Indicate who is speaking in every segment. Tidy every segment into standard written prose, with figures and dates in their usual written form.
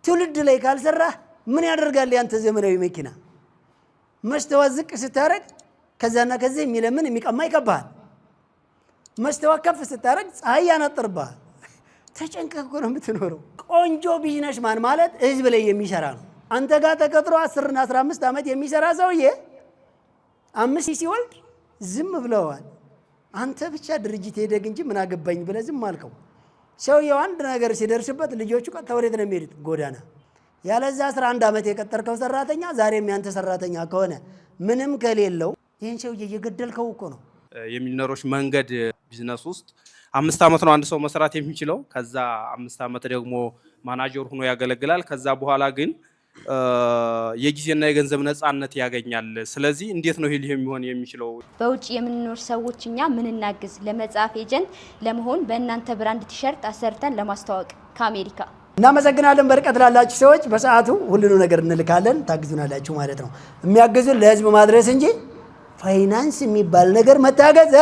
Speaker 1: ትውልድ ላይ ካልሰራ ምን ያደርጋል ያንተ ዘመናዊ መኪና? መስተዋት ዝቅ ስታረግ ከዛና ከዚህ የሚለምን የሚቀማ ይከባል። መስተዋት ከፍ ስታረግ ፀሐይ ያነጥርባል። ተጨንቀህ እኮ ነው የምትኖረው። ቆንጆ ቢዝነስማን ማለት ህዝብ ላይ የሚሰራ ነው። አንተ ጋር ተቀጥሮ 10 እና 15 ዓመት የሚሰራ ሰውዬ 5 ሲወልድ ዝም ብለዋል። አንተ ብቻ ድርጅት ሄደግ እንጂ ምን አገባኝ ብለህ ዝም አልከው። ሰውየው አንድ ነገር ሲደርስበት ልጆቹ ቀጥታ ወዴት ነው የሚሄዱት? ጎዳና። ያለዛ 11 ዓመት የቀጠርከው ሰራተኛ ዛሬም ያንተ ሰራተኛ ከሆነ ምንም ከሌለው ይሄን ሰውዬ እየገደልከው እኮ ነው።
Speaker 2: የሚሊዮነሮች መንገድ ቢዝነስ ውስጥ 5 ዓመት ነው አንድ ሰው መስራት የሚችለው። ከዛ 5 ዓመት ደግሞ ማናጀር ሆኖ ያገለግላል። ከዛ በኋላ ግን የጊዜና የገንዘብ ነፃነት ያገኛል። ስለዚህ እንዴት ነው ይሄ ሊሆን የሚችለው?
Speaker 3: በውጭ የምንኖር ሰዎች እኛ ምን እናግዝ? ለመጽሐፍ ኤጀንት ለመሆን በእናንተ ብራንድ ቲሸርት አሰርተን ለማስተዋወቅ ከአሜሪካ።
Speaker 1: እናመሰግናለን። በርቀት ላላችሁ ሰዎች በሰዓቱ ሁሉንም ነገር እንልካለን፣ ታግዙናላችሁ ማለት ነው። የሚያግዙን ለህዝብ ማድረስ እንጂ ፋይናንስ የሚባል ነገር መታገዝ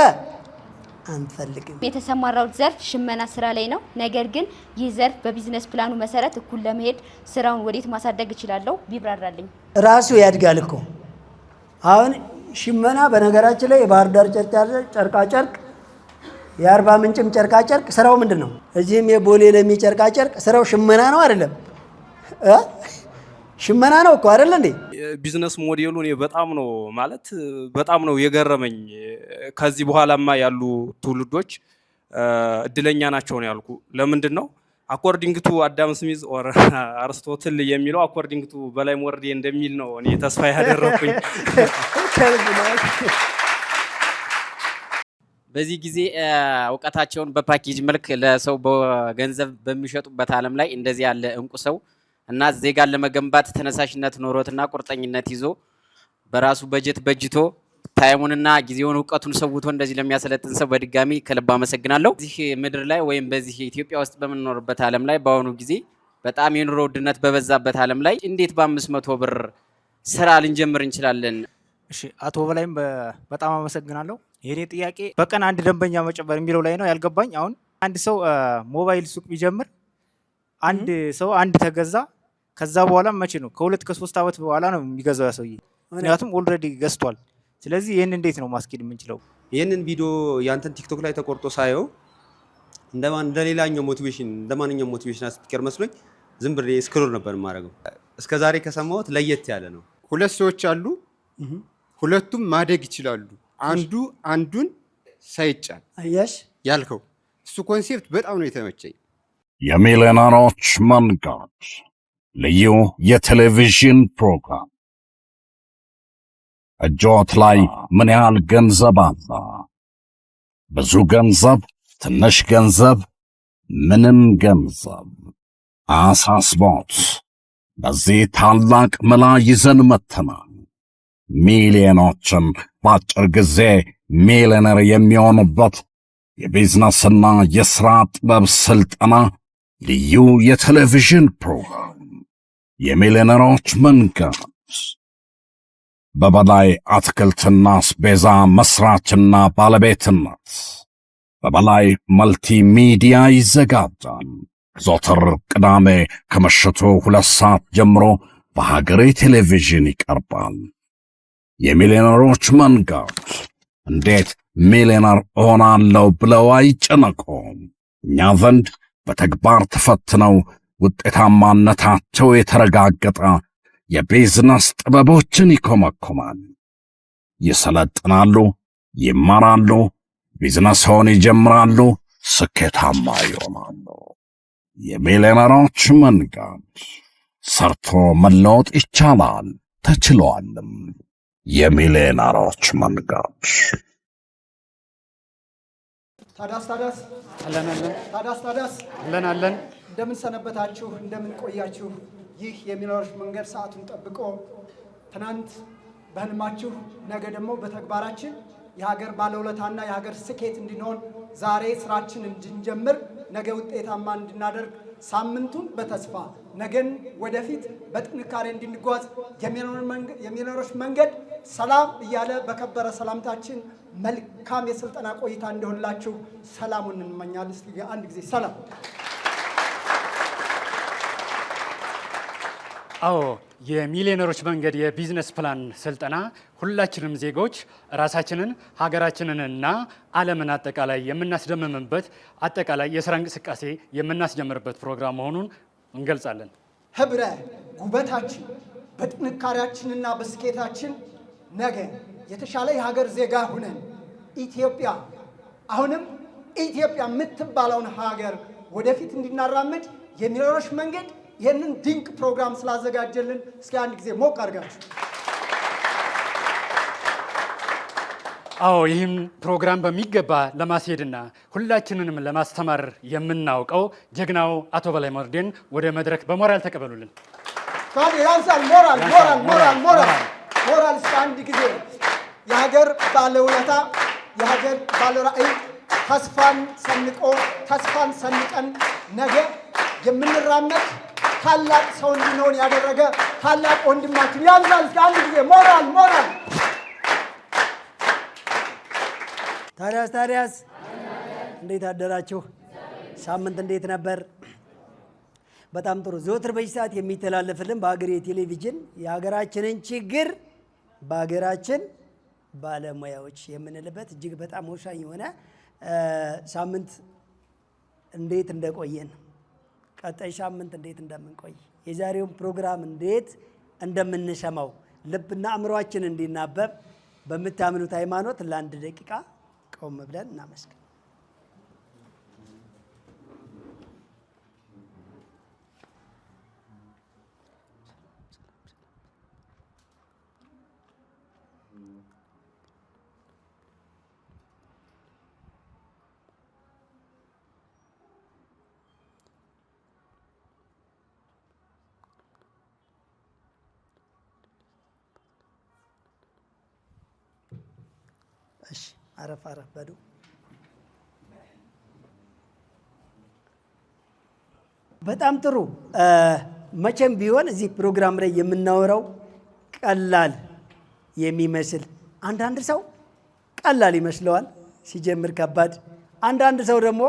Speaker 1: አንፈልግም።
Speaker 3: የተሰማራው ዘርፍ ሽመና ስራ ላይ ነው። ነገር ግን ይህ ዘርፍ በቢዝነስ ፕላኑ መሰረት እኩል ለመሄድ ስራውን ወዴት ማሳደግ እችላለሁ ቢብራራልኝ።
Speaker 1: ራሱ ያድጋል እኮ። አሁን ሽመና በነገራችን ላይ የባህር ዳር ጨርቃ ጨርቅ፣ የአርባ ምንጭም ጨርቃ ጨርቅ ስራው ምንድን ነው? እዚህም የቦሌ ለሚ ጨርቃ ጨርቅ ስራው ሽመና ነው አይደለም? ሽመና ነው እኮ አይደል እንዴ?
Speaker 2: ቢዝነስ ሞዴሉ እኔ በጣም ነው የገረመኝ። ከዚህ በኋላማ ያሉ ትውልዶች እድለኛ ናቸው ነው ያልኩ። ለምንድን ነው አኮርዲንግ ቱ አዳም ስሚዝ ኦር አርስቶትል የሚለው አኮርዲንግ ቱ በላይ ሞርዴ እንደሚል ነው እኔ ተስፋ ያደረኩኝ።
Speaker 4: በዚህ ጊዜ እውቀታቸውን በፓኬጅ መልክ ለሰው በገንዘብ በሚሸጡበት ዓለም ላይ እንደዚህ ያለ እንቁ ሰው እና ዜጋን ለመገንባት ተነሳሽነት ኖሮትና ቁርጠኝነት ይዞ በራሱ በጀት በጅቶ ታይሙንና ጊዜውን እውቀቱን ሰውቶ እንደዚህ ለሚያሰለጥን ሰው በድጋሚ ከልብ አመሰግናለሁ። እዚህ ምድር ላይ ወይም በዚህ ኢትዮጵያ ውስጥ በምንኖርበት ዓለም ላይ በአሁኑ ጊዜ በጣም የኑሮ ውድነት በበዛበት ዓለም ላይ እንዴት በ500 ብር ስራ ልንጀምር እንችላለን?
Speaker 5: እሺ አቶ በላይም በጣም አመሰግናለሁ። የኔ ጥያቄ በቀን አንድ ደንበኛ መጨመር የሚለው ላይ ነው ያልገባኝ። አሁን አንድ ሰው ሞባይል ሱቅ ቢጀምር አንድ ሰው አንድ ተገዛ ከዛ በኋላ መቼ ነው ከ2 ከ3 ዓመት በኋላ ነው የሚገዛው ያ ሰውዬ? ምክንያቱም ኦልሬዲ ገዝቷል። ስለዚህ ይሄን እንዴት ነው ማስኬድ የምንችለው?
Speaker 6: ይሄንን ቪዲዮ ያንተን ቲክቶክ ላይ ተቆርጦ ሳየው እንደሌላኛው እንደማንኛውም ሞቲቬሽናል ስፒከር መስሎኝ ዝም ብሬ ስክሮል ነበር የማደርገው። እስከዛሬ ከሰማሁት ለየት ያለ ነው።
Speaker 7: ሁለት ሰዎች አሉ፣ ሁለቱም ማደግ ይችላሉ። አንዱ አንዱን ሳይጫን
Speaker 1: አያሽ
Speaker 7: ያልከው እሱ ኮንሴፕት በጣም ነው የተመቸኝ።
Speaker 8: የሚሊዮነሮች መንገድ ልዩ የቴሌቪዥን ፕሮግራም። እጆት ላይ ምን ያህል ገንዘብ አለ? ብዙ ገንዘብ፣ ትንሽ ገንዘብ፣ ምንም ገንዘብ አሳስቦት በዚህ ታላቅ መላ ይዘን መጥተናል። ሚሊዮኖችን በአጭር ጊዜ ሚሊዮነር የሚሆኑበት የቢዝነስና የሥራ ጥበብ ስልጠና ልዩ የቴሌቪዥን ፕሮግራም የሚሊዮነሮች መንገድ። በበላይ አትክልትና አስቤዛ መስራችና ባለቤትነት በበላይ መልቲ ሚዲያ ይዘጋጃል። ዘወትር ቅዳሜ ከምሽቱ 2 ሰዓት ጀምሮ በሀገሬ ቴሌቪዥን ይቀርባል። የሚሊዮነሮች መንገድ። እንዴት ሚሊዮነር እሆናለሁ ብለው አይጨነቁም። እኛ ዘንድ በተግባር ተፈትነው ውጤታማነታቸው የተረጋገጠ የቢዝነስ ጥበቦችን ይኮመኮማል፣ ይሰለጥናሉ፣ ይማራሉ፣ ቢዝነስን ይጀምራሉ፣ ስኬታማ ይሆናሉ። የሚሊዮነሮች መንገድ። ሰርቶ መለወጥ ይቻላል፣ ተችሏልም። የሚሊዮነሮች መንገድ።
Speaker 9: ታዳስ እንደምን ሰነበታችሁ? እንደምን ቆያችሁ? ይህ የሚሊዮነሮች መንገድ ሰዓቱን ጠብቆ ትናንት በህልማችሁ ነገ ደግሞ በተግባራችን የሀገር ባለውለታና የሀገር ስኬት እንድንሆን ዛሬ ስራችን እንድንጀምር ነገ ውጤታማ እንድናደርግ ሳምንቱን በተስፋ ነገን ወደፊት በጥንካሬ እንድንጓዝ የሚሊዮነሮች መንገድ ሰላም እያለ በከበረ ሰላምታችን መልካም የስልጠና ቆይታ እንዲሆንላችሁ ሰላሙን እንመኛለን። እስኪ አንድ ጊዜ ሰላም።
Speaker 10: አዎ የሚሊዮነሮች መንገድ የቢዝነስ ፕላን ስልጠና ሁላችንም ዜጎች ራሳችንን ሀገራችንንና ዓለምን አጠቃላይ የምናስደምምበት አጠቃላይ የስራ እንቅስቃሴ የምናስጀምርበት ፕሮግራም መሆኑን እንገልጻለን።
Speaker 9: ህብረ ጉበታችን በጥንካሬያችንና በስኬታችን ነገ የተሻለ የሀገር ዜጋ ሁነን ኢትዮጵያ አሁንም ኢትዮጵያ የምትባለውን ሀገር ወደፊት እንድናራምድ የሚሊዮነሮች መንገድ ይህንን ድንቅ ፕሮግራም ስላዘጋጀልን እስኪ አንድ ጊዜ ሞቅ አድርጋችሁ።
Speaker 10: አዎ ይህም ፕሮግራም በሚገባ ለማስሄድና ሁላችንንም ለማስተማር የምናውቀው ጀግናው አቶ በላይ ሞርዴን ወደ መድረክ በሞራል ተቀበሉልን።
Speaker 9: ያንሳል። ሞራል እስኪ አንድ ጊዜ የሀገር ባለውለታ የሀገር ባለራዕይ ተስፋን ሰንቀን ነገ የምንራመድ ታላቅ ሰው እንድንሆን ያደረገ ታላቅ ወንድማችን ያንሳል። እስኪ አንድ ጊዜ ሞራል።
Speaker 1: ታዲያስ እንዴት አደራችሁ? ሳምንት እንዴት ነበር? በጣም ጥሩ። ዘወትር በዚህ ሰዓት የሚተላለፍልን በሀገሬ ቴሌቪዥን የሀገራችንን ችግር በሀገራችን ባለሙያዎች የምንልበት እጅግ በጣም ወሳኝ የሆነ ሳምንት እንዴት እንደቆየን፣ ቀጣይ ሳምንት እንዴት እንደምንቆይ፣ የዛሬውን ፕሮግራም እንዴት እንደምንሰማው ልብና አእምሯችን እንዲናበብ በምታምኑት ሃይማኖት ለአንድ ደቂቃ ቆም ብለን እናመስግን። እሺ አረፍ በሉ። በጣም ጥሩ። መቼም ቢሆን እዚህ ፕሮግራም ላይ የምናወራው ቀላል የሚመስል አንዳንድ ሰው ቀላል ይመስለዋል ሲጀምር ከባድ፣ አንዳንድ ሰው ደግሞ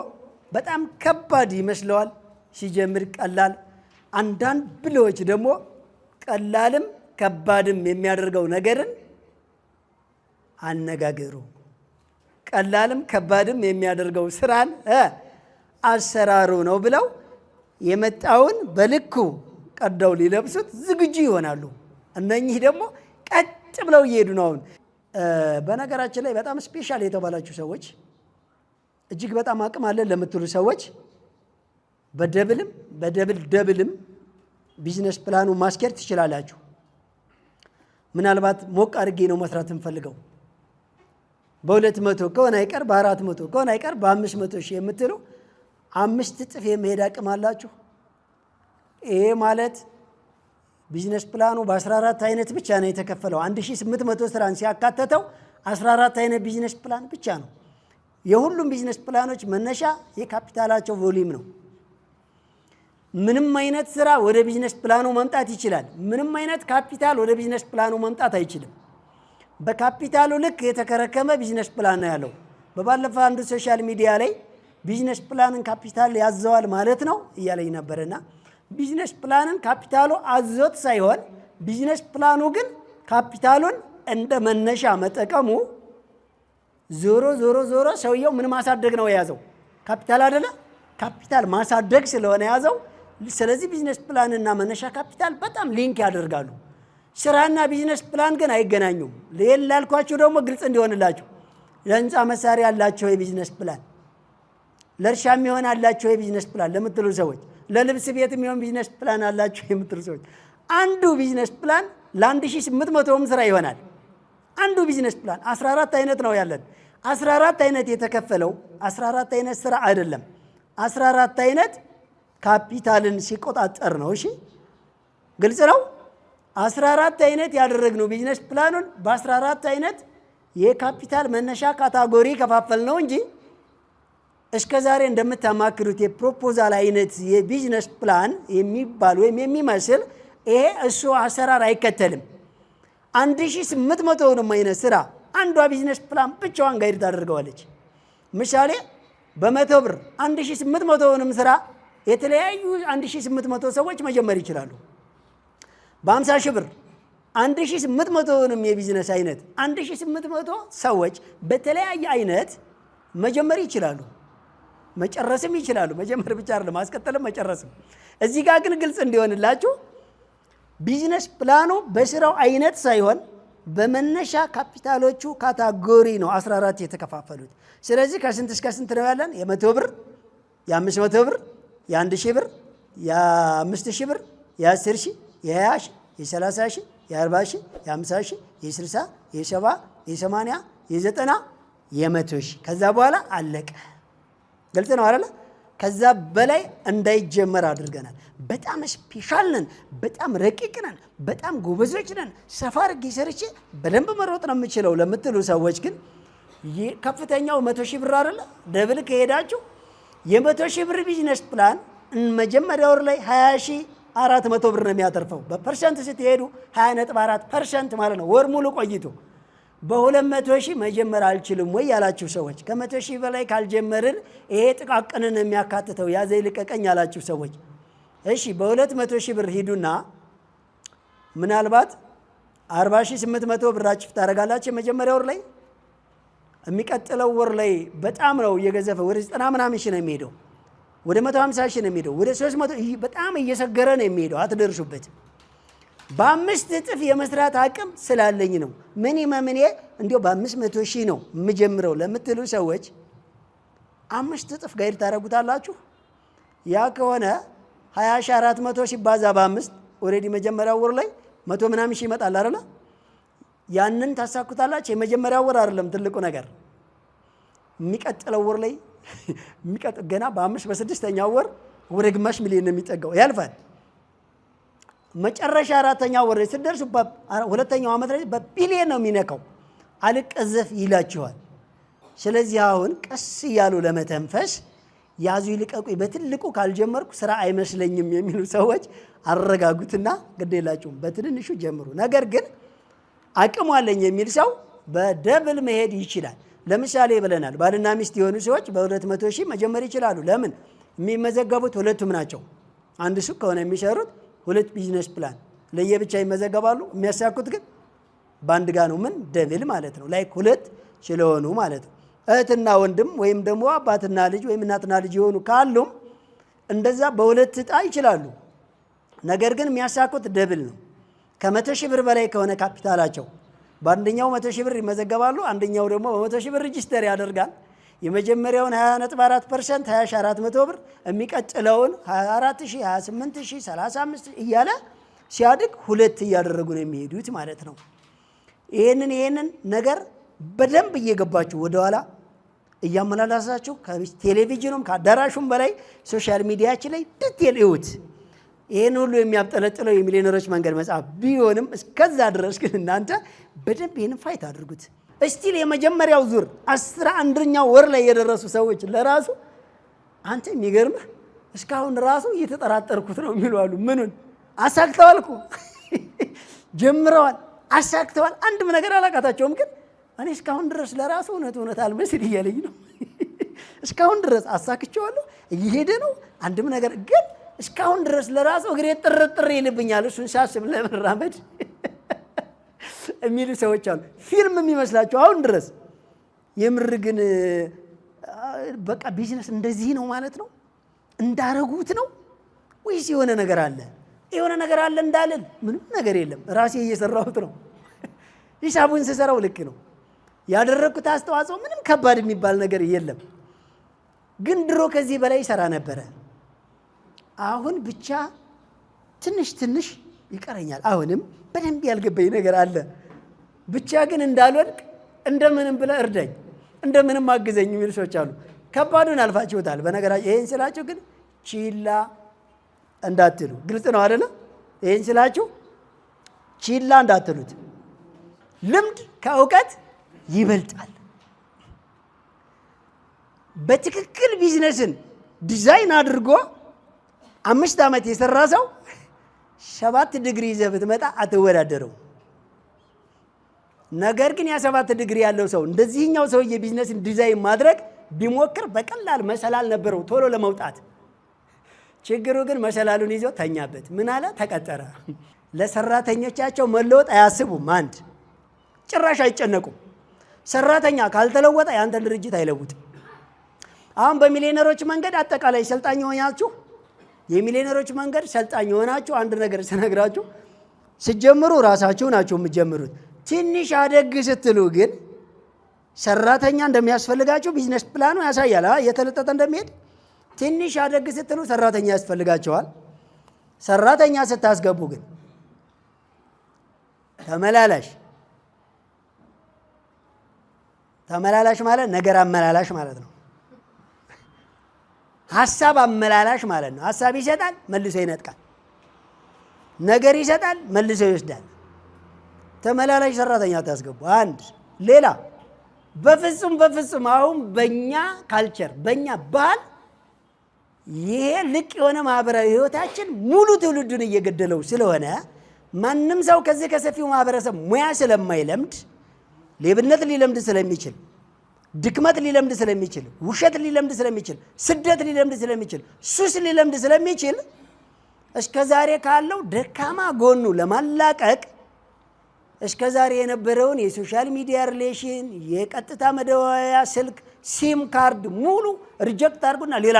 Speaker 1: በጣም ከባድ ይመስለዋል ሲጀምር ቀላል፣ አንዳንድ ብልሆች ደግሞ ቀላልም ከባድም የሚያደርገው ነገርን አነጋገሩ፣ ቀላልም ከባድም የሚያደርገው ስራን አሰራሩ ነው ብለው የመጣውን በልኩ ቀደው ሊለብሱት ዝግጁ ይሆናሉ። እነኚህ ደግሞ ቀጥ ብለው እየሄዱ ነው። አሁን በነገራችን ላይ በጣም ስፔሻል የተባላችሁ ሰዎች፣ እጅግ በጣም አቅም አለን ለምትሉ ሰዎች በደብልም ቢዝነስ ፕላኑ ማስኬድ ትችላላችሁ። ምናልባት ሞቅ አድርጌ ነው መስራት እንፈልገው በ200 ከሆነ አይቀር በ400 ከሆነ አይቀር በ500 ሺህ የምትሉ 5 እጥፍ የመሄድ አቅም አላችሁ። ይሄ ማለት ቢዝነስ ፕላኑ በ14 አይነት ብቻ ነው የተከፈለው። 1800 ስራን ሲያካተተው 14 አይነት ቢዝነስ ፕላን ብቻ ነው። የሁሉም ቢዝነስ ፕላኖች መነሻ የካፒታላቸው ቮሊዩም ነው። ምንም አይነት ስራ ወደ ቢዝነስ ፕላኑ መምጣት ይችላል። ምንም አይነት ካፒታል ወደ ቢዝነስ ፕላኑ መምጣት አይችልም። በካፒታሉ ልክ የተከረከመ ቢዝነስ ፕላን ነው ያለው። በባለፈው አንዱ ሶሻል ሚዲያ ላይ ቢዝነስ ፕላንን ካፒታል ያዘዋል ማለት ነው እያለኝ ነበርና ቢዝነስ ፕላንን ካፒታሉ አዞት ሳይሆን ቢዝነስ ፕላኑ ግን ካፒታሉን እንደ መነሻ መጠቀሙ ዞሮ ሰውየው ምን ማሳደግ ነው የያዘው? ካፒታል አይደለ? ካፒታል ማሳደግ ስለሆነ የያዘው። ስለዚህ ቢዝነስ ፕላንና መነሻ ካፒታል በጣም ሊንክ ያደርጋሉ። ስራና ቢዝነስ ፕላን ግን አይገናኙም። ላልኳችሁ ደግሞ ግልጽ እንዲሆንላችሁ ለህንፃ መሳሪያ ያላቸው የቢዝነስ ፕላን፣ ለእርሻ የሚሆን አላቸው የቢዝነስ ፕላን ለምትሉ ሰዎች፣ ለልብስ ቤት የሚሆን ቢዝነስ ፕላን አላቸው የምትሉ ሰዎች፣ አንዱ ቢዝነስ ፕላን ለ1800ም ስራ ይሆናል። አንዱ ቢዝነስ ፕላን 14 አይነት ነው ያለን። 14 አይነት የተከፈለው 14 አይነት ስራ አይደለም፣ 14 አይነት ካፒታልን ሲቆጣጠር ነው። እሺ ግልጽ ነው። 14 አይነት ያደረግነው ቢዝነስ ፕላኑን በ14 አይነት የካፒታል መነሻ ካታጎሪ ከፋፈል ነው እንጂ እስከ ዛሬ እንደምታማክሩት የፕሮፖዛል አይነት የቢዝነስ ፕላን የሚባል ወይም የሚመስል ይሄ እሱ አሰራር አይከተልም። 1800ንም አይነት ስራ አንዷ ቢዝነስ ፕላን ብቻዋን ጋይድ ታደርገዋለች። ምሳሌ በ100 ብር 1800ንም ስራ የተለያዩ 1800 ሰዎች መጀመር ይችላሉ። በ50 ሺህ ብር 1800ንም የቢዝነስ አይነት 1800 ሰዎች በተለያየ አይነት መጀመር ይችላሉ፣ መጨረስም ይችላሉ። መጀመር ብቻ አይደለም ማስቀጠልም መጨረስም። እዚህ ጋር ግን ግልጽ እንዲሆንላችሁ ቢዝነስ ፕላኑ በስራው አይነት ሳይሆን በመነሻ ካፒታሎቹ ካታጎሪ ነው 14 የተከፋፈሉት። ስለዚህ ከስንት እስከ ስንት ነው ያለን? የ100 ብር፣ የ500 ብር፣ የ1000 ብር፣ የ5000 ብር፣ የ10 ሺህ፣ የ20 ሺህ፣ የ30 ሺህ፣ የ40 ሺህ፣ የ50 ሺህ፣ የ60፣ የ70፣ የ80፣ የ90፣ የ100 ሺህ። ከዛ በኋላ አለቀ። ግልጽ ነው አይደለ? ከዛ በላይ እንዳይጀመር አድርገናል። በጣም ስፔሻል ነን፣ በጣም ረቂቅ ነን፣ በጣም ጎበዞች ነን፣ ሰፋ አድርጌ ሰርቼ በደንብ መሮጥ ነው የምችለው ለምትሉ ሰዎች ግን ከፍተኛው 100 ሺህ ብር አይደለ? ደብል ከሄዳችሁ የ100 ሺህ ብር ቢዝነስ ፕላን መጀመሪያ ወር ላይ 20,400 ብር ነው የሚያተርፈው። በፐርሰንት ስትሄዱ 20.4% ማለት ነው። ወር ሙሉ ቆይቶ በ200 ሺህ መጀመር አልችልም ወይ ያላችሁ ሰዎች፣ ከ100 ሺህ በላይ ካልጀመርን ይሄ ጥቃቅንን የሚያካትተው ያዘ ይልቀቀኝ ያላችሁ ሰዎች፣ እሺ በ200 ሺህ ብር ሂዱና ምናልባት 40,800 ብራችሁ ታደርጋላችሁ የመጀመሪያ ወር ላይ። የሚቀጥለው ወር ላይ በጣም ነው እየገዘፈ ወደ 90 ምናምን ሺህ ነው የሚሄደው፣ ወደ 150 ሺህ ነው የሚሄደው፣ ወደ 300 በጣም እየሰገረ ነው የሚሄደው። አትደርሱበትም። በ5 እጥፍ የመስራት አቅም ስላለኝ ነው። ሚኒመም እኔ እንዲያው በ500 ሺህ ነው የምጀምረው ለምትሉ ሰዎች 5 እጥፍ ጋይድ ታደርጉታላችሁ። ያ ከሆነ 20,400 ሲባዛ በ5 ኦልሬዲ መጀመሪያው ወር ላይ 100 ምናምን ሺህ ይመጣል አይደል? ያንን ታሳኩታላችሁ። የመጀመሪያው ወር አይደለም ትልቁ ነገር፣ የሚቀጥለው ወር ላይ ገና በ5 በ6ኛው ወር ወደ ግማሽ ሚሊዮን ነው የሚጠጋው፣ ያልፋል። መጨረሻ 4ኛው ወር ላይ ስትደርሱ ሁለተኛው ዓመት ላይ በቢሊየን ነው የሚነካው። አልቀዘፍ ይላችኋል። ስለዚህ አሁን ቀስ እያሉ ለመተንፈስ ያዙ ይልቀቁኝ፣ በትልቁ ካልጀመርኩ ስራ አይመስለኝም የሚሉ ሰዎች አረጋጉትና ግድ የላችሁም በትንንሹ ጀምሩ። ነገር ግን አቅሙ አለኝ የሚል ሰው በደብል መሄድ ይችላል። ለምሳሌ ብለናል፣ ባልና ሚስት የሆኑ ሰዎች በ200 ሺህ መጀመር ይችላሉ። ለምን? የሚመዘገቡት ሁለቱም ናቸው። አንድ ሱቅ ከሆነ የሚሰሩት 2 ቢዝነስ ፕላን ለየብቻ ይመዘገባሉ። የሚያሳኩት ግን በአንድ ጋ ነው። ምን ደብል ማለት ነው። ላይክ 2 ስለሆኑ ማለት ነው። እህትና ወንድም ወይም ደግሞ አባትና ልጅ ወይም እናትና ልጅ የሆኑ ካሉም እንደዛ በ2 እጣ ይችላሉ። ነገር ግን የሚያሳኩት ደብል ነው። ከ100 ሺህ ብር በላይ ከሆነ ካፒታላቸው በአንደኛው 100 ሺህ ብር ይመዘገባሉ፣ አንደኛው ደግሞ በ100 ሺህ ብር ሬጂስተር ያደርጋል። የመጀመሪያውን 20.4% 20,400 ብር፣ የሚቀጥለውን 24,000፣ 28,000፣ 35,000 እያለ ሲያድግ 2 እያደረጉ ነው የሚሄዱት ማለት ነው። ይሄንን ነገር በደንብ እየገባችሁ ወደኋላ እያመላላሳችሁ ከቴሌቪዥኑም ከአዳራሹም በላይ ሶሻል ሚዲያችን ላይ ዲቴል እዩት። ይህን ሁሉ የሚያብጠለጥለው የሚሊዮነሮች መንገድ መጽሐፍ ቢሆንም እስከዛ ድረስ ግን እናንተ በደንብ ይህን ፋይት አድርጉት። እስቲል የመጀመሪያው ዙር 11ኛው ወር ላይ የደረሱ ሰዎች ለራሱ አንተ የሚገርምህ እስካሁን ራሱ እየተጠራጠርኩት ነው የሚሉ አሉ። ምኑን አሳክተዋል እኮ ጀምረዋል፣ አሳክተዋል። አንድም ነገር አላቃታቸውም። ግን እኔ እስካሁን ድረስ ለራሱ እውነት አልመስል እያለኝ ነው። እስካሁን ድረስ አሳክቸዋለሁ፣ እየሄደ ነው። አንድም ነገር ግን እስካሁን ድረስ ለራሱ እግሬ ጥርጥር ይልብኛል እሱን ሳስብ ለመራመድ የሚሉ ሰዎች አሉ። ፊልም የሚመስላቸው አሁን ድረስ። የምር ግን በቃ ቢዝነስ እንደዚህ ነው ማለት ነው? እንዳረጉት ነው ወይስ የሆነ ነገር አለ? የሆነ ነገር አለ እንዳለን ምንም ነገር የለም። ራሴ እየሰራሁት ነው። ሂሳቡን ስሰራው ልክ ነው። ያደረኩት አስተዋጽኦ ምንም ከባድ የሚባል ነገር የለም። ግን ድሮ ከዚህ በላይ ይሰራ ነበረ። አሁን ብቻ ትንሽ ይቀረኛል። አሁንም በደንብ ያልገባኝ ነገር አለ። ብቻ ግን እንዳልወድቅ እንደምንም ብለህ እርዳኝ፣ እንደምንም አግዘኝ የሚሉ ሰዎች አሉ። ከባዱን አልፋችሁታል። በነገራችሁ ይሄን ስላችሁ ግን ቺላ እንዳትሉ። ግልጽ ነው አይደለ? ይሄን ስላችሁ ቺላ እንዳትሉት። ልምድ ከእውቀት ይበልጣል። በትክክል ቢዝነስን ዲዛይን አድርጎ 5 ዓመት የሰራ ሰው 7 ዲግሪ ይዘህ ብትመጣ አትወዳደረው። ነገር ግን ያ 7 ዲግሪ ያለው ሰው እንደዚህኛው ሰውዬ ቢዝነስን ዲዛይን ማድረግ ቢሞክር በቀላል መሰላል ነበረው ቶሎ ለመውጣት። ችግሩ ግን መሰላሉን ይዞ ተኛበት። ምን አለ? ተቀጠረ። ለሰራተኞቻቸው መለወጥ አያስቡም። አንድ ጭራሽ አይጨነቁም። ሰራተኛ ካልተለወጠ ያንተን ድርጅት አይለውጥም። አሁን በሚሊዮነሮች መንገድ አጠቃላይ ሰልጣኝ ሆናችሁ የሚሊዮነሮች መንገድ ሰልጣኝ ሆናችሁ አንድ ነገር ስነግራችሁ ሲጀምሩ ራሳችሁ ናችሁ የምትጀምሩት። ትንሽ አደግ ስትሉ ግን ሰራተኛ እንደሚያስፈልጋችሁ ቢዝነስ ፕላኑ ያሳያል። እየተለጠጠ እንደሚሄድ ትንሽ አደግ ስትሉ ሰራተኛ ያስፈልጋቸዋል። ሰራተኛ ስታስገቡ ግን ተመላላሽ ማለት ነገር አመላላሽ ማለት ነው። ሀሳብ አመላላሽ ማለት ነው። ሀሳብ ይሰጣል፣ መልሶ ይነጥቃል። ነገር ይሰጣል፣ መልሶ ይወስዳል። ተመላላሽ ሰራተኛ ታስገቡ። አንድ ሌላ በፍጹም አሁን በእኛ ካልቸር በእኛ ባህል ይሄ ልቅ የሆነ ማህበራዊ ህይወታችን ሙሉ ትውልዱን እየገደለው ስለሆነ ማንም ሰው ከዚህ ከሰፊው ማህበረሰብ ሙያ ስለማይለምድ ሌብነት ሊለምድ ስለሚችል፣ ድክመት ሊለምድ ስለሚችል፣ ውሸት ሊለምድ ስለሚችል፣ ስደት ሊለምድ ስለሚችል፣ ሱስ ሊለምድ ስለሚችል እስከ ዛሬ ካለው ደካማ ጎኑ ለማላቀቅ እስከ ዛሬ የነበረውን የሶሻል ሚዲያ ሪሌሽን፣ የቀጥታ መደወያ ስልክ፣ ሲም ካርድ ሙሉ ሪጀክት አድርጉና ሌላ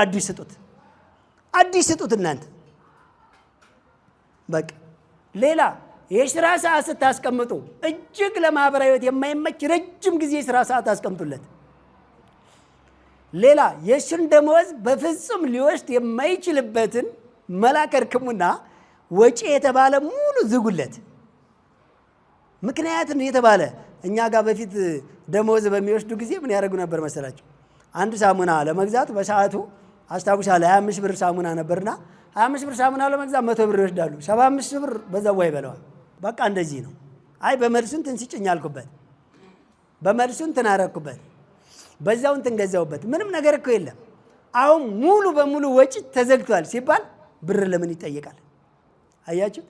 Speaker 1: አዲስ ስጡት እናንተ በቃ። ሌላ የስራ ሰዓት ስታስቀምጡ እጅግ ለማህበራዊ ህይወት የማይመች ረጅም ጊዜ የስራ ሰዓት አስቀምጡለት። ሌላ የእሱን ደመወዝ በፍጹም ሊወስድ የማይችልበትን መላክ እርክሙና ወጪ የተባለ ሙሉ ዝጉለት። ምክንያት የተባለ እኛ ጋር በፊት ደመወዝ በሚወስዱ ጊዜ ምን ያደርጉ ነበር መሰላቸው? አንድ ሳሙና ለመግዛት በሰዓቱ አስታውሳለሁ 25 ብር ሳሙና ነበርና 25 ብር ሳሙና ለመግዛት 100 ብር ይወስዳሉ። 75 ብር በዛው ይበላዋል። በቃ እንደዚህ ነው። አይ በመልሱን እንትን ሲጭኝ አልኩበት፣ በመልሱን እንትን አደረኩበት፣ በዛው እንትን ገዛውበት። ምንም ነገር እኮ የለም። አሁን ሙሉ በሙሉ ወጪ ተዘግቷል ሲባል ብር ለምን ይጠየቃል? አያችሁ።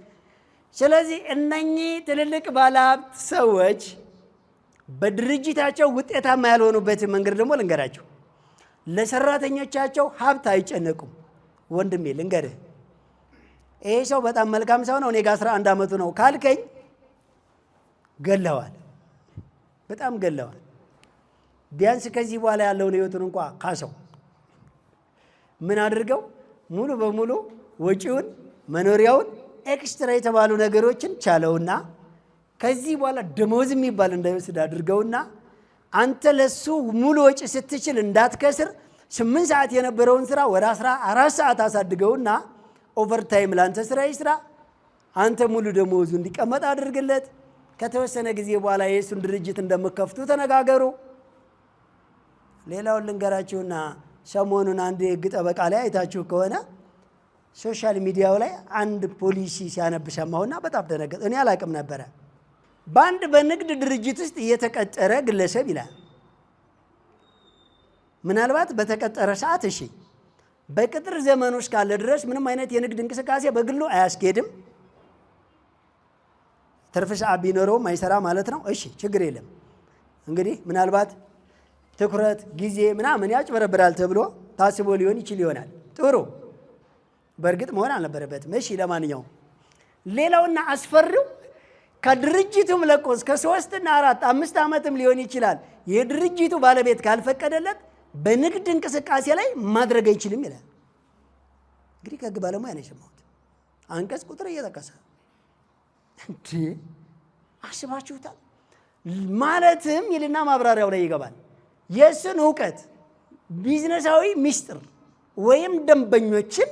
Speaker 1: ስለዚህ እነኚህ ትልልቅ ባለሀብት ሰዎች በድርጅታቸው ውጤታማ ያልሆኑበትን መንገድ ደግሞ ልንገራቸው። ለሰራተኞቻቸው ሀብት አይጨነቁም። ወንድሜ ልንገርህ፣ ይሄ ሰው በጣም መልካም ሰው ነው፣ እኔ ጋር 11 ዓመቱ ነው ካልከኝ ገለዋል፣ በጣም ገለዋል። ቢያንስ ከዚህ በኋላ ያለውን ህይወቱን እንኳ ካሰው ምን አድርገው ሙሉ በሙሉ ወጪውን፣ መኖሪያውን፣ ኤክስትራ የተባሉ ነገሮችን ቻለውና ከዚህ በኋላ ደሞዝ የሚባል እንዳይወስድ አድርገውና አንተ ለሱ ሙሉ ወጪ ስትችል እንዳትከስር 8 ሰዓት የነበረውን ስራ ወደ 14 ሰዓት አሳድገውና ኦቨርታይም ለአንተ ስራ ይስራ፣ አንተ ሙሉ ደሞዙ እንዲቀመጥ አድርግለት። ከተወሰነ ጊዜ በኋላ የእሱን ድርጅት እንደምከፍቱ ተነጋገሩ። ሌላውን ልንገራችሁና ሰሞኑን አንድ የህግ ጠበቃ ላይ አይታችሁ ከሆነ ሶሻል ሚዲያው ላይ አንድ ፖሊሲ ሲያነብ ሰማሁና በጣም ደነገጥ። እኔ አላቅም ነበረ። በአንድ በንግድ ድርጅት ውስጥ እየተቀጠረ ግለሰብ ይላል። ምናልባት በተቀጠረ ሰዓት እሺ፣ በቅጥር ዘመኑ እስካለ ድረስ ምንም አይነት የንግድ እንቅስቃሴ በግሉ አያስኬድም። ትርፍ ሰዓት ቢኖረውም አይሰራ ማለት ነው። እሺ ችግር የለም። እንግዲህ ምናልባት ትኩረት ጊዜ ምናምን ያጭበረብራል ተብሎ ታስቦ ሊሆን ይችል ይሆናል። ጥሩ፣ በእርግጥ መሆን አልነበረበትም። እሺ ለማንኛውም ሌላውና አስፈሪው ከድርጅቱም ለቆ እስከ 3 እና 4 5 ዓመትም ሊሆን ይችላል የድርጅቱ ባለቤት ካልፈቀደለት በንግድ እንቅስቃሴ ላይ ማድረግ አይችልም ይላል። እንግዲህ ከህግ ባለሙያ ነው የሰማሁት። አንቀጽ ቁጥር እየጠቀሰ እንዴ አስባችሁታል? ማለትም ይልና ማብራሪያው ላይ ይገባል። የእሱን እውቀት፣ ቢዝነሳዊ ሚስጥር ወይም ደንበኞችን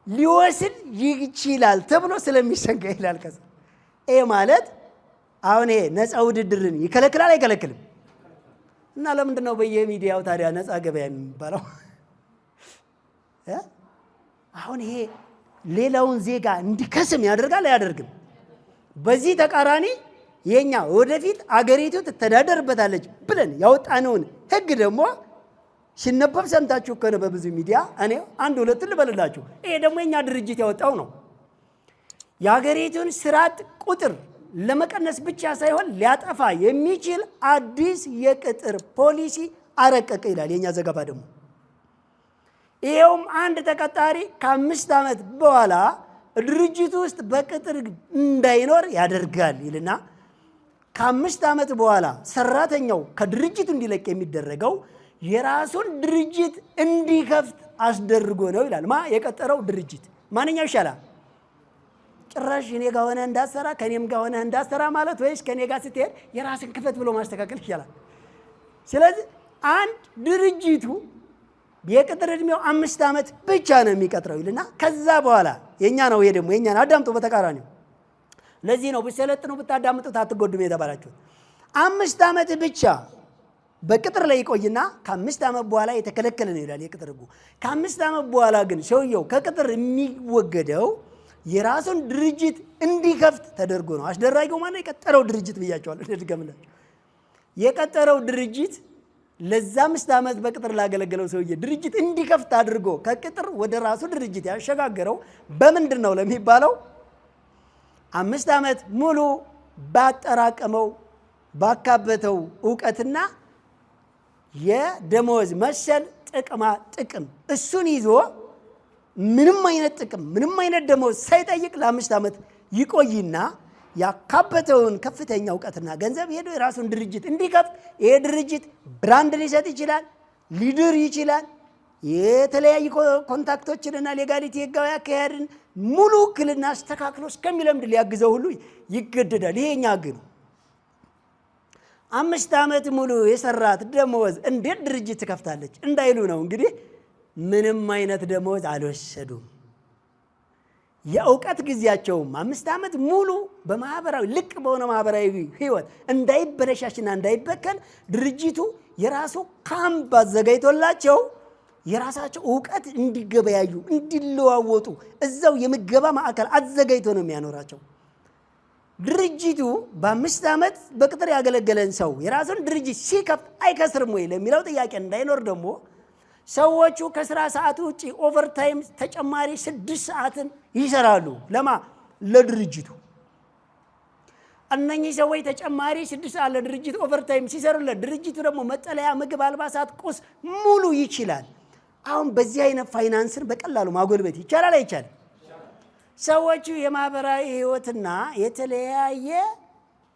Speaker 1: ሊወስድ ይችላል ተብሎ ስለሚሰጋ ይላል። ከዛ ይሄ ማለት አሁን ይሄ ነፃ ውድድርን ይከለክላል አይከለክልም? እና ለምንድን ነው በየሚዲያው ታዲያ ነፃ ገበያ የሚባለው? አሁን ይሄ ሌላውን ዜጋ እንዲከስም ያደርጋል አያደርግም? በዚህ ተቃራኒ የኛ ወደፊት አገሪቱ ትተዳደርበታለች ብለን ያወጣነውን ህግ ደግሞ ሲነበብ ሰምታችሁ ከሆነ በብዙ ሚዲያ እኔ 1-2 ልበልላችሁ። ይሄ ደግሞ የኛ ድርጅት ያወጣው ነው። የሀገሪቱን ስራ አጥ ቁጥር ለመቀነስ ብቻ ሳይሆን ሊያጠፋ የሚችል አዲስ የቅጥር ፖሊሲ አረቀቀ ይላል የኛ ዘገባ። ደግሞ ይኸውም አንድ ተቀጣሪ ከ5 ዓመት በኋላ ድርጅቱ ውስጥ በቅጥር እንዳይኖር ያደርጋል ይልና ከ5 ዓመት በኋላ ሰራተኛው ከድርጅቱ እንዲለቅ የሚደረገው የራሱን ድርጅት እንዲከፍት አስደርጎ ነው ይላል። የቀጠረው ድርጅት። ማንኛው ይሻላል? ጭራሽ እኔ ጋር ሆነህ እንዳትሰራ ከኔም ጋር ሆነህ እንዳትሰራ ማለት ወይስ ከኔ ጋር ስትሄድ የራስን ክፈት ብሎ ማስተካከል ይሻላል? ስለዚህ አንድ ድርጅቱ የቅጥር ዕድሜው 5 ዓመት ብቻ ነው የሚቀጥረው ይልና ከዛ በኋላ የኛ ነው። ይሄ ደግሞ የኛን አዳምጡ። በተቃራኒው ለዚህ ነው ብትሰለጥኑ ብታዳምጡት አትጎዱም የተባላችሁ። 5 ዓመት ብቻ በቅጥር ላይ ይቆይና ከ5 ዓመት በኋላ የተከለከለ ነው ይላል የቅጥር ሕጉ። ከ5 ዓመት በኋላ ግን ሰውየው ከቅጥር የሚወገደው የራሱን ድርጅት እንዲከፍት ተደርጎ ነው። አስደራጊው ማነው? የቀጠረው ድርጅት ብያቸዋለሁ። ልድገምላችሁ። የቀጠረው ድርጅት ለዛ 5 ዓመት በቅጥር ላገለገለው ሰውዬ ድርጅት እንዲከፍት አድርጎ ከቅጥር ወደ ራሱ ድርጅት ያሸጋገረው በምንድን ነው ለሚባለው 5 ዓመት ሙሉ ባጠራቀመው ባካበተው እውቀትና የደሞዝ መሰል ጥቅማ ጥቅም እሱን ይዞ ምንም አይነት ጥቅም ምንም አይነት ደሞዝ ሳይጠይቅ ለ5 ዓመት ይቆይና ያካበተውን ከፍተኛ እውቀትና ገንዘብ ሄዶ የራሱን ድርጅት እንዲከፍት ይሄ ድርጅት ብራንድ ሊሰጥ ይችላል፣ ሊድር ይችላል። የተለያዩ ኮንታክቶችንና ሌጋሊቲ ህጋዊ አካሄድን ሙሉ ውክልና አስተካክሎ እስከሚለምድ ሊያግዘው ሁሉ ይገደዳል። ይሄኛ ግን 5 ዓመት ሙሉ የሰራት ደሞዝ እንዴት ድርጅት ትከፍታለች እንዳይሉ ነው እንግዲህ ምንም አይነት ደሞዝ አልወሰዱም። የእውቀት ጊዜያቸውም 5 ዓመት ሙሉ በማህበራዊ ልቅ በሆነ ማህበራዊ ህይወት እንዳይበለሻሽና እንዳይበከል ድርጅቱ የራሱ ካምፕ አዘጋጅቶላቸው የራሳቸው እውቀት እንዲገበያዩ እንዲለዋወጡ እዛው የምገባ ማዕከል አዘጋጅቶ ነው የሚያኖራቸው። ድርጅቱ በ5 ዓመት በቅጥር ያገለገለን ሰው የራሱን ድርጅት ሲከፍት አይከስርም ወይ ለሚለው ጥያቄ እንዳይኖር ደግሞ ሰዎቹ ከስራ ሰዓት ውጪ ኦቨርታይም ተጨማሪ 6 ሰዓትን ይሰራሉ። ለድርጅቱ። እነኚህ ሰዎች ተጨማሪ 6 ሰዓት ለድርጅት ኦቨርታይም ሲሰሩለት ድርጅቱ ደግሞ መጠለያ፣ ምግብ፣ አልባሳት፣ ቁስ ሙሉ ይችላል። አሁን በዚህ አይነት ፋይናንስን በቀላሉ ማጎልበት ይቻላል አይቻልም? ሰዎቹ የማህበራዊ ህይወትና የተለያየ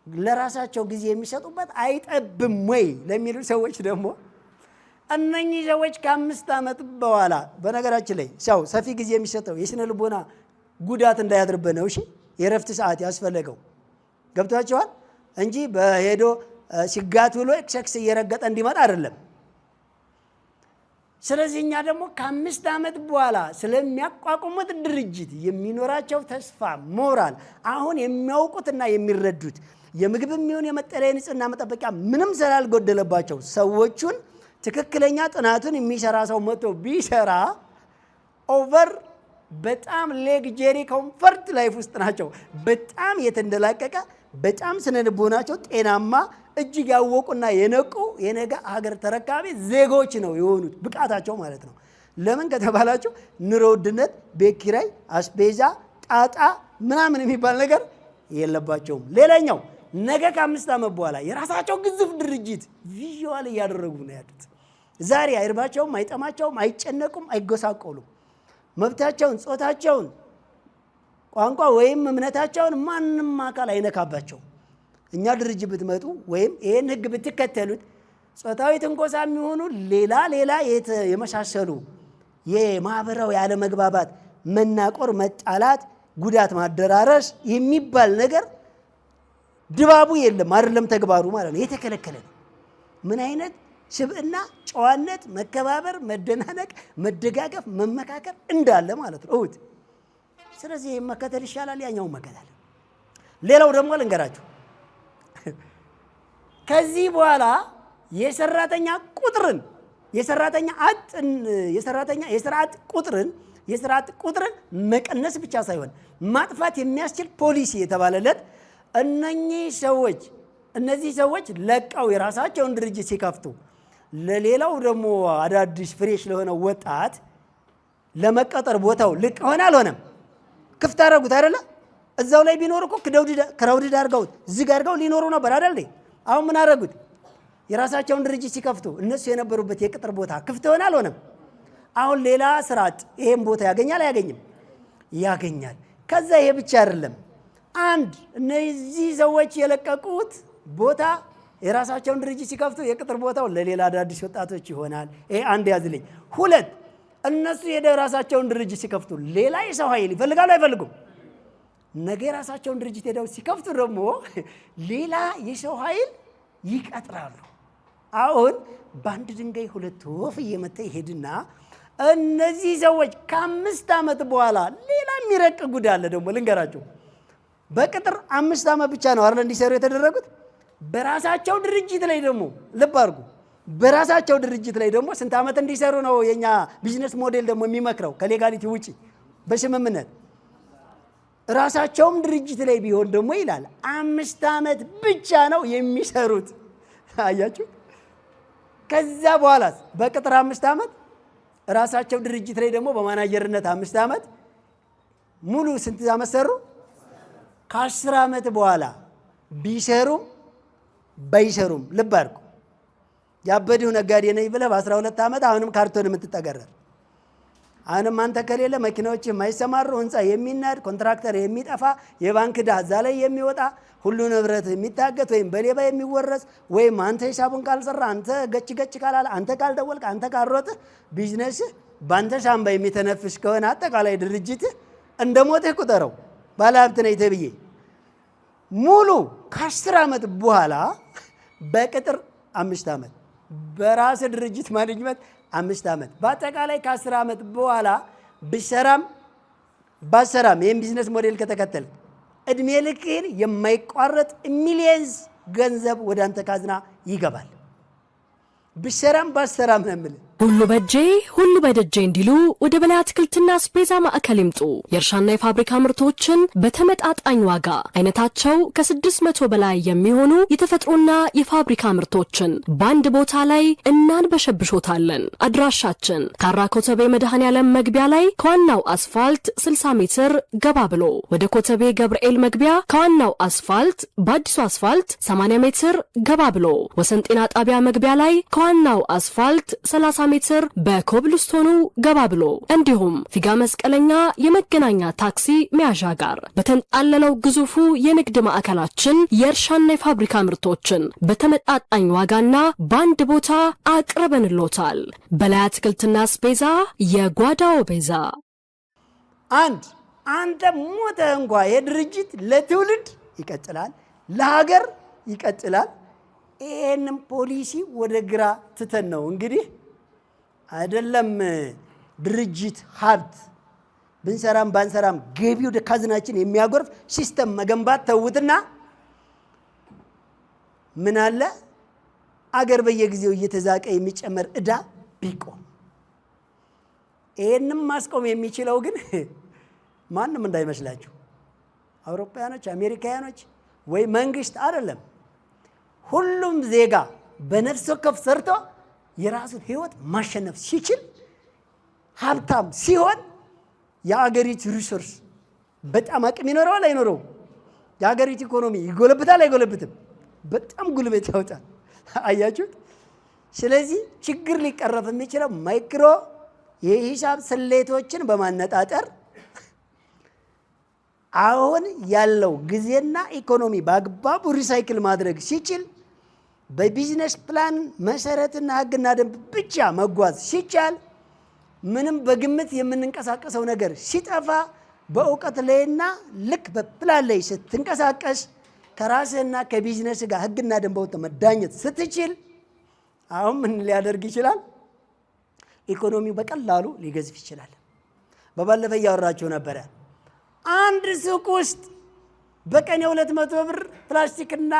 Speaker 1: ለራሳቸው ጊዜ የሚሰጡበት አይጠብም ወይ ለሚሉ ሰዎች ደግሞ እነኚህ ሰዎች ከ5 ዓመት በኋላ በነገራችን ላይ ሰው ሰፊ ጊዜ የሚሰጠው የስነ ልቦና ጉዳት እንዳያድርበት ነው። እሺ የረፍት ሰዓት ያስፈለገው ገብቷቸዋል እንጂ በሄዶ ሲጋት ብሎ ኤክሰክስ እየረገጠ እንዲመጣ አይደለም። ስለዚህ እኛ ደግሞ ከ5 ዓመት በኋላ ስለሚያቋቁሙት ድርጅት የሚኖራቸው ተስፋ ሞራል አሁን የሚያውቁትና የሚረዱት የምግብ የሚሆን የመጠለያ ንጽህና መጠበቂያ ምንም ስላልጎደለባቸው ሰዎቹን ትክክለኛ ጥናቱን የሚሰራ ሰው መጥቶ ቢሰራ ኦቨር በጣም ሌግጀሪ ኮምፈርት ላይፍ ውስጥ ናቸው። በጣም የተንደላቀቀ በጣም ስነ ልቦናቸው ጤናማ እጅግ ያወቁና የነቁ የነገ ሀገር ተረካቢ ዜጎች ነው የሆኑት ብቃታቸው ማለት ነው። ለምን ከተባላቸው ኑሮ ውድነት፣ ቤት ኪራይ፣ አስቤዛ፣ ጣጣ ምናምን የሚባል ነገር የለባቸውም። ሌላኛው ነገ ከ5 ዓመት በኋላ የራሳቸው ግዙፍ ድርጅት ቪዥዋል እያደረጉ ነው ያሉት። ዛሬ አይርባቸውም፣ አይጠማቸውም፣ አይጨነቁም፣ አይጎሳቆሉም። መብታቸውን፣ ጾታቸውን፣ ቋንቋ ወይም እምነታቸውን ማንም አካል አይነካባቸው። እኛ ድርጅት ብትመጡ ወይም ይህን ህግ ብትከተሉት ጾታዊ ትንኮሳ የሚሆኑ ሌላ የመሳሰሉ የማህበራዊ ያለመግባባት፣ መናቆር፣ መጣላት፣ ጉዳት ማደራረስ የሚባል ነገር ድባቡ የለም። አይደለም ተግባሩ ማለት ነው፣ የተከለከለ ነው። ምን አይነት ስብዕና፣ ጨዋነት፣ መከባበር፣ መደናነቅ፣ መደጋገፍ፣ መመካከር እንዳለ ማለት ነው እውት። ስለዚህ መከተል ይሻላል ያኛው መከተል። ሌላው ደግሞ ልንገራችሁ፣ ከዚህ በኋላ የሰራተኛ የስራ ቁጥርን መቀነስ ብቻ ሳይሆን ማጥፋት የሚያስችል ፖሊሲ የተባለለት እነዚህ ሰዎች ለቀው የራሳቸውን ድርጅት ሲከፍቱ ለሌላው ደግሞ አዳዲስ ፍሬሽ ለሆነ ወጣት ለመቀጠር ቦታው ልቅ ሆነ አልሆነም ክፍት አደረጉት አይደለ? እዛው ላይ ቢኖር እኮ ክራውድድ አድርገውት ዝግ አድርገው ሊኖሩ ነበር አይደል? አሁን ምን አደረጉት? የራሳቸውን ድርጅት ሲከፍቱ እነሱ የነበሩበት የቅጥር ቦታ ክፍት ሆነ አልሆነም? አሁን ሌላ ስራ አጥ ይሄን ቦታ ያገኛል አያገኝም? ያገኛል። ከዛ ይሄ ብቻ አይደለም። አንድ እነዚህ ሰዎች የለቀቁት ቦታ የራሳቸውን ድርጅት ሲከፍቱ የቅጥር ቦታው ለሌላ አዳዲስ ወጣቶች ይሆናል። ይሄ አንድ ያዝልኝ። ሁለት እነሱ የራሳቸውን ድርጅት ሲከፍቱ ሌላ የሰው ኃይል ይፈልጋሉ አይፈልጉም? ነገ የራሳቸውን ድርጅት ሄደው ሲከፍቱ ደግሞ ሌላ የሰው ኃይል ይቀጥራሉ። አሁን በአንድ ድንጋይ ሁለት ወፍ እየመታ ይሄድና እነዚህ ሰዎች ከ5 ዓመት በኋላ ሌላ የሚረቅ ጉድ አለ። ደግሞ ልንገራቸው። በቅጥር 5 ዓመት ብቻ ነው አይደል እንዲሰሩ የተደረጉት። በራሳቸው ድርጅት ላይ ደግሞ ልብ አድርጉ፣ በራሳቸው ድርጅት ላይ ደግሞ ስንት ዓመት እንዲሰሩ ነው የኛ ቢዝነስ ሞዴል ደግሞ የሚመክረው ከሌጋሊቲ ውጪ በስምምነት። ራሳቸውም ድርጅት ላይ ቢሆን ደግሞ ይላል 5 ዓመት ብቻ ነው የሚሰሩት። አያችሁ? ከዛ በኋላ በቅጥር 5 ዓመት ራሳቸው ድርጅት ላይ ደግሞ በማናጀርነት 5 ዓመት ሙሉ ስንት ዓመት ሰሩ? ከ10 ዓመት በኋላ ቢሰሩም ባይሰሩም ልብ አድርጉ። ያበድሁ ነጋዴ ነኝ ብለህ በ12 ዓመት አሁንም ካርቶን የምትጠገረር አሁንም አንተ ከሌለ መኪናዎች የማይሰማሩ ህንፃ የሚናድ ኮንትራክተር የሚጠፋ የባንክ ዕዳ እዛ ላይ የሚወጣ ሁሉ ንብረት የሚታገት ወይም በሌባ የሚወረስ ወይም አንተ ሂሳቡን ካልሰራ አንተ ገጭ ካላለ አንተ ካልደወልክ አንተ ካልሮጥህ ቢዝነስህ በአንተ ሳንባ የሚተነፍስ ከሆነ አጠቃላይ ድርጅትህ እንደ ሞትህ ቁጠረው። ባለሀብት ነኝ ተብዬ ሙሉ ከ10 ዓመት በኋላ በቅጥር 5 ዓመት በራስ ድርጅት ማኔጅመንት 5 ዓመት በአጠቃላይ ከ10 ዓመት በኋላ ብሰራም ባሰራም ይህን ቢዝነስ ሞዴል ከተከተል እድሜ ልክህን የማይቋረጥ ሚሊየንስ ገንዘብ ወደ አንተ ካዝና ይገባል። ብሰራም ባሰራም ነው የምልህ።
Speaker 11: ሁሉ በእጄ ሁሉ በደጄ እንዲሉ ወደ በላይ አትክልትና አስቤዛ ማዕከል ይምጡ። የእርሻና የፋብሪካ ምርቶችን በተመጣጣኝ ዋጋ አይነታቸው ከ600 በላይ የሚሆኑ የተፈጥሮና የፋብሪካ ምርቶችን በአንድ ቦታ ላይ እናንበሸብሾታለን። አድራሻችን ካራ ኮተቤ መድኃኔዓለም መግቢያ ላይ ከዋናው አስፋልት 60 ሜትር ገባ ብሎ ወደ ኮተቤ ገብርኤል መግቢያ ከዋናው አስፋልት በአዲሱ አስፋልት 80 ሜትር ገባ ብሎ ወሰን ጤና ጣቢያ መግቢያ ላይ ከዋናው አስፋልት 30 ሜትር በኮብልስቶኑ ገባ ብሎ እንዲሁም ፊጋ መስቀለኛ የመገናኛ ታክሲ መያዣ ጋር በተንጣለለው ግዙፉ የንግድ ማዕከላችን የእርሻና የፋብሪካ ምርቶችን በተመጣጣኝ ዋጋና በአንድ ቦታ አቅርበንሎታል። በላይ አትክልትና አስቤዛ የጓዳው ቤዛ።
Speaker 1: አንተ ሞተ እንኳ የድርጅት ለትውልድ ይቀጥላል፣ ለሀገር ይቀጥላል። ይሄንን ፖሊሲ ወደ ግራ ትተን ነው እንግዲህ አይደለም ድርጅት ሀብት ብንሰራም ባንሰራም ገቢው ወደ ካዝናችን የሚያጎርፍ ሲስተም መገንባት ተውትና ምን አለ አገር በየጊዜው እየተዛቀ የሚጨመር ዕዳ ቢቆም። ይሄንም ማስቆም የሚችለው ግን ማንም እንዳይመስላችሁ አውሮፓውያኖች፣ አሜሪካውያኖች ወይ መንግስት አይደለም። ሁሉም ዜጋ በነፍስ ወከፍ ሰርቶ የራሱን ህይወት ማሸነፍ ሲችል ሀብታም ሲሆን የአገሪቱ ሪሶርስ በጣም አቅም ይኖረዋል አይኖረው? የአገሪቱ ኢኮኖሚ ይጎለብታል አይጎለብትም? በጣም ጉልበት ያወጣል። አያችሁት? ስለዚህ ችግር ሊቀረፍ የሚችለው ማይክሮ የሂሳብ ስሌቶችን በማነጣጠር አሁን ያለው ጊዜና ኢኮኖሚ በአግባቡ ሪሳይክል ማድረግ ሲችል በቢዝነስ ፕላን መሰረትና ህግና ደንብ ብቻ መጓዝ ሲቻል ምንም በግምት የምንንቀሳቀሰው ነገር ሲጠፋ በእውቀት ላይና ልክ በፕላን ላይ ስትንቀሳቀስ ከራስህና ከቢዝነስ ጋር ህግና ደንብ መዳኘት ስትችል አሁን ምን ሊያደርግ ይችላል? ኢኮኖሚው በቀላሉ ሊገዝፍ ይችላል። በባለፈ እያወራችሁ ነበረ። አንድ ሱቅ ውስጥ በቀን 200 ብር ፕላስቲክና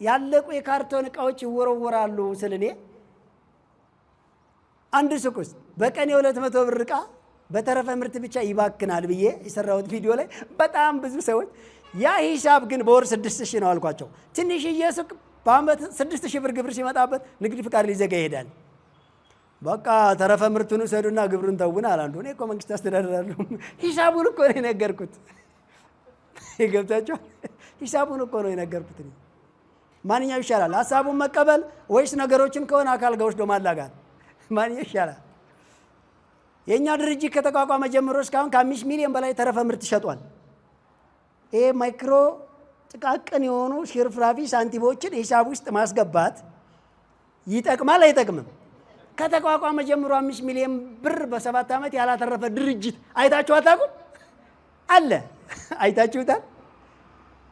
Speaker 1: ያለቁ የካርቶን እቃዎች ይወረወራሉ ስለኔ አንድ ሱቅ ውስጥ በቀን 200 ብር እቃ በተረፈ ምርት ብቻ ይባክናል ብዬ የሰራሁት ቪዲዮ ላይ በጣም ብዙ ሰዎች ያ ሂሳብ ግን በወር 6000 ነው አልኳቸው። ትንሽዬ ሱቅ በአመት 6000 ብር ግብር ሲመጣበት ንግድ ፍቃድ ሊዘጋ ይሄዳል። በቃ ተረፈ ምርቱን ሰዱና ግብሩን ተውና አላንዱ። እኔ እኮ መንግስት አስተዳደራለሁ። ሂሳቡን እኮ ነው የነገርኩት። ይገብታችኋል? ሂሳቡን እኮ ነው የነገርኩት። ማንኛው ይሻላል? ሀሳቡን መቀበል ወይስ ነገሮችን ከሆነ አካል ጋር ወስዶ ማላጋት? ማንኛው ይሻላል? የኛ ድርጅት ከተቋቋመ ጀምሮ እስካሁን ከ5 ሚሊዮን በላይ ተረፈ ምርት ሸጧል። ይሄ ማይክሮ ጥቃቅን የሆኑ ሽርፍራፊ ሳንቲሞችን ሂሳብ ውስጥ ማስገባት ይጠቅማል አይጠቅምም? ከተቋቋመ ጀምሮ 5 ሚሊዮን ብር በ7 ዓመት ያላተረፈ ድርጅት አይታችሁ አታውቁም? አለ። አይታችሁታል?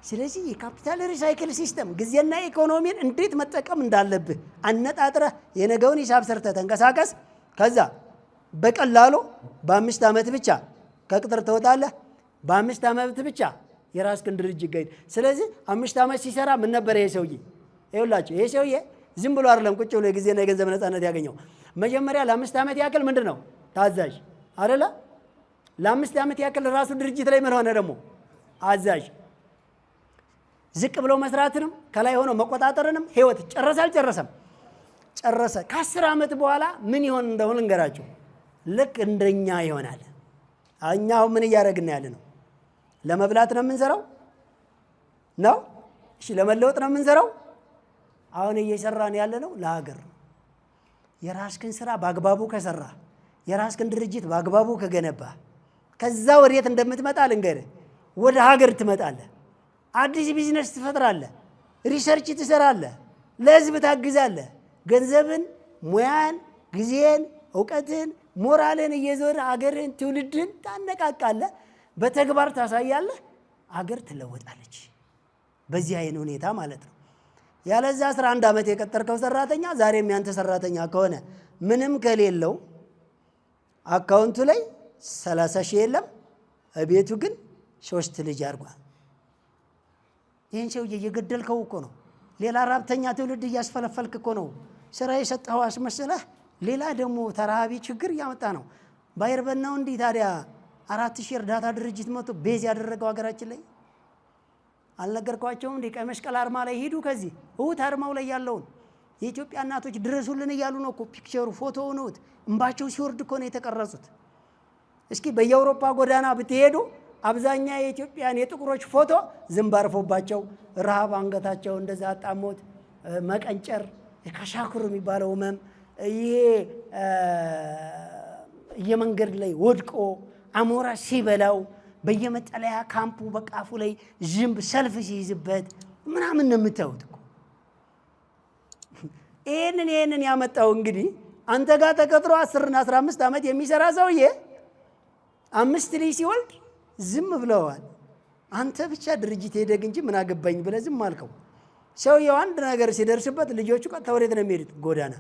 Speaker 1: ስለዚህ የካፒታል ሪሳይክል ሲስተም ጊዜና ኢኮኖሚን እንዴት መጠቀም እንዳለብህ አነጣጥረህ የነገውን ሂሳብ ሰርተህ ተንቀሳቀስ። ከዛ በቀላሉ በ5 ዓመት ብቻ ከቅጥር ትወጣለህ። በ5 ዓመት ብቻ የራስህን ድርጅት ገይድ። ስለዚህ 5 ዓመት ሲሰራ ምን ነበር ይሄ ሰውዬ? ይኸውላችሁ ይሄ ሰውዬ ዝም ብሎ አይደለም ቁጭ ብሎ የጊዜና የገንዘብ ነፃነት ያገኘው። መጀመሪያ ለ5 ዓመት ያክል ምንድን ነው ታዛዥ አይደለ? ለ5 ዓመት ያክል ራሱ ድርጅት ላይ ምን ሆነ ደግሞ አዛዥ። ዝቅ ብሎ መስራትንም ከላይ ሆኖ መቆጣጠርንም ህይወት ጨረሰ አልጨረሰም? ጨረሰ። ከ10 ዓመት በኋላ ምን ይሆን እንደሆነ እንገራችሁ። ልክ እንደኛ ይሆናል። እኛ አሁን ምን እያደረግን ያለ ነው? ለመብላት ነው የምንሰራው ነው? እሺ ለመለወጥ ነው የምንሰራው? አሁን እየሰራን ያለ ነው ለሀገር። የራስህን ስራ በአግባቡ ከሰራ፣ የራስህን ድርጅት በአግባቡ ከገነባ፣ ከዛ ወዴት እንደምትመጣ ልንገርህ። ወደ ሀገር ትመጣለህ። አዲስ ቢዝነስ ትፈጥራለህ። ሪሰርች ትሰራለህ። ለህዝብ ታግዛለህ። ገንዘብን፣ ሙያን፣ ጊዜን፣ እውቀትን፣ ሞራልን እየዞረ ሀገርን፣ ትውልድን ታነቃቃለህ። በተግባር ታሳያለህ። ሀገር ትለወጣለች። በዚህ አይነት ሁኔታ ማለት ነው። ያለዛ 11 ዓመት የቀጠርከው ሰራተኛ ዛሬም ያንተ ሰራተኛ ከሆነ ምንም ከሌለው አካውንቱ ላይ 30 ሺህ የለም፣ ቤቱ ግን 3 ልጅ አድርጓል። ይህን ሰውዬ እየገደልከው እኮ ነው። ሌላ ራብተኛ ትውልድ እያስፈለፈልክ እኮ ነው። ስራ የሰጠኸው አስመስለህ ሌላ ደግሞ ተራሃቢ ችግር እያመጣ ነው። ባይርበናው እንዲህ ታዲያ 4000 እርዳታ ድርጅት መጥቶ ቤዝ ያደረገው ሀገራችን ላይ አልነገርኳቸውም? እንዲህ ቀይ መስቀል አርማ ላይ ሂዱ። ከዚህ እውት አርማው ላይ ያለውን የኢትዮጵያ እናቶች ድረሱልን እያሉ ነው እኮ ፒክቸሩ፣ ፎቶውን እውት። እንባቸው ሲወርድ እኮ ነው የተቀረጹት። እስኪ በየአውሮፓ ጎዳና ብትሄዱ አብዛኛ የኢትዮጵያን የጥቁሮች ፎቶ ዝንብ አርፎባቸው ረሃብ አንገታቸው እንደዛ አጣሞት መቀንጨር፣ ከሻኩር የሚባለው ህመም፣ ይሄ የመንገድ ላይ ወድቆ አሞራ ሲበላው በየመጠለያ ካምፑ በቃፉ ላይ ዝንብ ሰልፍ ሲይዝበት ምናምን ነው የምታዩት እኮ። ይህንን ያመጣው እንግዲህ አንተ ጋር ተቀጥሮ 10 እና 15 ዓመት የሚሰራ ሰውዬ 5 ልጅ ሲወልድ ዝም ብለዋል። አንተ ብቻ ድርጅት ሄደግ እንጂ ምን አገባኝ ብለህ ዝም አልከው። ሰውየው አንድ ነገር ሲደርስበት ልጆቹ ቀጥታ ወዴት ነው የሚሄዱት? ጎዳና።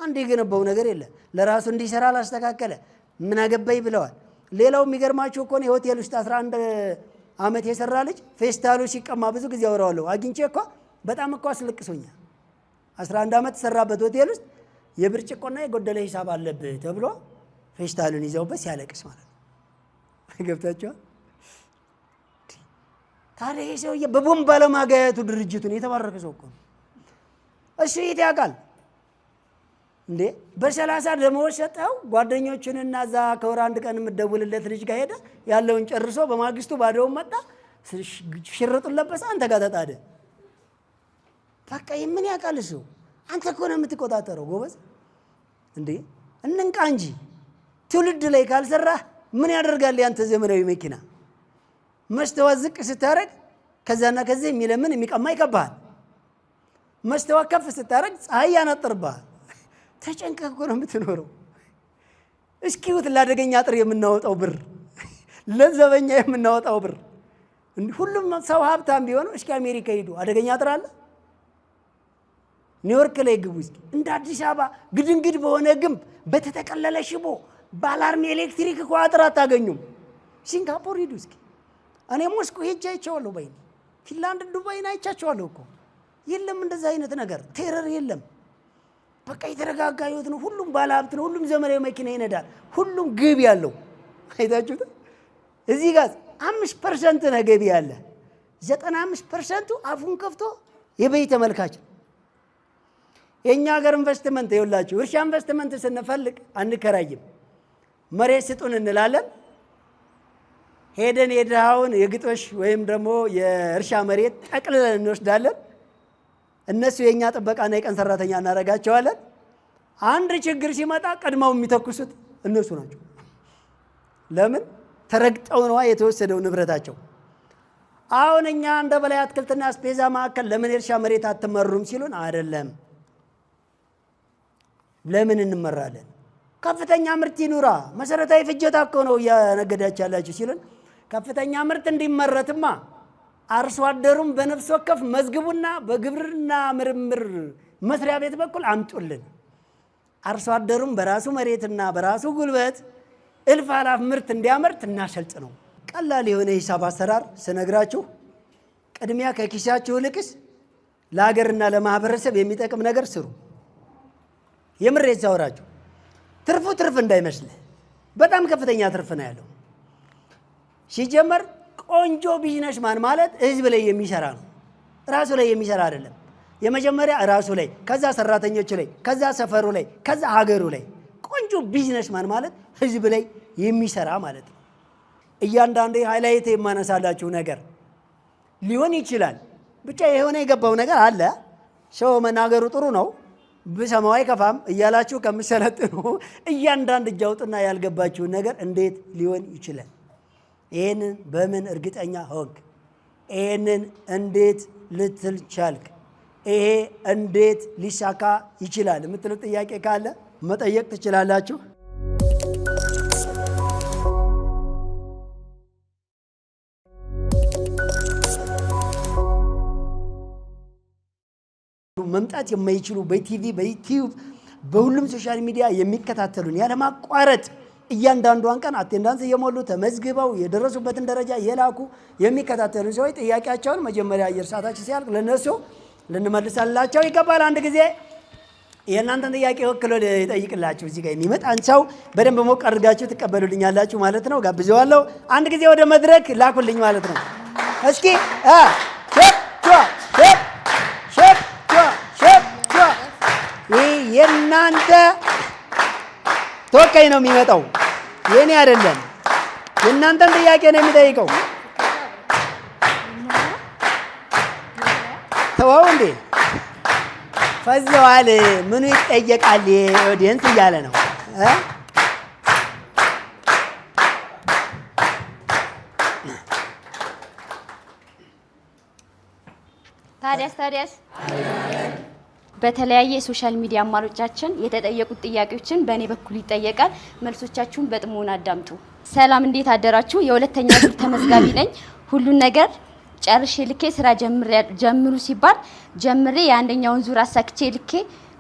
Speaker 1: አንድ የገነባው ነገር የለ። ለራሱ እንዲሰራ አላስተካከለ። ምን አገባኝ ብለዋል። ሌላው የሚገርማችሁ እኮ ነው የሆቴል ውስጥ 11 ዓመት የሰራ ልጅ ፌስታሉ ሲቀማ ብዙ ጊዜ አወራዋለሁ። አግኝቼ እኮ በጣም እኮ አስለቅሶኛል። 11 ዓመት ተሰራበት ሆቴል ውስጥ የብርጭቆና የጎደለ ሂሳብ አለብህ ተብሎ ፌስታሉን ይዘውበት ሲያለቅስ ማለት ነው። ገብታችኋል? ታዲያ ይሄ ሰውዬ በቦምብ ባለማጋየቱ ድርጅቱን የተባረከ ሰው እኮ ነው። እሱ የት ያውቃል እንዴ? በ30 ደመወዝ ሰጠው ጓደኞቹንና እዛ ከወር አንድ ቀን የምትደውልለት ልጅ ጋር ሄደ። ያለውን ጨርሶ በማግስቱ ባዶውን መጣ። ሽርጡን ለበሰ። አንተ ጋር ተጣደ። በቃ ምን ያውቃል እሱ? አንተ እኮ ነው የምትቆጣጠረው ጎበዝ። እንዴ እንንቃ እንጂ ትውልድ ላይ ካልሰራህ ምን ያደርጋል? ያንተ ዘመናዊ መኪና መስተዋት ዝቅ ስታረግ ከዛና ከዚህ የሚለምን የሚቀማ ይቀባሃል። መስተዋት ከፍ ስታረግ ፀሐይ ያናጥርብሃል። ተጨንቀህ እኮ ነው የምትኖረው። እስኪውት ለአደገኛ አጥር የምናወጣው ብር፣ ለዘበኛ የምናወጣው ብር። ሁሉም ሰው ሀብታም ቢሆነው እስኪ አሜሪካ ሂዱ፣ አደገኛ አጥር አለ። ኒውዮርክ ላይ ግቡ እስኪ። እንደ አዲስ አበባ ግድንግድ በሆነ ግንብ በተጠቀለለ ሽቦ ባላርም ኤሌክትሪክ እኮ አጥር አታገኙም። ሲንጋፖር ሂዱ እስኪ። እኔ ሞስኮ ሄጄ አይቼዋለሁ። በይኔ ፊንላንድ፣ ዱባይን አይቻቸዋለሁ እኮ። የለም እንደዛ አይነት ነገር፣ ቴረር የለም። በቃ የተረጋጋ ህይወት ነው። ሁሉም ባለሀብት ነው። ሁሉም ዘመናዊ መኪና ይነዳል። ሁሉም ገቢ ያለው አይታችሁት። እዚህ ጋር 5% ነው ገቢ ያለ። 95%ቱ አፉን ከፍቶ የበይ ተመልካች። የኛ ሀገር ኢንቨስትመንት ይኸውላችሁ፣ እርሻ ኢንቨስትመንት ስንፈልግ አንከራይም። መሬት ስጡን እንላለን። ሄደን የድሃውን የግጦሽ ወይም ደግሞ የእርሻ መሬት ጠቅልለን እንወስዳለን። እነሱ የኛ ጥበቃና የቀን ሰራተኛ እናደርጋቸዋለን። አንድ ችግር ሲመጣ ቀድመው የሚተኩሱት እነሱ ናቸው። ለምን? ተረግጠው ነዋ የተወሰደው ንብረታቸው። አሁን እኛ እንደ በላይ አትክልትና አስቤዛ ማዕከል ለምን የእርሻ መሬት አትመሩም ሲሉን አይደለም። ለምን እንመራለን? ከፍተኛ ምርት ይኑራ፣ መሰረታዊ ፍጆታ እኮ ነው እያነገዳችሁ ያላችሁ ሲሉን፣ ከፍተኛ ምርት እንዲመረትማ አርሶ አደሩም በነፍስ ወከፍ መዝግቡና በግብርና ምርምር መስሪያ ቤት በኩል አምጡልን። አርሶ አደሩም በራሱ መሬትና በራሱ ጉልበት እልፍ አላፍ ምርት እንዲያመርት እናሰልጥ ነው። ቀላል የሆነ ሂሳብ አሰራር ስነግራችሁ ቅድሚያ ከኪሳችሁ ልቅስ ለሀገርና ለማህበረሰብ የሚጠቅም ነገር ስሩ። የምሬት ሳወራችሁ ትርፉ ትርፍ እንዳይመስልህ፣ በጣም ከፍተኛ ትርፍ ነው ያለው። ሲጀመር ቆንጆ ቢዝነስማን ማለት ህዝብ ላይ የሚሰራ ነው፣ ራሱ ላይ የሚሰራ አይደለም። የመጀመሪያ ራሱ ላይ፣ ከዛ ሰራተኞች ላይ፣ ከዛ ሰፈሩ ላይ፣ ከዛ ሀገሩ ላይ። ቆንጆ ቢዝነስማን ማለት ህዝብ ላይ የሚሰራ ማለት ነው። እያንዳንዱ ሃይላይት የማነሳላችሁ ነገር ሊሆን ይችላል። ብቻ የሆነ የገባው ነገር አለ። ሰው መናገሩ ጥሩ ነው፣ ብሰማው አይከፋም እያላችሁ ከምሰለጥኑ እያንዳንድ እጅ አውጡና ያልገባችሁን ነገር እንዴት ሊሆን ይችላል? ይህንን በምን እርግጠኛ ሆንክ? ይህንን እንዴት ልትል ቻልክ? ይሄ እንዴት ሊሳካ ይችላል የምትሉት ጥያቄ ካለ መጠየቅ ትችላላችሁ። መምጣት የማይችሉ በቲቪ በዩቲዩብ በሁሉም ሶሻል ሚዲያ የሚከታተሉን ያለማቋረጥ እያንዳንዷን ቀን አቴንዳንስ እየሞሉ ተመዝግበው የደረሱበትን ደረጃ የላኩ የሚከታተሉን ሰዎች ጥያቄያቸውን መጀመሪያ አየር ሰዓታችን ሲያልቅ ለነሱ ልንመልሳላቸው ይገባል። አንድ ጊዜ የእናንተን ጥያቄ ወክሎ ይጠይቅላችሁ እዚህ ጋር የሚመጣን ሰው በደንብ ሞቅ አድርጋችሁ ትቀበሉልኛላችሁ ማለት ነው። ጋብዘዋለሁ። አንድ ጊዜ ወደ መድረክ ላኩልኝ ማለት ነው። እስኪ ይህ የእናንተ ተወካይ ነው የሚመጣው፣ የኔ አይደለም። የእናንተን ጥያቄ ነው የሚጠይቀው። ተዋው እንዴ ፈዘዋል። ምኑ ይጠየቃል? ኦዲየንስ እያለ ነው።
Speaker 3: ታዲያስ በተለያየ የሶሻል ሚዲያ አማራጮቻችን የተጠየቁት ጥያቄዎችን በእኔ በኩል ይጠየቃል። መልሶቻችሁን በጥሞና አዳምጡ። ሰላም፣ እንዴት አደራችሁ? የሁለተኛ ዙር ተመዝጋቢ ነኝ። ሁሉን ነገር ጨርሼ ልኬ ስራ ጀምሩ ሲባል ጀምሬ የአንደኛውን ዙር አሳክቼ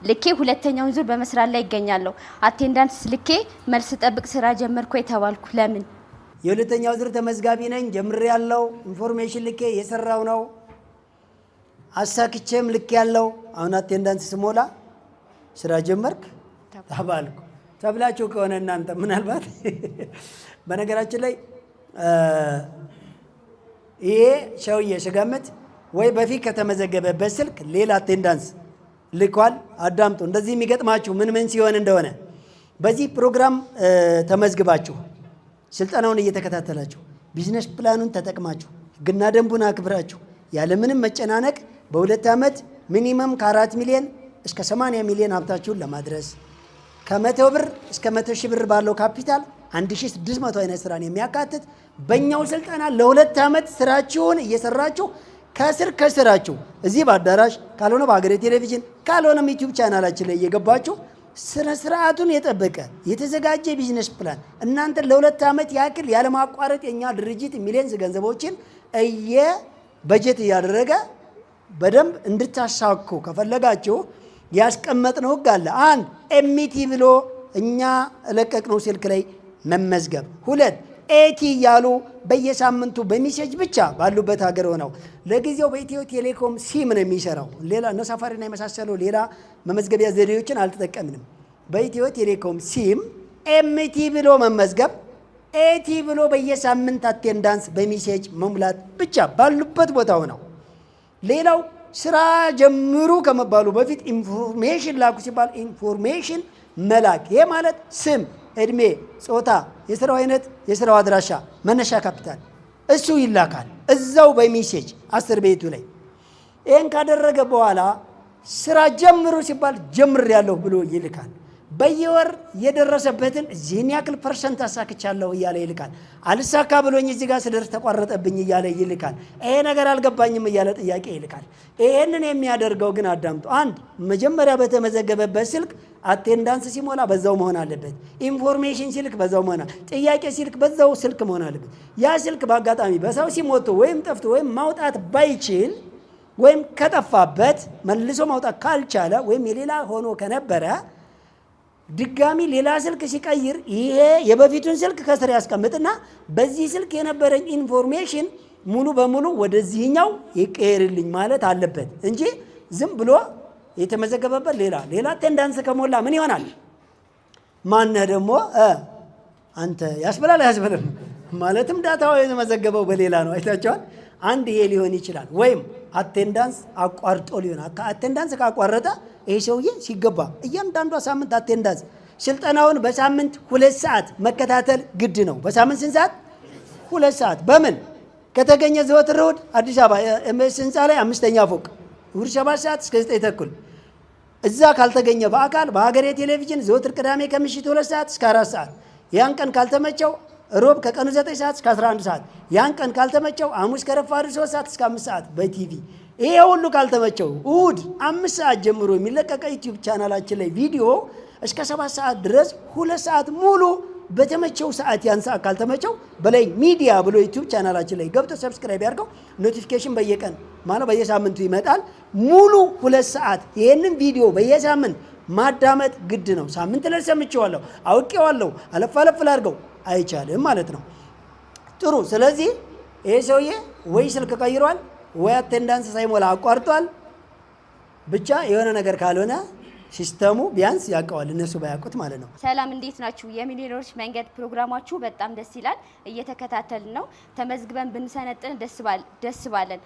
Speaker 3: ልኬ ሁለተኛውን ዙር በመስራት ላይ ይገኛለሁ። አቴንዳንስ ልኬ መልስ ጠብቅ ስራ ጀመርኩ የተባልኩ ለምን?
Speaker 1: የሁለተኛው ዙር ተመዝጋቢ ነኝ። ጀምሬ ያለው ኢንፎርሜሽን ልኬ የሰራው ነው። አሳክቼም ልክ ያለው አሁን አቴንዳንስ ስሞላ ስራ ጀመርክ ተባልኩ። ተብላችሁ ከሆነ እናንተ ምናልባት በነገራችን ላይ ይሄ ሰውዬ ስገምት ወይ በፊት ከተመዘገበበት ስልክ ሌላ አቴንዳንስ ልኳል። አዳምጡ፣ እንደዚህ የሚገጥማችሁ ምን ሲሆን እንደሆነ። በዚህ ፕሮግራም ተመዝግባችሁ ስልጠናውን እየተከታተላችሁ ቢዝነስ ፕላኑን ተጠቅማችሁ ሕግና ደንቡን አክብራችሁ ያለምንም መጨናነቅ በሁለት ዓመት ሚኒመም ከ4 ሚሊዮን እስከ 80 ሚሊዮን ሀብታችሁን ለማድረስ ከ100 ብር እስከ 100 ሺህ ብር ባለው ካፒታል 1600 አይነት ስራን የሚያካትት በእኛው ስልጠና ለ2 ዓመት ስራችሁን እየሰራችሁ ከስራችሁ እዚህ በአዳራሽ ካልሆነ በሀገሬ ቴሌቪዥን ካልሆነም ዩቲዩብ ቻናላችን ላይ እየገባችሁ ስነ ስርዓቱን የጠበቀ የተዘጋጀ ቢዝነስ ፕላን እናንተ ለ2 ዓመት ያክል ያለማቋረጥ የኛ ድርጅት ሚሊዮንስ ገንዘቦችን በጀት እያደረገ በደንብ እንድታሳኩ ከፈለጋችሁ ያስቀመጥነው ህግ አለ። 1 ኤምቲ ብሎ እኛ ለቀቅነው ስልክ ላይ መመዝገብ። 2 ኤቲ እያሉ በየሳምንቱ በሚሴጅ ብቻ ባሉበት ሀገር ሆነው ለጊዜው በኢትዮ ቴሌኮም ሲም ነው የሚሰራው። ሌላ እነ ሳፋሪና የመሳሰሉ ሌላ መመዝገቢያ ዘዴዎችን አልተጠቀምንም። በኢትዮ ቴሌኮም ሲም ኤምቲ ብሎ መመዝገብ፣ ኤቲ ብሎ በየሳምንት አቴንዳንስ በሚሴጅ መሙላት ብቻ ባሉበት ቦታ ሆነው። ሌላው ስራ ጀምሩ ከመባሉ በፊት ኢንፎርሜሽን ላኩ ሲባል ኢንፎርሜሽን መላክ። ይሄ ማለት ስም፣ እድሜ፣ ጾታ፣ የስራው አይነት፣ የስራው አድራሻ፣ መነሻ ካፒታል እሱ ይላካል እዛው በሚሴጅ 10 ቤቱ ላይ። ይህን ካደረገ በኋላ ስራ ጀምሩ ሲባል ጀምር ያለሁ ብሎ ይልካል። በየወር የደረሰበትን እዚህን ያክል ፐርሰንት አሳክቻለሁ እያለ ይልካል። አልሳካ ብሎኝ እዚህ ጋር ስደርስ ተቋረጠብኝ እያለ ይልካል። ይሄ ነገር አልገባኝም እያለ ጥያቄ ይልካል። ይሄንን የሚያደርገው ግን አዳምጡ። አንድ መጀመሪያ በተመዘገበበት ስልክ አቴንዳንስ ሲሞላ በዛው መሆን አለበት። ኢንፎርሜሽን ሲልክ በዛው መሆን አለበት። ጥያቄ ሲልክ በዛው ስልክ መሆን አለበት። ያ ስልክ በአጋጣሚ በሰው ሲሞቶ ወይም ጠፍቶ ወይም ማውጣት ባይችል ወይም ከጠፋበት መልሶ ማውጣት ካልቻለ ወይም የሌላ ሆኖ ከነበረ ድጋሚ ሌላ ስልክ ሲቀይር ይሄ የበፊቱን ስልክ ከስር ያስቀምጥና በዚህ ስልክ የነበረኝ ኢንፎርሜሽን ሙሉ በሙሉ ወደዚህኛው ይቀየርልኝ ማለት አለበት እንጂ ዝም ብሎ የተመዘገበበት ሌላ አቴንዳንስ ከሞላ ምን ይሆናል? ማነህ ደግሞ አንተ ያስበላል አያስበልም? ማለትም ዳታው የተመዘገበው በሌላ ነው። አይታችኋል። አንድ ይሄ ሊሆን ይችላል። ወይም አቴንዳንስ አቋርጦ ሊሆን አቴንዳንስ ካቋረጠ ይሄ ሰውዬ ሲገባ እያንዳንዷ ሳምንት አቴንዳንስ ስልጠናውን በሳምንት 2 ሰዓት መከታተል ግድ ነው። በሳምንት ስንት ሰዓት? 2 ሰዓት። በምን ከተገኘ ዘወትር እሑድ አዲስ አበባ ኤምኤስ ህንፃ ላይ 5ኛ ፎቅ እሑድ 7 ሰዓት እስከ 9 ተኩል። እዛ ካልተገኘ በአካል በሀገሬ ቴሌቪዥን ዘወትር ቅዳሜ ከምሽቱ 2 ሰዓት እስከ 4 ሰዓት። ያን ቀን ካልተመቸው ሮብ ከቀኑ 9 ሰዓት እስከ 11 ሰዓት። ያን ቀን ካልተመቸው ሐሙስ ከረፋዱ 3 ሰዓት እስከ 5 ሰዓት በቲቪ። ይሄ ሁሉ ካልተመቸው እሑድ 5 ሰዓት ጀምሮ የሚለቀቀ ዩቲዩብ ቻናላችን ላይ ቪዲዮ እስከ 7 ሰዓት ድረስ 2 ሰዓት ሙሉ በተመቸው ሰዓት ያን ሰዓት ካልተመቸው በላይ ሚዲያ ብሎ ዩቲዩብ ቻናላችን ላይ ገብቶ ሰብስክራይብ ያድርገው። ኖቲፊኬሽን በየቀን ማለት በየሳምንቱ ይመጣል። ሙሉ 2 ሰዓት ይሄንን ቪዲዮ በየሳምንት ማዳመጥ ግድ ነው። ሳምንት ላይ ሰምቼዋለሁ አውቄዋለሁ አለፍ አለፍ ላድርገው አይቻልም ማለት ነው። ጥሩ። ስለዚህ ይሄ ሰውዬ ወይ ስልክ ቀይሯል ወይ አቴንዳንስ ሳይሞላ አቋርጧል። ብቻ የሆነ ነገር ካልሆነ ሲስተሙ ቢያንስ ያውቀዋል፣ እነሱ ባያውቁት ማለት ነው።
Speaker 3: ሰላም፣ እንዴት ናችሁ? የሚሊዮነሮች መንገድ ፕሮግራማችሁ በጣም ደስ ይላል። እየተከታተልን ነው። ተመዝግበን ብንሰነጥን ደስ ባለን።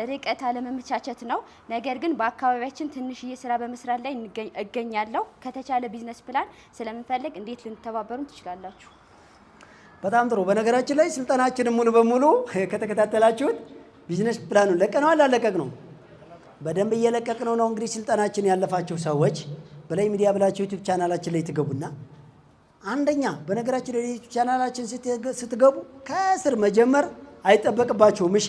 Speaker 3: ርቀት አለመመቻቸት ነው። ነገር ግን በአካባቢያችን ትንሽዬ ስራ በመስራት ላይ እገኛለሁ። ከተቻለ ቢዝነስ ፕላን ስለምንፈልግ እንዴት ልንተባበሩን ትችላላችሁ?
Speaker 1: በጣም ጥሩ። በነገራችን ላይ ስልጠናችንን ሙሉ በሙሉ ከተከታተላችሁት ቢዝነስ ፕላኑን ለቀነዋል አለቀቅ ነው? በደንብ እየለቀቅነው ነው። እንግዲህ ስልጠናችን ያለፋችሁ ሰዎች በላይ ሚዲያ ብላችሁ ዩቲዩብ ቻናላችን ላይ ትገቡና አንደኛ በነገራችን ላይ ዩቲዩብ ቻናላችን ስትገቡ ከስር መጀመር አይጠበቅባችሁም። እሺ፣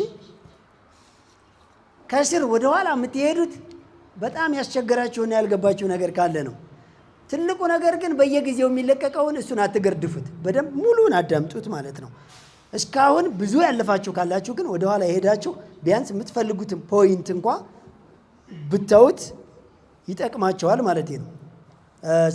Speaker 1: ከስር ወደ ኋላ የምትሄዱት በጣም ያስቸገራችሁና ያልገባችሁ ነገር ካለ ነው። ትልቁ ነገር ግን በየጊዜው የሚለቀቀውን እሱን አትገርድፉት፣ በደንብ ሙሉን አዳምጡት ማለት ነው። እስካሁን ብዙ ያለፋችሁ ካላችሁ ግን ወደ ኋላ የሄዳችሁ ቢያንስ የምትፈልጉትን ፖይንት እንኳ ብታዩት ይጠቅማቸዋል ማለት ነው።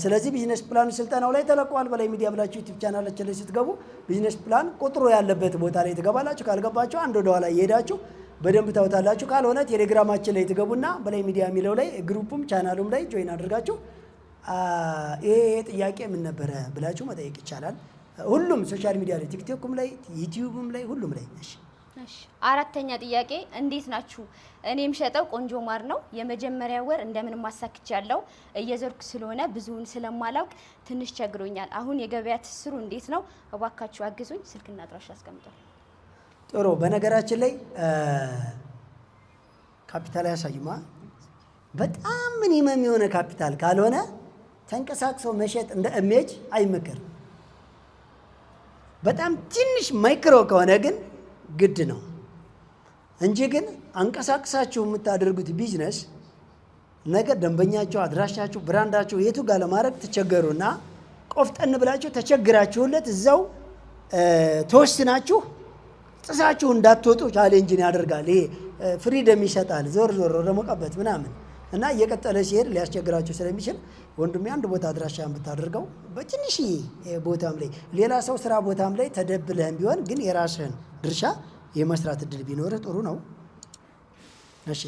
Speaker 1: ስለዚህ ቢዝነስ ፕላን ስልጠናው ላይ ተለቋል። በላይ ሚዲያ ብላችሁ ዩቲዩብ ቻናላችን ላይ ስትገቡ ቢዝነስ ፕላን ቁጥሩ ያለበት ቦታ ላይ ትገባላችሁ። ካልገባችሁ አንድ ወደ ኋላ እየሄዳችሁ በደንብ ታውታላችሁ። ካልሆነ ቴሌግራማችን ላይ ትገቡና በላይ ሚዲያ የሚለው ላይ ግሩፕም ቻናሉም ላይ ጆይን አድርጋችሁ ይሄ ጥያቄ ምን ነበረ ብላችሁ መጠየቅ ይቻላል። ሁሉም ሶሻል ሚዲያ ላይ ቲክቶክም ላይ ዩቲዩብም ላይ ሁሉም ላይ ነሽ።
Speaker 3: አራተኛ ጥያቄ፣ እንዴት ናችሁ? እኔ የምሸጠው ቆንጆ ማር ነው። የመጀመሪያ ወር እንደምን ማሳክቻለሁ። እየዞርኩ ስለሆነ ብዙውን ስለማላውቅ ትንሽ ቸግሮኛል። አሁን የገበያ ትስስሩ እንዴት ነው? እባካችሁ አግዙኝ። ስልክና አድራሻ አስቀምጧል።
Speaker 1: ጥሩ። በነገራችን ላይ ካፒታል ያሳዩማ። በጣም ሚኒመም የሆነ ካፒታል ካልሆነ ተንቀሳቅሶ መሸጥ እንደ ኢሜጅ አይመከርም። በጣም ትንሽ ማይክሮ ከሆነ ግን ግድ ነው እንጂ ግን አንቀሳቅሳችሁ የምታደርጉት ቢዝነስ ነገር ደንበኛችሁ፣ አድራሻችሁ፣ ብራንዳችሁ የቱ ጋር ለማድረግ ተቸገሩና ቆፍጠን ብላችሁ ተቸግራችሁለት እዛው ተወስናችሁ ጥሳችሁ እንዳትወጡ ቻሌንጅን ያደርጋል። ይሄ ፍሪደም ይሰጣል። ዞር ለሞቀበት ምናምን እና እየቀጠለ ሲሄድ ሊያስቸግራችሁ ስለሚችል ወንድሜ አንድ ቦታ አድራሻን ብታደርገው በትንሽ ቦታም ላይ ሌላ ሰው ስራ ቦታም ላይ ተደብለህም ቢሆን ግን የራስህን ድርሻ የመስራት እድል ቢኖርህ ጥሩ ነው። እሺ፣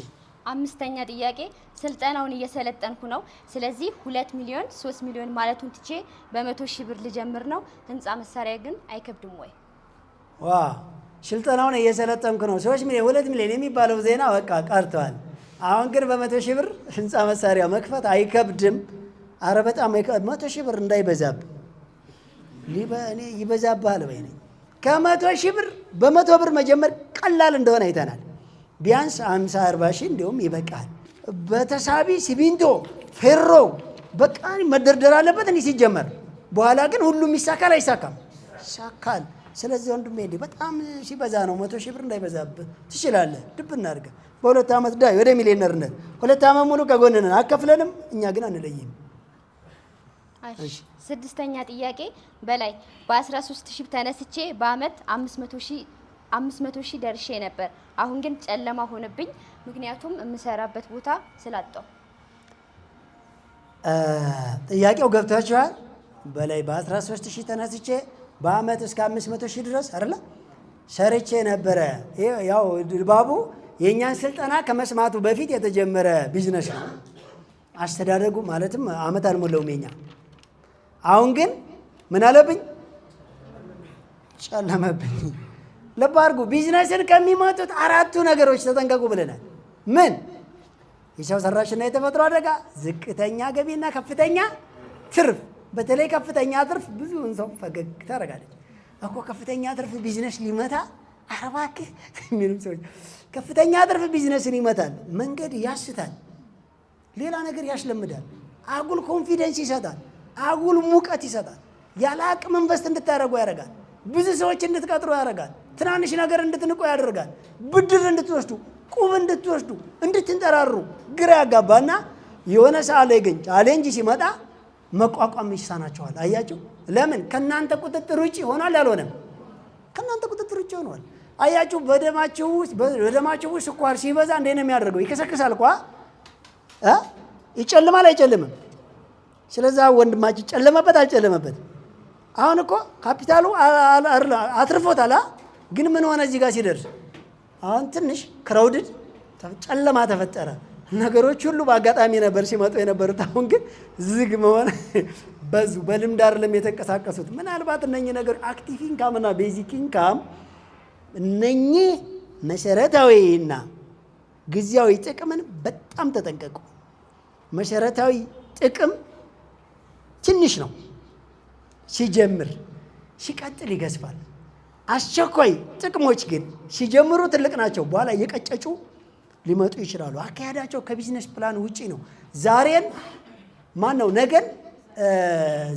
Speaker 3: አምስተኛ ጥያቄ፣ ስልጠናውን እየሰለጠንኩ ነው። ስለዚህ 2 ሚሊዮን 3 ሚሊዮን ማለቱን ትቼ በ100,000 ብር ልጀምር ነው። ህንፃ መሳሪያ ግን አይከብድም ወይ?
Speaker 1: ዋ ስልጠናውን እየሰለጠንኩ ነው 3 ሚሊዮን 2 ሚሊዮን የሚባለው ዜና በቃ ቀርቷል። አሁን ግን በ100,000 ብር ህንፃ መሳሪያ መክፈት አይከብድም። አረ በጣም 100,000 ብር እንዳይበዛብ እኔ ይበዛብሃል ወይ ነኝ። ከ100,000 ብር በ100 ብር መጀመር ቀላል እንደሆነ አይተናል። ቢያንስ 50-40 ሺህ እንዲሁም ይበቃል። በተሳቢ ሲሚንቶ፣ ፌሮ፣ በቃ መደርደር አለበት እንዲህ ሲጀመር። በኋላ ግን ሁሉም ይሳካል አይሳካም? ይሳካል። ስለዚህ ወንድሜ እንዲህ በጣም ሲበዛ ነው 100 ሺህ ብር እንዳይበዛብህ ትችላለህ። ድብ እናድርገህ በ2 ዓመት ዳይ ወደ ሚሊዮነርነት 2 ዓመት ሙሉ ከጎንነን አከፍለንም፣ እኛ ግን አንለይም።
Speaker 3: እሺ 6ኛ ጥያቄ በላይ በ13 ሺህ ተነስቼ በአመት 500 ሺህ ደርሼ ነበር። አሁን ግን ጨለማ ሆነብኝ፣ ምክንያቱም የምሰራበት ቦታ ስላጣው።
Speaker 1: ጥያቄው ገብቷችኋል? በላይ በ13 ሺህ ተነስቼ በአመት እስከ 500 ሺህ ድረስ አይደለ ሰርቼ ነበረ። ያው ድባቡ የእኛን ስልጠና ከመስማቱ በፊት የተጀመረ ቢዝነስ ነው። አስተዳደጉ ማለትም አመት አልሞላውም የኛ። አሁን ግን ምን አለብኝ? ጨለመብኝ። ልብ አድርጉ። ቢዝነስን ከሚመጡት 4ቱ ነገሮች ተጠንቀቁ ብለናል። ምን? የሰው ሰራሽና የተፈጥሮ አደጋ፣ ዝቅተኛ ገቢና ከፍተኛ ትርፍ። በተለይ ከፍተኛ ትርፍ ብዙውን ሰው ፈገግ ታደርጋለች እኮ። ከፍተኛ ትርፍ ቢዝነስ ሊመታ አረባክህ የሚሉም ሰዎች ከፍተኛ ትርፍ ቢዝነስን ይመታል። መንገድ ያስታል፣ ሌላ ነገር ያስለምዳል፣ አጉል ኮንፊደንስ ይሰጣል፣ አጉል ሙቀት ይሰጣል፣ ያለ አቅም ኢንቨስት እንድታደርጉ ያደርጋል፣ ብዙ ሰዎች እንድትቀጥሩ ያደርጋል፣ ትናንሽ ነገር እንድትንቁ ያደርጋል፣ ብድር እንድትወስዱ፣ ቁብ እንድትወስዱ፣ እንድትንጠራሩ ግራ ያጋባና የሆነ ሰዓት ላይ ግን ቻሌንጅ ሲመጣ መቋቋም ይሳናቸዋል። አያችሁ? ለምን? ከናንተ ቁጥጥር ውጪ ሆኗል። ያልሆነም ከናንተ ቁጥጥር ውጪ ሆኗል። አያችሁ? በደማችሁ ውስጥ ስኳር ሲበዛ እንዴት ነው የሚያደርገው? ይከሰክሳል እኮ ይጨልማል አይጨልምም? ስለዛ ወንድማችን ጨለመበት አልጨለመበት? አሁን እኮ ካፒታሉ አትርፎታል። ግን ምን ሆነ? እዚህ ጋር ሲደርስ አሁን ትንሽ ክራውድድ ጨለማ ተፈጠረ። ነገሮች ሁሉ በአጋጣሚ ነበር ሲመጡ የነበሩት። አሁን ግን ዝግ መሆን በዙ። በልምድ አይደለም የተንቀሳቀሱት። ምናልባት እነኚህ ነገሮች አክቲቭ ኢንካም እና ቤዚክ ኢንካም እነኚህ መሰረታዊና ጊዜያዊ ጥቅምን በጣም ተጠንቀቁ። መሰረታዊ ጥቅም ትንሽ ነው ሲጀምር፣ ሲቀጥል ይገዝፋል። አስቸኳይ ጥቅሞች ግን ሲጀምሩ ትልቅ ናቸው፣ በኋላ እየቀጨጩ ሊመጡ ይችላሉ። አካሄዳቸው ከቢዝነስ ፕላን ውጪ ነው። ዛሬን ነገን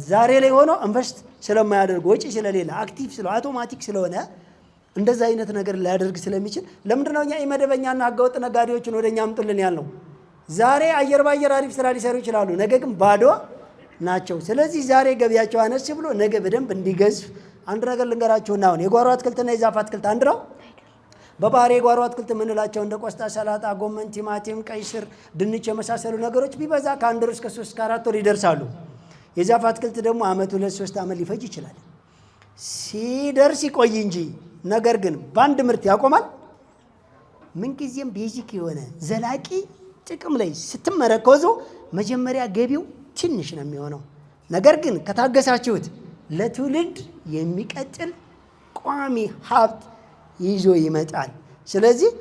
Speaker 1: ዛሬ ላይ ሆኖ ኢንቨስት ስለማያደርጉ ወጪ ስለሌለ አክቲቭ አውቶማቲክ ስለሆነ እንደዛ አይነት ነገር ሊያደርግ ስለሚችል ለምንድነው እኛ የመደበኛና ህገወጥ ነጋዴዎችን ወደኛ አምጡልን ያልነው? ዛሬ አየር ባየር አሪፍ ስራ ሊሰሩ ይችላሉ፣ ነገ ግን ባዶ ናቸው። ስለዚህ ዛሬ ገቢያቸው አነስ ብሎ ነገ በደንብ እንዲገዝፍ አንድ ነገር ልንገራችሁና አሁን የጓሮ አትክልትና የዛፍ አትክልት አንድ ነው። በባህሪ የጓሮ አትክልት የምንላቸው እንደ ቆስጣ፣ ሰላጣ፣ ጎመን፣ ቲማቲም፣ ቀይ ስር፣ ድንች የመሳሰሉ ነገሮች ቢበዛ ከ1 ወር እስከ 3 እስከ 4 ወር ይደርሳሉ። የዛፍ አትክልት ደግሞ አመት 2-3 ዓመት ሊፈጅ ይችላል ሲደርስ ይቆይ እንጂ። ነገር ግን በአንድ ምርት ያቆማል። ምንጊዜም ቤዚክ የሆነ ዘላቂ ጥቅም ላይ ስትመረኮዙ መጀመሪያ ገቢው ትንሽ ነው የሚሆነው። ነገር ግን ከታገሳችሁት ለትውልድ የሚቀጥል ቋሚ ሀብት ይዞ ይመጣል። ስለዚህ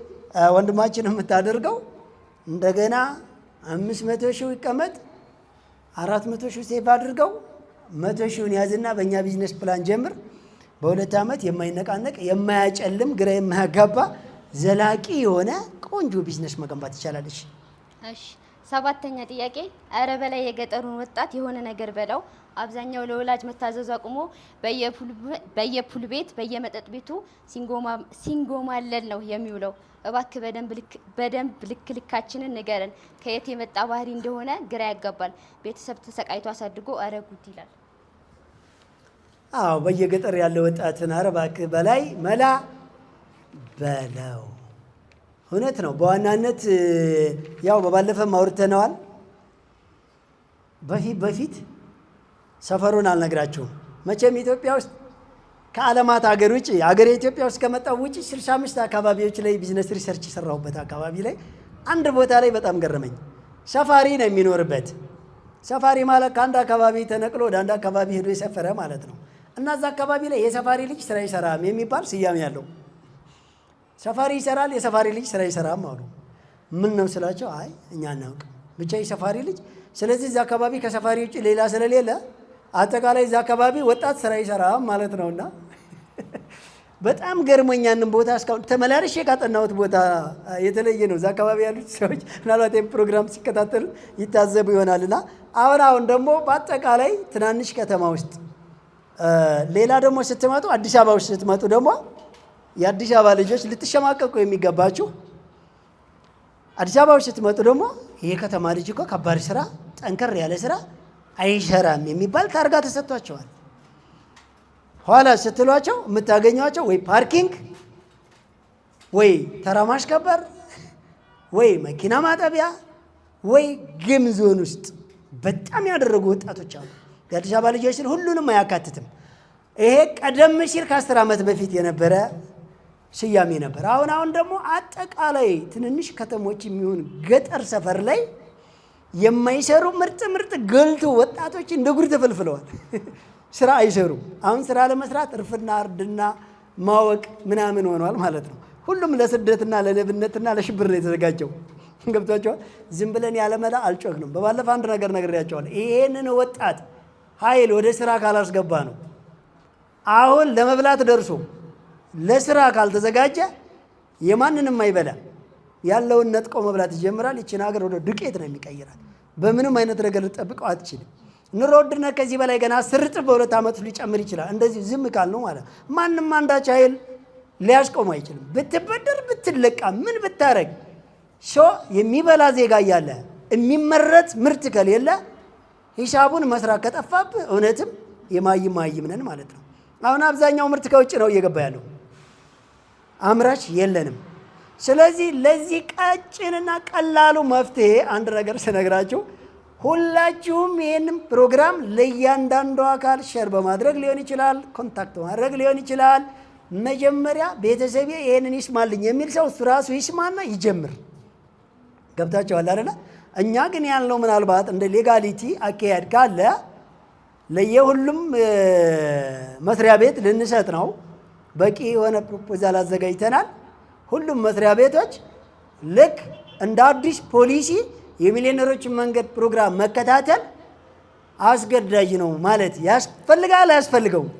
Speaker 1: ወንድማችን የምታደርገው እንደገና 500 ሺህ ይቀመጥ፣ 400 ሺህ ሴቭ አድርገው 100 ሺውን ያዝና በእኛ ቢዝነስ ፕላን ጀምር። በ2 ዓመት የማይነቃነቅ የማያጨልም ግራ የማያጋባ ዘላቂ የሆነ ቆንጆ ቢዝነስ መገንባት ይቻላለች።
Speaker 3: እሺ 7ኛ ጥያቄ፣ ኧረ በላይ የገጠሩን ወጣት የሆነ ነገር በለው። አብዛኛው ለወላጅ መታዘዝ አቁሞ በየፑል ቤት በየመጠጥ ቤቱ ሲንጎማለል ነው የሚውለው። እባክህ በደንብ ልካችንን ንገረን። ከየት የመጣ ባህሪ እንደሆነ ግራ ያጋባል። ቤተሰብ ተሰቃይቶ አሳድጎ ኧረ ጉድ ይላል።
Speaker 1: አዎ በየገጠር ያለ ወጣትን ኧረ እባክህ በላይ መላ በለው። እውነት ነው። በዋናነት ያው በባለፈም አውርተነዋል። በፊት ሰፈሩን አልነግራችሁም። መቼም ኢትዮጵያ ውስጥ ከዓለማት ሀገር ውጭ ሀገር ኢትዮጵያ ውስጥ ከመጣው ውጭ 65 አካባቢዎች ላይ ቢዝነስ ሪሰርች የሰራሁበት አካባቢ ላይ አንድ ቦታ ላይ በጣም ገረመኝ። ሰፋሪ ነው የሚኖርበት። ሰፋሪ ማለት ከአንድ አካባቢ ተነቅሎ ወደ አንድ አካባቢ ሄዶ የሰፈረ ማለት ነው። እና እዛ አካባቢ ላይ የሰፋሪ ልጅ ስራ ይሰራም የሚባል ስያሜ ያለው ሰፋሪ ይሰራል፣ የሰፋሪ ልጅ ስራ ይሰራም አሉ። ምን ነው ስላቸው፣ አይ እኛ አናውቅም ብቻ የሰፋሪ ልጅ። ስለዚህ እዛ አካባቢ ከሰፋሪ ውጭ ሌላ ስለሌለ አጠቃላይ እዛ አካባቢ ወጣት ስራ ይሰራም ማለት ነውና በጣም ገርሞኛንን ቦታ እስካሁን ተመላልሼ ካጠናሁት ቦታ የተለየ ነው። እዛ አካባቢ ያሉት ሰዎች ምናልባት ፕሮግራም ሲከታተሉ ይታዘቡ ይሆናልና አሁን ደግሞ በአጠቃላይ ትናንሽ ከተማ ውስጥ ሌላ ደግሞ ስትመጡ አዲስ አበባ ውስጥ ስትመጡ ደግሞ የአዲስ አበባ ልጆች ልትሸማቀቁ የሚገባችሁ አዲስ አበባ ውስጥ ስትመጡ ደግሞ ይሄ ከተማ ልጅ እኮ ከባድ ስራ፣ ጠንከር ያለ ስራ አይሰራም የሚባል ታርጋ ተሰጥቷቸዋል። ኋላ ስትሏቸው የምታገኟቸው ወይ ፓርኪንግ ወይ ተራ ማስከበር ወይ መኪና ማጠቢያ ወይ ጌም ዞን ውስጥ በጣም ያደረጉ ወጣቶች አሉ። የአዲስ አበባ ልጆች ስል ሁሉንም አያካትትም። ይሄ ቀደም ሲል ከ10 ዓመት በፊት የነበረ ስያሜ ነበር። አሁን ደግሞ አጠቃላይ ትንንሽ ከተሞች የሚሆን ገጠር ሰፈር ላይ የማይሰሩ ምርጥ ገልቱ ወጣቶች እንደ ጉድ ተፈልፍለዋል። ስራ አይሰሩም። አሁን ስራ ለመስራት እርፍና እርድና ማወቅ ምናምን ሆኗል ማለት ነው። ሁሉም ለስደትና ለሌብነትና ለሽብር ነው የተዘጋጀው። ገብቷቸዋል። ዝም ብለን ያለመላ አልጮክንም። በባለፈው አንድ ነገር ነግሬያቸዋለሁ። ይሄንን ወጣት ኃይል ወደ ስራ ካላስገባ ነው አሁን ለመብላት ደርሶ ለስራ ካልተዘጋጀ የማንንም አይበላም። ያለውን ነጥቆ መብላት ይጀምራል። ይችን ሀገር ወደ ዱቄት ነው የሚቀይራል። በምንም አይነት ነገር ልጠብቀው አትችልም። ኑሮ ውድነት ከዚህ በላይ ገና 10 እጥፍ በ2 ዓመት ሊጨምር ይችላል። እንደዚህ ዝም ካል ነው ማለት ማንም አንዳች ኃይል ሊያስቆም አይችልም። ብትበደር ብትለቃ ምን ብታረግ የሚበላ ዜጋ እያለ የሚመረት ምርት ከሌለ ሂሳቡን መስራት ከጠፋብህ እውነትም የማይም ነን ማለት ነው። አሁን አብዛኛው ምርት ከውጭ ነው እየገባ ያለው፣ አምራች የለንም። ስለዚህ ለዚህ ቀጭንና ቀላሉ መፍትሄ አንድ ነገር ስነግራችሁ ሁላችሁም ይህንን ፕሮግራም ለእያንዳንዱ አካል ሼር በማድረግ ሊሆን ይችላል፣ ኮንታክት ማድረግ ሊሆን ይችላል። መጀመሪያ ቤተሰቤ ይህንን ይስማልኝ የሚል ሰው እሱ ራሱ ይስማና ይጀምር። ገብታችኋል አይደለ? እኛ ግን ያልነው ምናልባት እንደ ሌጋሊቲ አካሄድ ካለ ለየሁሉም መስሪያ ቤት ልንሰጥ ነው። በቂ የሆነ ፕሮፖዛል አዘጋጅተናል። ሁሉም መስሪያ ቤቶች ልክ እንደ አዲስ ፖሊሲ የሚሊዮነሮችን መንገድ ፕሮግራም መከታተል አስገዳጅ ነው ማለት ያስፈልጋል። አያስፈልገውም?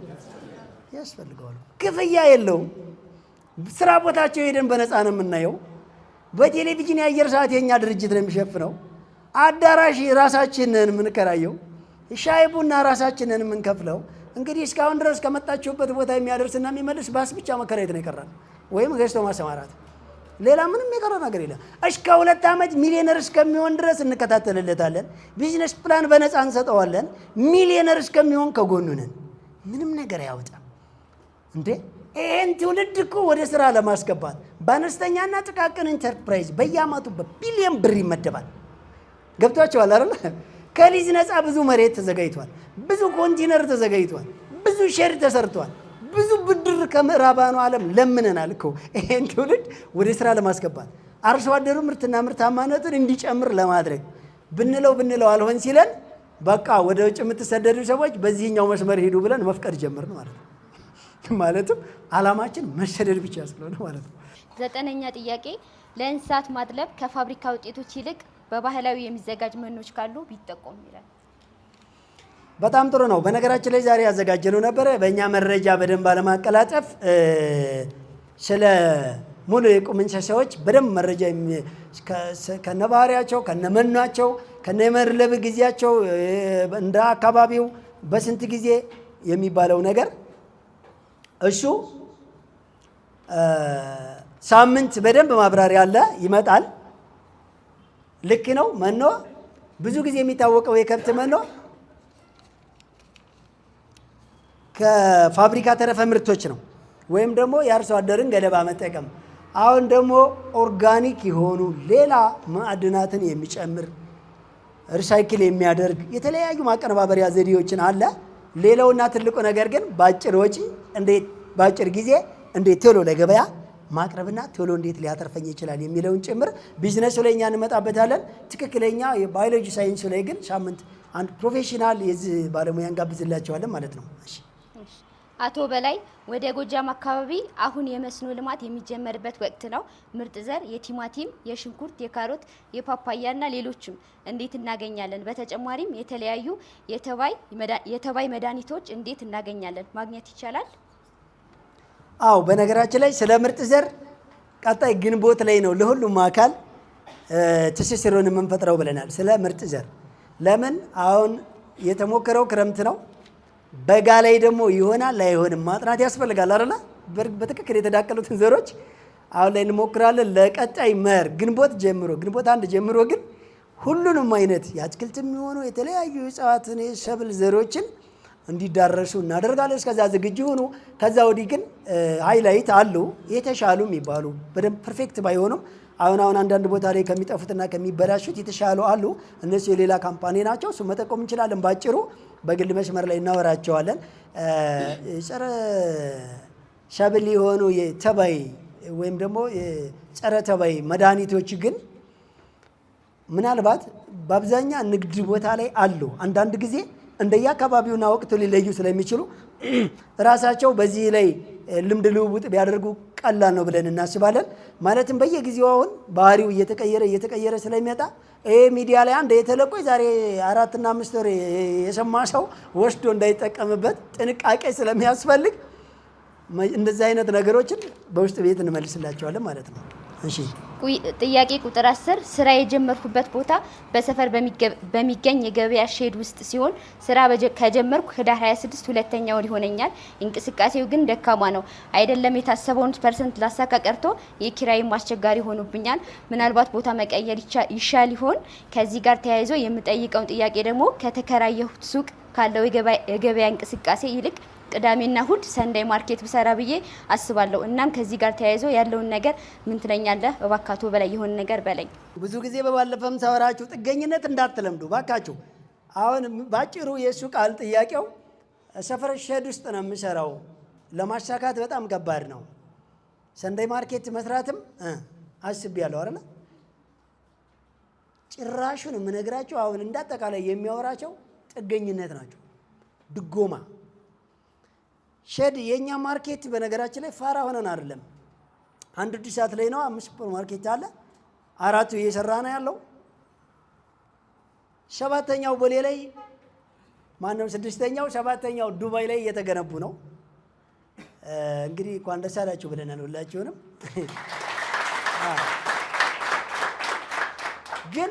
Speaker 1: ያስፈልገዋል። ክፍያ የለውም። ስራ ቦታቸው ሄደን በነፃ ነው የምናየው። በቴሌቪዥን የአየር ሰዓት የኛ ድርጅት ነው የሚሸፍነው። አዳራሽ ራሳችንን የምንከራየው፣ ሻይ ቡና ራሳችንን የምንከፍለው። እንግዲህ እስካሁን ድረስ ከመጣችሁበት ቦታ የሚያደርስና የሚመልስ ባስ ብቻ መከራየት ነው የቀረን፣ ወይም ገዝቶ ማሰማራት። ሌላ ምንም የቀረ ነገር የለም። እስከ 2 ዓመት ሚሊዮነር እስከሚሆን ድረስ እንከታተልለታለን። ቢዝነስ ፕላን በነፃ እንሰጠዋለን። ሚሊዮነር እስከሚሆን ከጎኑ ነን። ምንም ነገር አያወጣም እንዴ! ይህን ትውልድ እኮ ወደ ስራ ለማስገባት በአነስተኛና ጥቃቅን ኢንተርፕራይዝ በየአመቱ በቢሊዮን ብር ይመደባል። ገብቷቸዋል አይደል? ከሊዝ ነፃ ብዙ መሬት ተዘጋጅቷል። ብዙ ኮንቲነር ተዘጋጅቷል። ብዙ ሼር ተሰርቷል። ብዙ ብድር ከምዕራባኑ ዓለም ለምነናል እኮ ይሄን ትውልድ ወደ ስራ ለማስገባት አርሶ አደሩ ምርትና ምርታማነቱን እንዲጨምር ለማድረግ ብንለው አልሆን ሲለን በቃ ወደ ውጭ የምትሰደዱ ሰዎች በዚህኛው መስመር ሄዱ ብለን መፍቀድ ጀመርን ማለት ነው። ማለትም አላማችን መሰደድ ብቻ ስለሆነ ማለት ነው።
Speaker 3: 9ኛ ጥያቄ ለእንስሳት ማድለብ ከፋብሪካ ውጤቶች ይልቅ በባህላዊ የሚዘጋጅ መኖች ካሉ ቢጠቆም ይላል።
Speaker 1: በጣም ጥሩ ነው። በነገራችን ላይ ዛሬ ያዘጋጀነው ነበረ በእኛ መረጃ በደንብ አለማቀላጠፍ ስለ ሙሉ የቁም እንስሳዎች በደንብ መረጃ ከነባህሪያቸው፣ ከነመኗቸው፣ ከነመርለብ ጊዜያቸው እንደ አካባቢው በስንት ጊዜ የሚባለው ነገር እሱ ሳምንት በደንብ ማብራሪያ አለ፣ ይመጣል። ልክ ነው። መኖ ብዙ ጊዜ የሚታወቀው የከብት መኖ ከፋብሪካ ተረፈ ምርቶች ነው፣ ወይም ደግሞ የአርሶ አደርን ገለባ መጠቀም። አሁን ደግሞ ኦርጋኒክ የሆኑ ሌላ ማዕድናትን የሚጨምር ሪሳይክል የሚያደርግ የተለያዩ ማቀነባበሪያ ዘዴዎችን አለ። ሌላውና ትልቁ ነገር ግን በአጭር ወጪ እንዴት በአጭር ጊዜ እንዴት ቶሎ ለገበያ ማቅረብና ቶሎ እንዴት ሊያተርፈኝ ይችላል የሚለውን ጭምር ቢዝነሱ ላይ እኛ እንመጣበታለን። ትክክለኛ የባዮሎጂ ሳይንሱ ላይ ግን ሳምንት አንድ ፕሮፌሽናል የዚህ ባለሙያ እንጋብዝላቸዋለን ማለት ነው። እሺ
Speaker 3: አቶ በላይ ወደ ጎጃም አካባቢ አሁን የመስኖ ልማት የሚጀመርበት ወቅት ነው። ምርጥ ዘር የቲማቲም፣ የሽንኩርት፣ የካሮት፣ የፓፓያና ሌሎችም እንዴት እናገኛለን? በተጨማሪም የተለያዩ የተባይ መድኃኒቶች እንዴት እናገኛለን? ማግኘት ይቻላል?
Speaker 1: አዎ በነገራችን ላይ ስለ ምርጥ ዘር ቀጣይ ግንቦት ላይ ነው ለሁሉም አካል ትስስሩን የምንፈጥረው ብለናል። ስለ ምርጥ ዘር ለምን አሁን የተሞከረው ክረምት ነው። በጋ ላይ ደግሞ ይሆናል ላይሆንም ማጥናት ያስፈልጋል አይደል? በትክክል የተዳቀሉትን ዘሮች አሁን ላይ እንሞክራለን። ለቀጣይ መኸር ግንቦት 1 ጀምሮ ግን ሁሉንም አይነት የአትክልት የሚሆኑ የተለያዩ የእጽዋትን የሰብል ዘሮችን እንዲዳረሱ እናደርጋለን። እስከዛ ዝግጁ ሆኑ። ከዛ ወዲህ ግን ሃይላይት አሉ የተሻሉ የሚባሉ በደንብ ፐርፌክት ባይሆኑም አሁን አንዳንድ ቦታ ላይ ከሚጠፉትና ከሚበላሹት የተሻሉ አሉ። እነሱ የሌላ ካምፓኒ ናቸው። እሱ መጠቆም እንችላለን። ባጭሩ በግል መስመር ላይ እናወራቸዋለን። ጸረ ሰብል የሆኑ የተባይ ወይም ደግሞ የጸረ ተባይ መድኃኒቶች ግን ምናልባት በአብዛኛው ንግድ ቦታ ላይ አሉ። አንዳንድ ጊዜ እንደየአካባቢውና ወቅቱ ሊለዩ ስለሚችሉ ራሳቸው በዚህ ላይ ልምድ ልውውጥ ቢያደርጉ ቀላል ነው ብለን እናስባለን። ማለትም በየጊዜው አሁን ባህሪው እየተቀየረ ስለሚመጣ ይሄ ሚዲያ ላይ አንድ የተለቆ ዛሬ 4 እና 5 ወር የሰማ ሰው ወስዶ እንዳይጠቀምበት ጥንቃቄ ስለሚያስፈልግ እንደዚህ አይነት ነገሮችን በውስጥ ቤት እንመልስላቸዋለን ማለት ነው። እሺ
Speaker 3: ጥያቄ ቁጥር 10 ስራ የጀመርኩበት ቦታ በሰፈር በሚገኝ የገበያ ሼድ ውስጥ ሲሆን ስራ ከጀመርኩ ህዳር 26 ሁለተኛ ወር ይሆነኛል። እንቅስቃሴው ግን ደካማ ነው። አይደለም የታሰበውን % ላሳካ ቀርቶ የኪራይም አስቸጋሪ ሆኖብኛል። ምናልባት ቦታ መቀየር ይሻል ይሆን? ከዚህ ጋር ተያይዞ የምጠይቀው ጥያቄ ደግሞ ከተከራየሁት ሱቅ ካለው የገበያ እንቅስቃሴ ይልቅ ቅዳሜና እሁድ ሰንዳይ ማርኬት ብሰራ ብዬ አስባለሁ። እናም ከዚህ ጋር ተያይዞ ያለውን ነገር ምን ትለኛለህ? እባካቱ በላይ የሆነ ነገር በለኝ።
Speaker 1: ብዙ ጊዜ በባለፈም ሳወራችሁ ጥገኝነት እንዳትለምዱ ባካችሁ። አሁን ባጭሩ የሱ ቃል ጥያቄው ሰፈር ሼድ ውስጥ ነው የምሰራው፣ ለማሳካት በጣም ከባድ ነው። ሰንዳይ ማርኬት መስራትም አስቤያለሁ አይደል? ጭራሹን የምነግራቸው አሁን እንዳጠቃላይ የሚያወራቸው ጥገኝነት ናቸው። ድጎማ ሼድ የኛ ማርኬት በነገራችን ላይ ፋራ ሆነን አይደለም። አንድ ዲሳት ላይ ነው 5 ሱፐር ማርኬት አለ። 4ቱ እየሰራ ነው ያለው። 7ኛው ቦሌ ላይ ማነው 6ኛው 7ኛው ዱባይ ላይ እየተገነቡ ነው። እንግዲህ እንኳን ደስ አላችሁ ብለናል ሁላችሁንም። ግን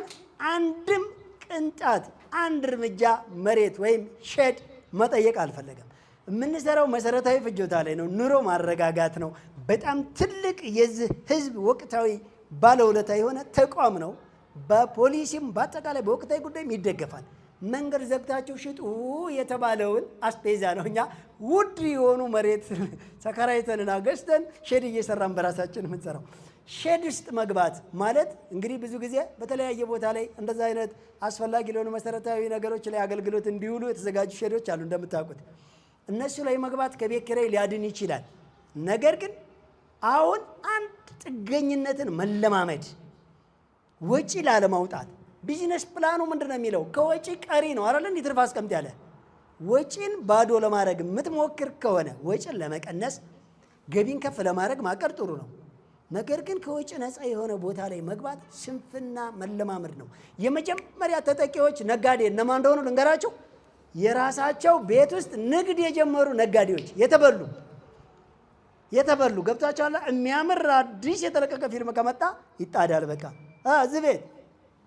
Speaker 1: አንድም ቅንጣት አንድ እርምጃ መሬት ወይም ሼድ መጠየቅ አልፈለገም። የምንሰራው መሰረታዊ ፍጆታ ላይ ነው። ኑሮ ማረጋጋት ነው። በጣም ትልቅ የዚህ ህዝብ ወቅታዊ ባለውለታ የሆነ ተቋም ነው። በፖሊሲም በአጠቃላይ በወቅታዊ ጉዳይም ይደገፋል። መንገድ ዘግታችሁ ሽጡ የተባለውን አስፔዛ ነው። እኛ ውድ የሆኑ መሬት ተከራይተንና ገዝተን ሼድ እየሰራን በራሳችን የምንሰራው። ሼድ ውስጥ መግባት ማለት እንግዲህ ብዙ ጊዜ በተለያየ ቦታ ላይ እንደዛ አይነት አስፈላጊ ለሆኑ መሰረታዊ ነገሮች ላይ አገልግሎት እንዲውሉ የተዘጋጁ ሼዶች አሉ እንደምታውቁት። እነሱ ላይ መግባት ከቤት ኪራይ ሊያድን ይችላል። ነገር ግን አሁን አንድ ጥገኝነትን መለማመድ ወጪ ላለማውጣት ቢዝነስ ፕላኑ ምንድን ነው የሚለው? ከወጪ ቀሪ ነው አይደል? እንዲህ ትርፍ አስቀምጥ ያለ ወጪን ባዶ ለማድረግ የምትሞክር ከሆነ ወጪን ለመቀነስ ገቢን ከፍ ለማድረግ ማቀድ ጥሩ ነው። ነገር ግን ከወጪ ነፃ የሆነ ቦታ ላይ መግባት ስንፍና መለማመድ ነው። የመጀመሪያ ተጠቂዎች ነጋዴ እነማን እንደሆኑ ልንገራቸው። የራሳቸው ቤት ውስጥ ንግድ የጀመሩ ነጋዴዎች የተበሉ ገብታችኋል። የሚያምር አዲስ የተለቀቀ ፊልም ከመጣ ይጣዳል። በቃ እዚህ ቤት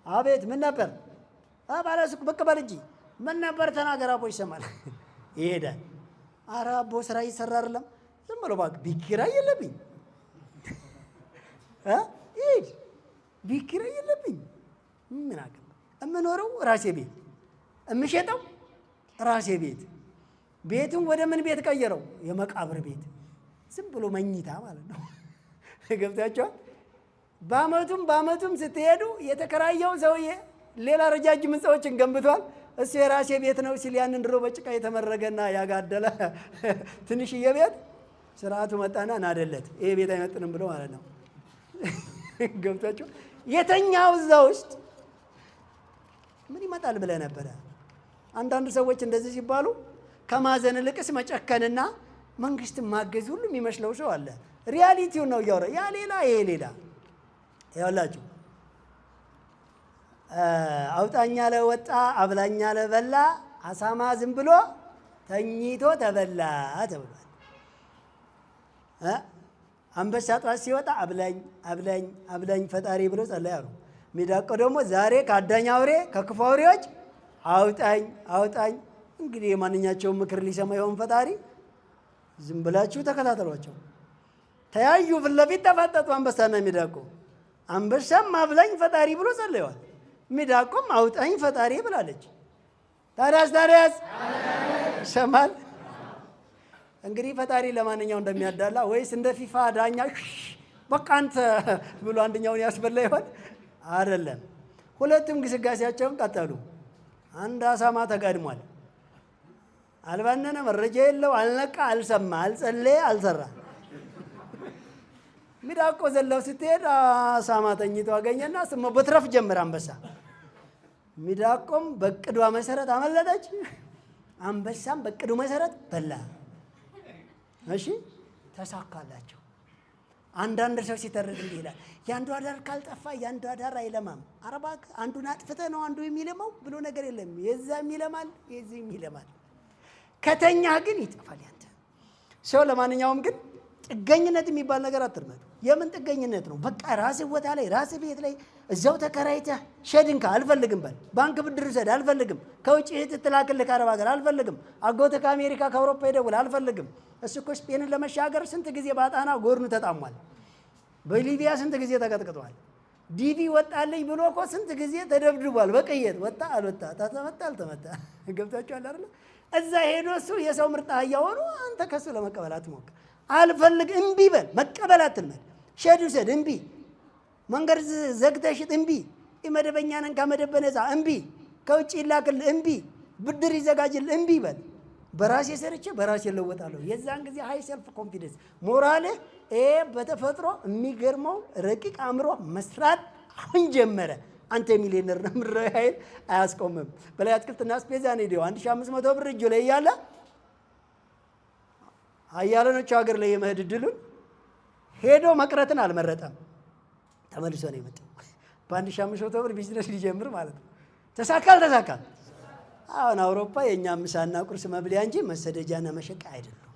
Speaker 1: አቤት ምን ነበር ባለሱቅ ብቅ በል እንጂ ምን ነበር ተናገር አቦ ይሰማል ይሄዳል። ኧረ አቦ ስራ ይሰራ አይደለም ዝም ብሎ እባክህ ቤት ኪራይ የለብኝ ይሄድ ቤት ኪራይ የለብኝ ምን አገባ የምኖረው ራሴ ቤት የምሸጠው ራሴ ቤት ቤቱን ወደ ምን ቤት ቀየረው? የመቃብር ቤት ዝም ብሎ መኝታ ማለት ነው። ገብታችኋል። በአመቱም ስትሄዱ የተከራየው ሰውዬ ሌላ ረጃጅም ህንፃዎችን ገንብቷል። እሱ የራሴ ቤት ነው ሲል ያንን ድሮ በጭቃ የተመረገና ያጋደለ ትንሽዬ ቤት ስርዓቱ መጣና ናደለት። ይሄ ቤት አይመጥንም ብሎ ማለት ነው። ገብታችሁ የተኛው እዛ ውስጥ ምን ይመጣል ብለህ ነበረ? አንዳንድ ሰዎች እንደዚህ ሲባሉ ከማዘን ልቅስ መጨከንና መንግስትን ማገዝ ሁሉ የሚመስለው ሰው አለ። ሪያሊቲው ነው እያወራ ያ ሌላ ይሄ ሌላ። ያውላችሁ አውጣኛ ለወጣ አብላኛ ለበላ አሳማ ዝም ብሎ ተኝቶ ተበላ ተብሏል። አንበሳ ጧት ሲወጣ አብላኝ አብላኝ አብላኝ ፈጣሪ ብሎ ጸለየ አሉ። ሚዳቆ ደግሞ ዛሬ ከአዳኝ አውሬ ከክፉ አውሬዎች አውጣኝ አውጣኝ። እንግዲህ የማንኛቸውን ምክር ሊሰማ ይሆን ፈጣሪ? ዝም ብላችሁ ተከታተሏቸው። ተያዩ፣ ፊት ለፊት ተፋጠጡ አንበሳና ሚዳቆ። አንበሳም አብላኝ ፈጣሪ ብሎ ጸለየዋል። ሚዳቆም አውጣኝ ፈጣሪ ብላለች። ታዲያስ ይሰማል። እንግዲህ ፈጣሪ ለማንኛው እንደሚያዳላ ወይስ እንደ ፊፋ ዳኛ በቃ አንተ ብሎ አንደኛውን ያስበላ ይሆን? አይደለም። ሁለቱም ግስጋሴያቸውን ቀጠሉ። አንድ አሳማ ተጋድሟል። አልባነነ፣ መረጃ የለው፣ አልነቃ፣ አልሰማ፣ አልጸለየ፣ አልሰራ። ሚዳቆ ዘለው ስትሄድ አሳማ ተኝቶ አገኘና ስሞ በትረፍ ጀመረ አንበሳ። ሚዳቆም በቅዷ መሰረት አመለጠች፣ አንበሳም በቅዱ መሰረት በላ። እሺ ተሳካላቸው። አንዳንድ ሰው ሲተርክ እንዲህ ይላል፣ የአንዱ አዳር ካልጠፋ የአንዱ አዳር አይለማም። አረባክ አንዱን አጥፍተህ ነው አንዱ የሚለማው ብሎ ነገር የለም። የዛም ይለማል የዚህም ይለማል። ከተኛ ግን ይጠፋል ያንተ ሰው። ለማንኛውም ግን ጥገኝነት የሚባል ነገር አትርመዱ። የምን ጥገኝነት ነው? በቃ ራስህ ቦታ ላይ ራስህ ቤት ላይ እዛው ተከራይተህ ሸድንካ አልፈልግም በል። ባንክ ብድር ውሰድ አልፈልግም። ከውጭ እህት ትላክልህ ከአረብ ሀገር አልፈልግም። አጎትህ ከአሜሪካ ከአውሮፓ ይደውል አልፈልግም። እሱ እኮ ስፔንን ለመሻገር ስንት ጊዜ ባጣና ጎርኑ ተጣሟል። በሊቢያ ስንት ጊዜ ተቀጥቅጧል። ዲቪ ወጣልኝ ብሎ እኮ ስንት ጊዜ ተደብድቧል። በቅየት ወጣ አልወጣ ተመታ አልተመታ ገብታችኋል አይደል? እዛ ሄዶ እሱ የሰው ምርጥ አህያ ሆኖ አንተ ከሱ ለመቀበል አትሞክር። አልፈልግ እምቢ በል። መቀበል አትልመድ። ሸድ ውሰድ እምቢ። መንገድ ዘግተህ ሽጥ እምቢ። መደበኛ ነን ከመደብ በነፃ እምቢ። ከውጭ ይላክልህ እምቢ። ብድር ይዘጋጅልህ እምቢ በል። በራሴ ሰርቼ በራሴ እለወጣለሁ። የዛን ጊዜ ሃይ ሰልፍ ኮንፊደንስ ሞራልህ በተፈጥሮ የሚገርመው ረቂቅ አእምሮ መስራት አሁን ጀመረ። አንተ ሚሊዮነር ነው። ምድራዊ ኃይል አያስቆምም። በላይ አትክልትና አስቤዛ ነው ሄደው 1500 ብር እጁ ላይ እያለ ሀያላኖቹ ሀገር ላይ የመሄድ እድሉን ሄዶ መቅረትን አልመረጠም። ተመልሶ ነው የመጣው። በ1500 ብር ቢዝነስ ሊጀምር ማለት ነው። ተሳካል። አሁን አውሮፓ የእኛ ምሳና ቁርስ መብሊያ እንጂ መሰደጃና መሸቃ አይደለም።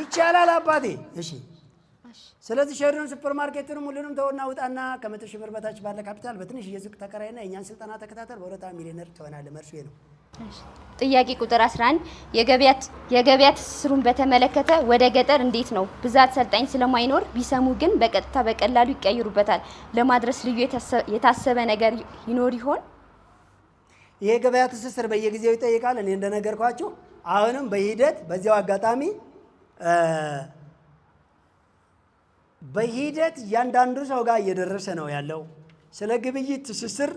Speaker 1: ይቻላል አባቴ። እሺ ስለዚህ ሸሪውን ሱፐር ማርኬቱንም ሁሉንም ተወና ውጣና ከ100 ሺህ ብር በታች ባለ ካፒታል በትንሽ የሱቅ ተከራይና የእኛን ስልጠና ተከታተል። በሁለት ሚሊዮነር ትሆናለህ። መልሱ ነው።
Speaker 3: ጥያቄ ቁጥር 11 የገበያ ትስስሩን በተመለከተ ወደ ገጠር እንዴት ነው? ብዛት ሰልጣኝ ስለማይኖር ቢሰሙ ግን በቀጥታ በቀላሉ ይቀይሩበታል። ለማድረስ ልዩ የታሰበ ነገር ይኖር ይሆን?
Speaker 1: ይሄ ገበያ ትስስር በየጊዜው ይጠይቃል። እኔ እንደነገርኳችሁ አሁንም በሂደት በዚያው አጋጣሚ በሂደት እያንዳንዱ ሰው ጋር እየደረሰ ነው ያለው። ስለ ግብይት ትስስር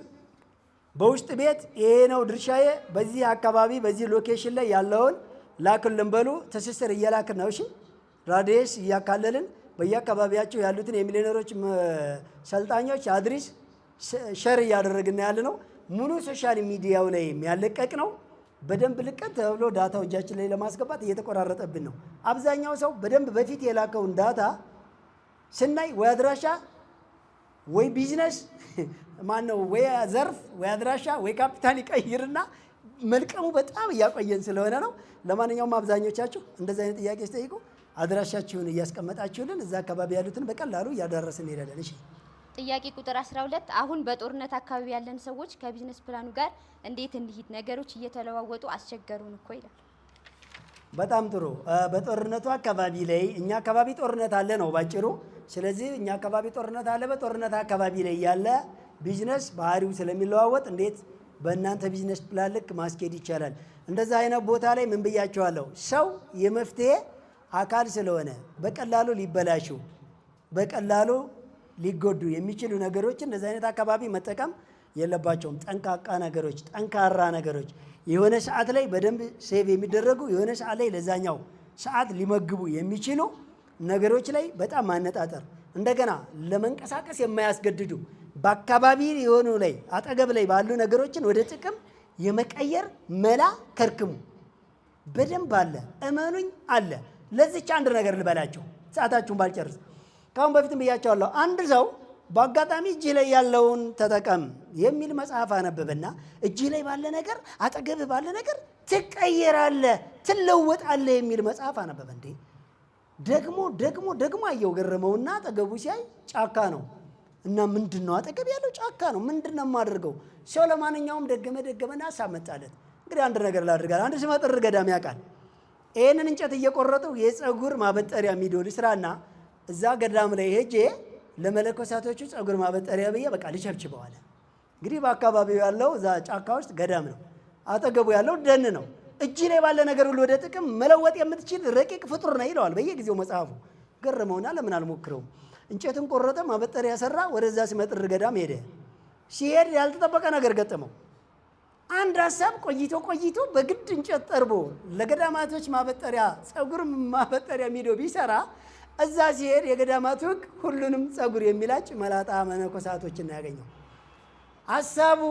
Speaker 1: በውስጥ ቤት ይሄ ነው ድርሻዬ፣ በዚህ አካባቢ በዚህ ሎኬሽን ላይ ያለውን ላክልን በሉ። ትስስር እየላክን ነው። እሺ ራዲየስ እያካለልን በየአካባቢያቸው ያሉትን የሚሊዮነሮች ሰልጣኞች አድሪስ ሸር እያደረግን ያለ ነው። ሙሉ ሶሻል ሚዲያው ላይ የሚያለቀቅ ነው። በደንብ ልቀት ተብሎ ዳታው እጃችን ላይ ለማስገባት እየተቆራረጠብን ነው። አብዛኛው ሰው በደንብ በፊት የላከውን ዳታ ስናይ ወይ አድራሻ ወይ ቢዝነስ ማነው ወይ ዘርፍ ወይ አድራሻ ወይ ካፒታል ይቀይርና መልቀሙ በጣም እያቆየን ስለሆነ ነው። ለማንኛውም አብዛኞቻችሁ እንደዚህ አይነት ጥያቄ ሲጠይቁ አድራሻችሁን እያስቀመጣችሁልን እዛ አካባቢ ያሉትን በቀላሉ እያዳረስን እንሄዳለን። እሺ
Speaker 3: ጥያቄ ቁጥር 12 አሁን በጦርነት አካባቢ ያለን ሰዎች ከቢዝነስ ፕላኑ ጋር እንዴት እንሂድ? ነገሮች እየተለዋወጡ አስቸገሩን እኮ ይላል።
Speaker 1: በጣም ጥሩ። በጦርነቱ አካባቢ ላይ እኛ አካባቢ ጦርነት አለ ነው ባጭሩ። ስለዚህ እኛ አካባቢ ጦርነት አለ። በጦርነት አካባቢ ላይ ያለ ቢዝነስ ባህሪው ስለሚለዋወጥ እንዴት በእናንተ ቢዝነስ ፕላን ልክ ማስኬድ ይቻላል? እንደዛ አይነት ቦታ ላይ ምን ብያቸዋለሁ? ሰው የመፍትሄ አካል ስለሆነ በቀላሉ ሊበላሹ በቀላሉ ሊጎዱ የሚችሉ ነገሮችን እንደዚህ አይነት አካባቢ መጠቀም የለባቸውም። ጠንቃቃ ነገሮች፣ ጠንካራ ነገሮች የሆነ ሰዓት ላይ በደንብ ሴቭ የሚደረጉ የሆነ ሰዓት ላይ ለዛኛው ሰዓት ሊመግቡ የሚችሉ ነገሮች ላይ በጣም ማነጣጠር፣ እንደገና ለመንቀሳቀስ የማያስገድዱ በአካባቢ የሆኑ ላይ አጠገብ ላይ ባሉ ነገሮችን ወደ ጥቅም የመቀየር መላ ከርክሙ። በደንብ አለ፣ እመኑኝ አለ። ለዚች አንድ ነገር ልበላቸው ሰዓታችሁን ባልጨርስ። ካሁን በፊትም ብያቸዋለሁ። አንድ ሰው በአጋጣሚ እጅ ላይ ያለውን ተጠቀም የሚል መጽሐፍ አነበበና እጅ ላይ ባለ ነገር አጠገብህ ባለ ነገር ትቀየራለህ፣ ትለወጣለህ የሚል መጽሐፍ አነበበ። እንዴ ደግሞ አየው ገረመውና አጠገቡ ሲያይ ጫካ ነው። እና ምንድነው አጠገብ ያለው ጫካ ነው፣ ምንድነው የማደርገው? ሰው ለማንኛውም ደገመና ሀሳብ መጣለት። እንግዲህ አንድ ነገር ላድርጋል። አንድ ስመጥር ገዳም ያውቃል። ይህንን እንጨት እየቆረጡ የፀጉር ማበጠሪያ ሚዶል ስራና እዛ ገዳም ላይ ሄጄ ለመለኮሳቶቹ ፀጉር ማበጠሪያ ብዬ በቃ ልቸብችበዋለ። እንግዲህ በአካባቢው ያለው እዛ ጫካ ውስጥ ገዳም ነው፣ አጠገቡ ያለው ደን ነው። እጅ ላይ ባለ ነገር ሁሉ ወደ ጥቅም መለወጥ የምትችል ረቂቅ ፍጡር ነው ይለዋል በየጊዜው መጽሐፉ። ገረመውና ለምን አልሞክረውም? እንጨትን ቆረጠ፣ ማበጠሪያ ሰራ፣ ወደዛ ሲመጥር ገዳም ሄደ። ሲሄድ ያልተጠበቀ ነገር ገጠመው። አንድ ሀሳብ ቆይቶ በግድ እንጨት ጠርቦ ለገዳማቶች ማበጠሪያ ፀጉር ማበጠሪያ ሚዶ ቢሰራ እዛ ሲሄድ የገዳማቱ ሕግ ሁሉንም ፀጉር የሚላጭ መላጣ መነኮሳቶችን ያገኘው። ሀሳቡ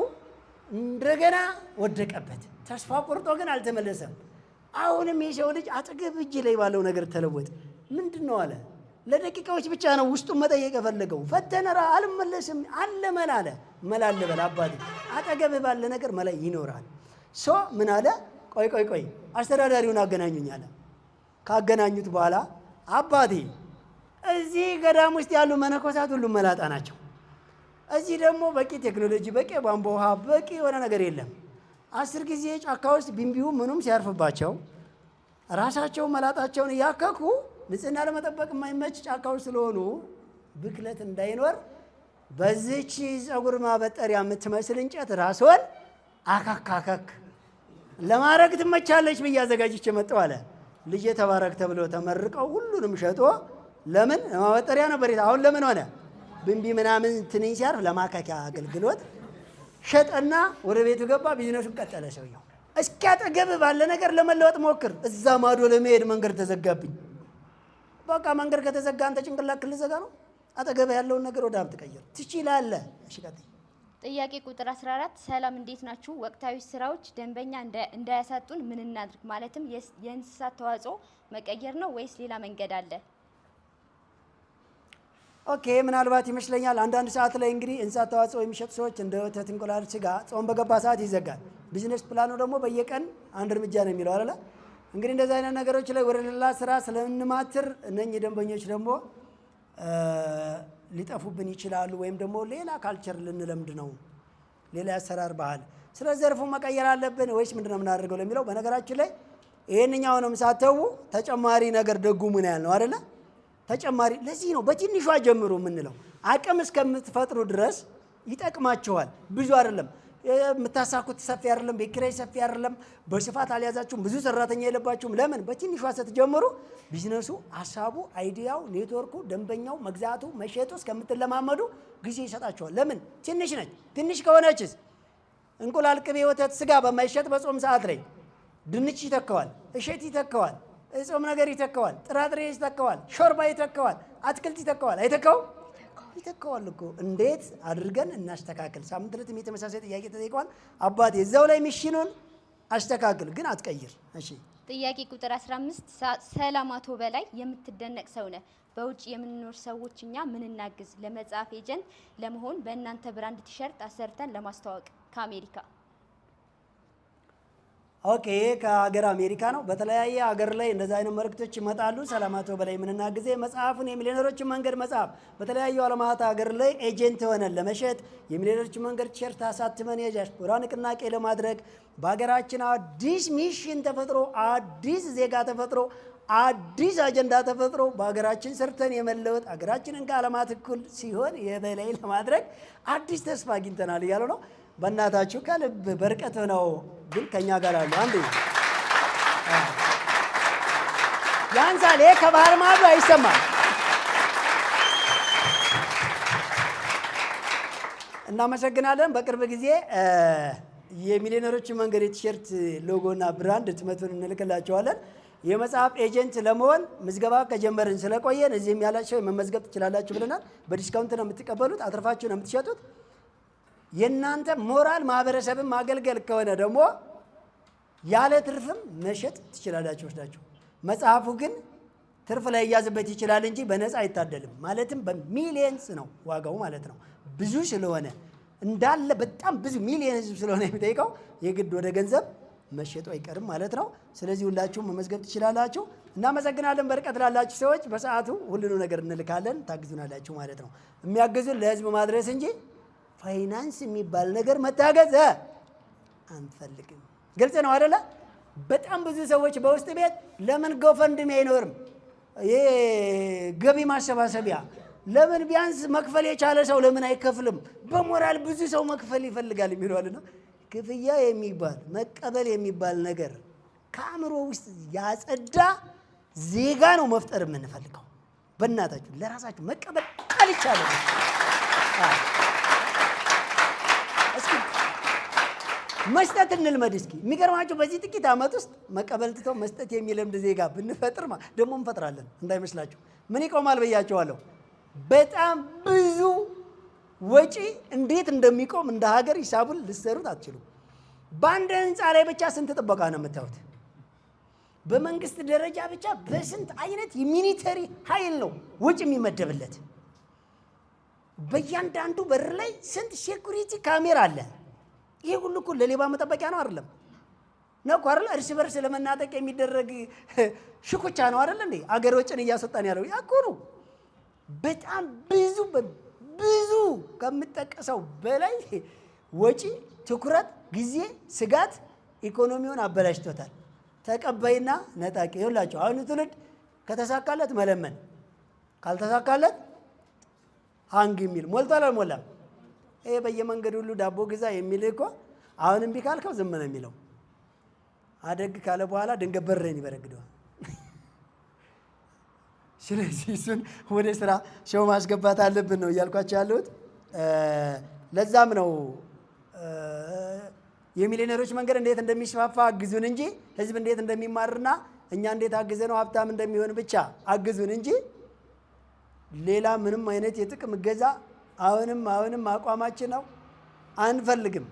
Speaker 1: እንደገና ወደቀበት። ተስፋ ቆርጦ ግን አልተመለሰም። አሁንም የሰው ልጅ አጠገብ እጅ ላይ ባለው ነገር ተለወጠ። ምንድን ነው አለ። ለደቂቃዎች ብቻ ነው ውስጡን መጠየቅ የፈለገው። ፈተነራ አልመለስም አለ መላ አለ። መላ ልበል አባቴ፣ አጠገብ ባለ ነገር መላ ይኖራል። ምን አለ? ቆይ አስተዳዳሪውን አገናኙኝ አለ። ካገናኙት በኋላ አባቴ እዚህ ገዳም ውስጥ ያሉ መነኮሳት ሁሉም መላጣ ናቸው። እዚህ ደግሞ በቂ ቴክኖሎጂ፣ በቂ ቧንቧ ውሃ፣ በቂ የሆነ ነገር የለም። 10 ጊዜ ጫካ ውስጥ ቢንቢው ምኑም ሲያርፍባቸው ራሳቸው መላጣቸውን እያከኩ ንጽህና ለመጠበቅ የማይመች ጫካ ውስጥ ስለሆኑ ብክለት እንዳይኖር በዚች ፀጉር ማበጠሪያ የምትመስል እንጨት ራስዎን አካካከክ ለማድረግ ትመቻለች ብዬ አዘጋጅቼ መጣሁ አለ። ልጄ ተባረክ ተብሎ ተመርቀው ሁሉንም ሸጦ ለምን ማበጠሪያ ነበር። አሁን ለምን ሆነ? ብንቢ ምናምን ትንኝ ሲያርፍ ለማካኪያ አገልግሎት ሸጠና ወደ ቤቱ ገባ። ቢዝነሱን ቀጠለ ሰውየው። እስኪ አጠገብ ባለ ነገር ለመለወጥ ሞክር። እዛ ማዶ ለመሄድ መንገድ ተዘጋብኝ። በቃ መንገድ ከተዘጋ አንተ ጭንቅላት ልዘጋ ነው። አጠገብ ያለውን ነገር ወደ ሀብት ቀይር ትችላለህ። እሺ ቀጥይ።
Speaker 3: ጥያቄ ቁጥር 14 ሰላም እንዴት ናችሁ? ወቅታዊ ስራዎች ደንበኛ እንዳያሳጡን ምን እናድርግ? ማለትም የእንስሳት ተዋጽኦ መቀየር ነው ወይስ ሌላ መንገድ አለ?
Speaker 1: ኦኬ፣ ምናልባት ይመስለኛል አንዳንድ ሰዓት ላይ እንግዲህ እንስሳት ተዋጽኦ የሚሸጡ ሰዎች እንደ ወተት፣ እንቁላል፣ ስጋ ጾም በገባ ሰዓት ይዘጋል። ቢዝነስ ፕላኑ ደግሞ በየቀን አንድ እርምጃ ነው የሚለው አይደለ? እንግዲህ እንደዚህ አይነት ነገሮች ላይ ወደ ሌላ ስራ ስለምንማትር እነኚህ ደንበኞች ደግሞ ሊጠፉብን ይችላሉ። ወይም ደግሞ ሌላ ካልቸር ልንለምድ ነው፣ ሌላ ያሰራር ባህል። ስለዚህ ዘርፉ መቀየር አለብን ወይስ ምንድነው የምናደርገው ለሚለው፣ በነገራችን ላይ ይሄንኛውንም ሳተው ተጨማሪ ነገር ደጉሙ ነው ያልነው አይደለ? ተጨማሪ ለዚህ ነው በትንሿ ጀምሩ የምንለው። አቅም እስከምትፈጥሩ ድረስ ይጠቅማቸዋል። ብዙ አይደለም የምታሳኩት፣ ሰፊ አይደለም፣ ቤት ኪራይ ሰፊ አይደለም፣ በስፋት አልያዛችሁም፣ ብዙ ሰራተኛ የለባችሁም። ለምን በትንሿ ስትጀምሩ ቢዝነሱ፣ ሀሳቡ፣ አይዲያው፣ ኔትወርኩ፣ ደንበኛው፣ መግዛቱ፣ መሸጡ እስከምትለማመዱ ጊዜ ይሰጣቸዋል። ለምን ትንሽ ነች። ትንሽ ከሆነችስ እንቁላል፣ ቅቤ፣ ወተት፣ ስጋ በማይሸጥ በጾም ሰዓት ላይ ድንች ይተካዋል፣ እሸት ይተካዋል፣ ጾም ነገር ይተካዋል፣ ጥራጥሬ ይተካዋል፣ ሾርባ ይተካዋል፣ አትክልት ይተካዋል። አይተካው? ይተካዋል እኮ። እንዴት አድርገን እናስተካክል? ሳምንት ዕለትም የተመሳሳይ ጥያቄ ተጠይቀዋል። አባቴ እዛው ላይ ሚሽኑን አስተካክል ግን አትቀይር። እሺ።
Speaker 3: ጥያቄ ቁጥር 15 ሰላም አቶ በላይ የምትደነቅ ሰው ነህ። በውጭ የምንኖር ሰዎች እኛ ምን እናግዝ? ለመጽሐፍ ኤጀንት ለመሆን በእናንተ ብራንድ ቲሸርት አሰርተን ለማስተዋወቅ ከአሜሪካ።
Speaker 1: ኦኬ፣ ከሀገር አሜሪካ ነው። በተለያየ ሀገር ላይ እንደዛ አይነት መልእክቶች ይመጣሉ። ሰላም አቶ በላይ ምን እናግዝ? መጽሐፉን የሚሊዮነሮችን መንገድ መጽሐፍ በተለያዩ ዓለማት ሀገር ላይ ኤጀንት ሆነን ለመሸጥ የሚሊዮነሮችን መንገድ ቲሸርት አሳትመን የዲያስፖራ ንቅናቄ ለማድረግ በሀገራችን አዲስ ሚሽን ተፈጥሮ፣ አዲስ ዜጋ ተፈጥሮ፣ አዲስ አጀንዳ ተፈጥሮ በሀገራችን ሰርተን የመለወጥ ሀገራችንን ከዓለማት እኩል ሲሆን የበላይ ለማድረግ አዲስ ተስፋ አግኝተናል እያሉ ነው። በእናታችሁ ከልብ በርቀት ነው ግን ከኛ ጋር አሉ። አንዴ ያንሳሌ ከባህር ማዶ አይሰማም። እናመሰግናለን። በቅርብ ጊዜ የሚሊዮነሮች መንገድ የቲሸርት ሎጎና ብራንድ ህትመቱን እንልክላቸዋለን። የመጽሐፍ ኤጀንት ለመሆን ምዝገባ ከጀመርን ስለቆየን እዚህም ያላቸው መመዝገብ ትችላላችሁ ብለናል። በዲስካውንት ነው የምትቀበሉት፣ አትርፋችሁ ነው የምትሸጡት። የእናንተ ሞራል ማህበረሰብን ማገልገል ከሆነ ደግሞ ያለ ትርፍም መሸጥ ትችላላችሁ ወስዳችሁ። መጽሐፉ ግን ትርፍ ላይ ያዝበት ይችላል እንጂ በነፃ አይታደልም። ማለትም በሚሊየንስ ነው ዋጋው ማለት ነው። ብዙ ስለሆነ እንዳለ በጣም ብዙ ሚሊየን ህዝብ ስለሆነ የሚጠይቀው የግድ ወደ ገንዘብ መሸጡ አይቀርም ማለት ነው። ስለዚህ ሁላችሁም መመዝገብ ትችላላችሁ። እናመሰግናለን። በርቀት ላላችሁ ሰዎች በሰዓቱ ሁሉንም ነገር እንልካለን፣ ታግዙናላችሁ ማለት ነው። የሚያግዙን ለህዝብ ማድረስ እንጂ ፋይናንስ የሚባል ነገር መታገዝ አንፈልግም። ግልጽ ነው አይደለ? በጣም ብዙ ሰዎች በውስጥ ቤት ለምን ጎፈንድሜ አይኖርም? ይሄ ገቢ ማሰባሰቢያ ለምን ቢያንስ መክፈል የቻለ ሰው ለምን አይከፍልም? በሞራል ብዙ ሰው መክፈል ይፈልጋል የሚለዋልና ክፍያ የሚባል መቀበል የሚባል ነገር ከአእምሮ ውስጥ ያጸዳ ዜጋ ነው መፍጠር የምንፈልገው። በእናታችሁ ለራሳችሁ መቀበል ይቻላል። እስኪ መስጠት እንልመድ። እስኪ የሚገርማችሁ በዚህ ጥቂት ዓመት ውስጥ መቀበል ትተው መስጠት የሚለምድ ዜጋ ብንፈጥር ደግሞ እንፈጥራለን እንዳይመስላችሁ። ምን ይቆማል ብያቸዋለሁ። በጣም ብዙ ወጪ እንዴት እንደሚቆም እንደ ሀገር ሂሳቡን ልትሰሩት አትችሉም። በአንድ ህንፃ ላይ ብቻ ስንት ጥበቃ ነው የምታዩት? በመንግስት ደረጃ ብቻ በስንት አይነት የሚሊተሪ ኃይል ነው ወጪ የሚመደብለት? በእያንዳንዱ በር ላይ ስንት ሴኩሪቲ ካሜራ አለ? ይሄ ሁሉ እኮ ለሌባ መጠበቂያ ነው አይደለም? ነው እኮ አይደል? እርስ በርስ ለመናጠቅ የሚደረግ ሽኩቻ ነው አይደል እንዴ? አገር ወጪን እያስወጣን ያለው ያ እኮ ነው። በጣም ብዙ ከምጠቀሰው በላይ ወጪ፣ ትኩረት፣ ጊዜ፣ ስጋት ኢኮኖሚውን አበላሽቶታል። ተቀባይና ነጣቂ ይኸውላችሁ። አሁን ትውልድ ከተሳካለት መለመን፣ ካልተሳካለት ሃንግ የሚል ሞልቷል አልሞላም? ይሄ በየመንገድ ሁሉ ዳቦ ግዛ የሚል እኮ አሁን እምቢ ካልከው ዝም ነው የሚለው። አደግ ካለ በኋላ ድንገት በረን ይበረግደዋል። ስለዚህ እሱን ወደ ስራ ሸው ማስገባት አለብን ነው እያልኳቸው ያለሁት። ለዛም ነው የሚሊዮነሮች መንገድ እንዴት እንደሚስፋፋ አግዙን እንጂ ህዝብ እንዴት እንደሚማርና እኛ እንዴት አግዘ ነው ሀብታም እንደሚሆን ብቻ አግዙን እንጂ ሌላ ምንም አይነት የጥቅም እገዛ አሁንም አቋማችን ነው፣ አንፈልግም።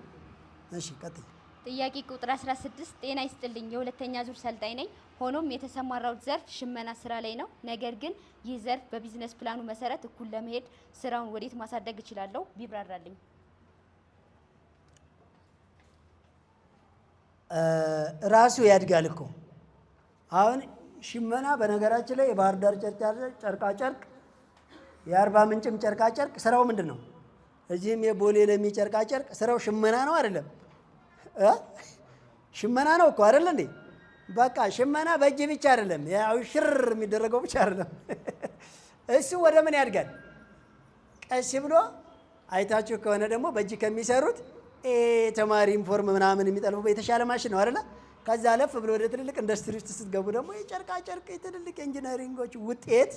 Speaker 1: እሺ ቀጥይ።
Speaker 3: ጥያቄ ቁጥር 16 ጤና ይስጥልኝ፣ የሁለተኛ ዙር ሰልጣኝ ነኝ። ሆኖም የተሰማራሁት ዘርፍ ሽመና ስራ ላይ ነው። ነገር ግን ይህ ዘርፍ በቢዝነስ ፕላኑ መሰረት እኩል ለመሄድ ስራውን ወዴት ማሳደግ እችላለሁ? ቢብራራልኝ።
Speaker 1: ራሱ ያድጋል እኮ። አሁን ሽመና በነገራችን ላይ የባህር ዳር ጨርቃ ጨርቅ፣ የአርባ ምንጭም ጨርቃ ጨርቅ ስራው ምንድን ነው? እዚህም የቦሌ ለሚ ጨርቃ ጨርቅ ስራው ሽመና ነው አይደለም? ሽመና ነው እኮ አይደል እንዴ? በቃ ሽመና በእጅ ብቻ አይደለም፣ ያው ሽር የሚደረገው ብቻ አይደለም። እሱ ወደ ምን ያድጋል? ቀስ ብሎ አይታችሁ ከሆነ ደግሞ በእጅ ከሚሰሩት ተማሪ ኢንፎርም ምናምን የሚጠልፉ የተሻለ ማሽን ነው አይደለ? ከዛ አለፍ ብሎ ወደ ትልልቅ ኢንዱስትሪ ውስጥ ስትገቡ ደግሞ የጨርቃ ጨርቅ የትልልቅ ኢንጂነሪንጎች ውጤት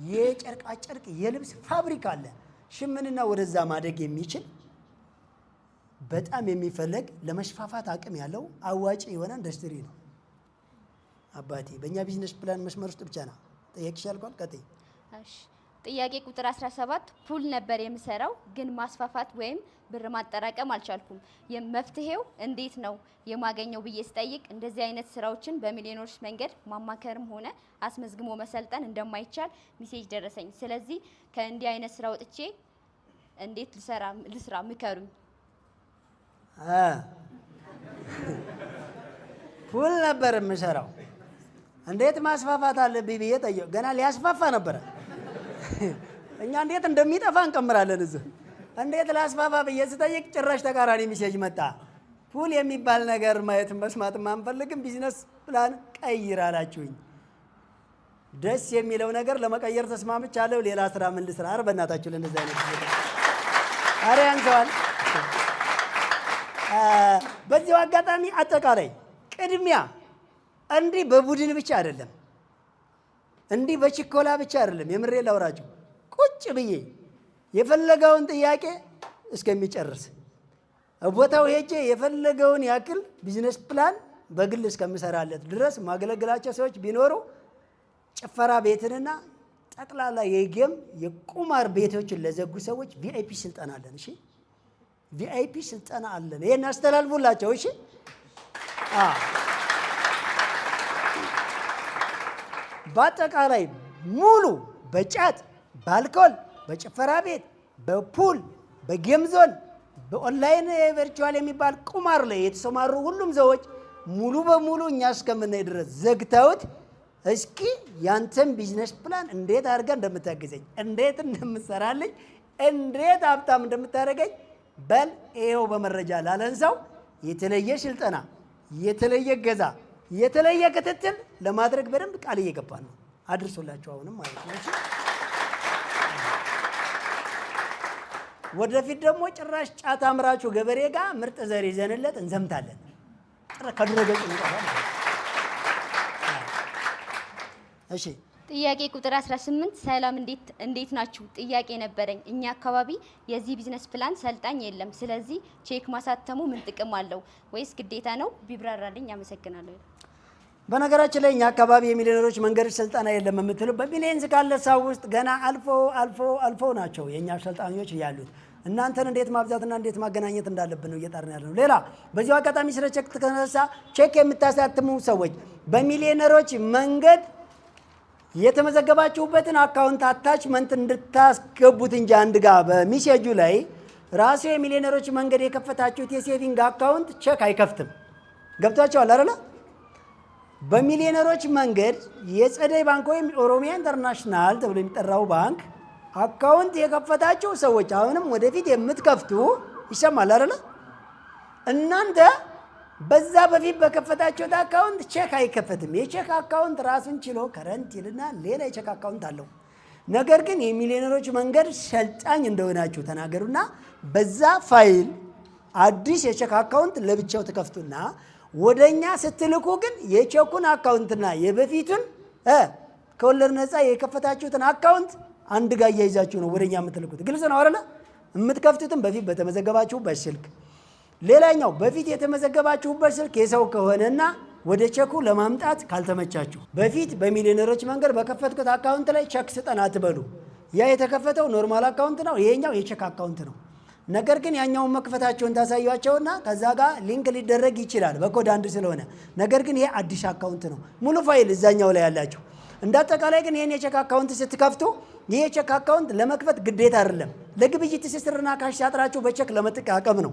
Speaker 1: የጨርቃ ጨርቅ የልብስ ፋብሪካ አለ። ሽምንና ወደዛ ማደግ የሚችል በጣም የሚፈለግ ለመስፋፋት አቅም ያለው አዋጭ የሆነ ኢንዱስትሪ ነው። አባቴ በእኛ ቢዝነስ ፕላን መስመር ውስጥ ብቻ ነው። ጠየቅሽ አልኳል። ቀጥይ።
Speaker 3: እሺ ጥያቄ ቁጥር 17 ፑል ነበር የምሰራው፣ ግን ማስፋፋት ወይም ብር ማጠራቀም አልቻልኩም። መፍትሄው እንዴት ነው የማገኘው ብዬ ስጠይቅ እንደዚህ አይነት ስራዎችን በሚሊዮነሮች መንገድ ማማከርም ሆነ አስመዝግሞ መሰልጠን እንደማይቻል ሚሴጅ ደረሰኝ። ስለዚህ ከእንዲህ አይነት ስራ ወጥቼ እንዴት ልስራ ምከሩኝ።
Speaker 1: ፑል ነበር የምሰራው፣ እንዴት ማስፋፋት አለብኝ ብዬ ጠየቅ። ገና ሊያስፋፋ ነበረ። እኛ እንዴት እንደሚጠፋ እንቀምራለን። እዚህ እንዴት ላስፋፋ ብዬ ስጠይቅ ጭራሽ ተቃራኒ ሚሴጅ መጣ። ፑል የሚባል ነገር ማየት መስማትም አንፈልግም፣ ቢዝነስ ፕላን ቀይር አላችሁኝ። ደስ የሚለው ነገር ለመቀየር ተስማምቻለሁ። ሌላ ስራ ምን ልስራ? ኧረ በእናታችሁ ለእንደዚህ አይነት ኧረ ያንሰዋል። በዚሁ አጋጣሚ አጠቃላይ ቅድሚያ እንዲህ በቡድን ብቻ አይደለም፣ እንዲህ በችኮላ ብቻ አይደለም። የምሬ ላውራችሁ ቁጭ ብዬ የፈለገውን ጥያቄ እስከሚጨርስ ቦታው ሄጄ የፈለገውን ያክል ቢዝነስ ፕላን በግል እስከምሰራለት ድረስ ማገለግላቸው ሰዎች ቢኖሩ ጭፈራ ቤትንና ጠቅላላ የጌም የቁማር ቤቶችን ለዘጉ ሰዎች ቪአይፒ ስልጠና አለን። እሺ ቪአይፒ ስልጠና አለን። ይሄን አስተላልፉላቸው። እሺ በአጠቃላይ ሙሉ በጫት፣ በአልኮል፣ በጭፈራ ቤት፣ በፑል፣ በጌም ዞን፣ በኦንላይን ቨርቹዋል የሚባል ቁማር ላይ የተሰማሩ ሁሉም ሰዎች ሙሉ በሙሉ እኛ እስከምናይ ድረስ ዘግተውት እስኪ ያንተን ቢዝነስ ፕላን እንዴት አድርገህ እንደምታግዘኝ፣ እንዴት እንደምትሰራልኝ፣ እንዴት ሀብታም እንደምታደርገኝ በል ይኸው በመረጃ ላለን ሰው የተለየ ስልጠና፣ የተለየ ገዛ፣ የተለየ ክትትል ለማድረግ በደንብ ቃል እየገባ ነው። አድርሶላቸው አሁንም ማለት ነው። ወደፊት ደግሞ ጭራሽ ጫት አምራቹ ገበሬ ጋር ምርጥ ዘር ይዘንለት እንዘምታለን። ከድረ ገጽ እንጠፋለን። እሺ
Speaker 3: ጥያቄ ቁጥር 18 ሰላም እንዴት ናችሁ? ጥያቄ ነበረኝ። እኛ አካባቢ የዚህ ቢዝነስ ፕላን ሰልጣኝ የለም። ስለዚህ ቼክ ማሳተሙ ምን ጥቅም አለው ወይስ ግዴታ ነው? ቢብራራልኝ አመሰግናለሁ።
Speaker 1: በነገራችን ላይ እኛ አካባቢ የሚሊዮነሮች መንገድ ስልጠና የለም የምትሉ በሚሊየንስ ካለ ሰው ውስጥ ገና አልፎ ናቸው የእኛ ሰልጣኞች ያሉት። እናንተን እንዴት ማብዛትና እንዴት ማገናኘት እንዳለብን ነው እየጣርን ያለ ነው። ሌላ በዚሁ አጋጣሚ ስለ ቼክ ተነሳ። ቼክ የምታሳትሙ ሰዎች በሚሊዮነሮች መንገድ የተመዘገባችሁበትን አካውንት አታችመንት እንድታስገቡት እንጂ አንድ ጋር በሚሴጁ ላይ ራሱ የሚሊዮነሮች መንገድ የከፈታችሁት የሴቪንግ አካውንት ቼክ አይከፍትም። ገብቷቸዋል አይደለ? በሚሊዮነሮች መንገድ የጸደይ ባንክ ወይም ኦሮሚያ ኢንተርናሽናል ተብሎ የሚጠራው ባንክ አካውንት የከፈታችሁ ሰዎች አሁንም ወደፊት የምትከፍቱ ይሰማል አይደለ? እናንተ በዛ በፊት በከፈታችሁት አካውንት ቼክ አይከፈትም። የቼክ አካውንት ራሱን ችሎ ከረንት ይልና ሌላ የቼክ አካውንት አለው። ነገር ግን የሚሊዮነሮች መንገድ ሰልጣኝ እንደሆናችሁ ተናገሩና በዛ ፋይል አዲስ የቼክ አካውንት ለብቻው ተከፍቱና ወደኛ ስትልኩ ግን የቼኩን አካውንትና የበፊቱን ከወለድ ነፃ የከፈታችሁትን አካውንት አንድ ጋር እያይዛችሁ ነው ወደኛ የምትልኩት። ግልጽ ነው አይደለ? የምትከፍቱትን በፊት በተመዘገባችሁበት ስልክ፣ ሌላኛው በፊት የተመዘገባችሁበት ስልክ የሰው ከሆነና ወደ ቼኩ ለማምጣት ካልተመቻችሁ በፊት በሚሊዮነሮች መንገድ በከፈትኩት አካውንት ላይ ቼክ ስጠን አትበሉ። ያ የተከፈተው ኖርማል አካውንት ነው፣ ይሄኛው የቼክ አካውንት ነው። ነገር ግን ያኛውን መክፈታቸውን ታሳያቸውና ከዛ ጋር ሊንክ ሊደረግ ይችላል በኮድ አንድ ስለሆነ። ነገር ግን ይሄ አዲስ አካውንት ነው፣ ሙሉ ፋይል እዛኛው ላይ ያላቸው። እንዳጠቃላይ ግን ይሄን የቼክ አካውንት ስትከፍቱ ይሄ ቼክ አካውንት ለመክፈት ግዴታ አይደለም። ለግብይት ትስስርና ካሽ ሲያጥራችሁ በቼክ ለመጠቃቀም ነው።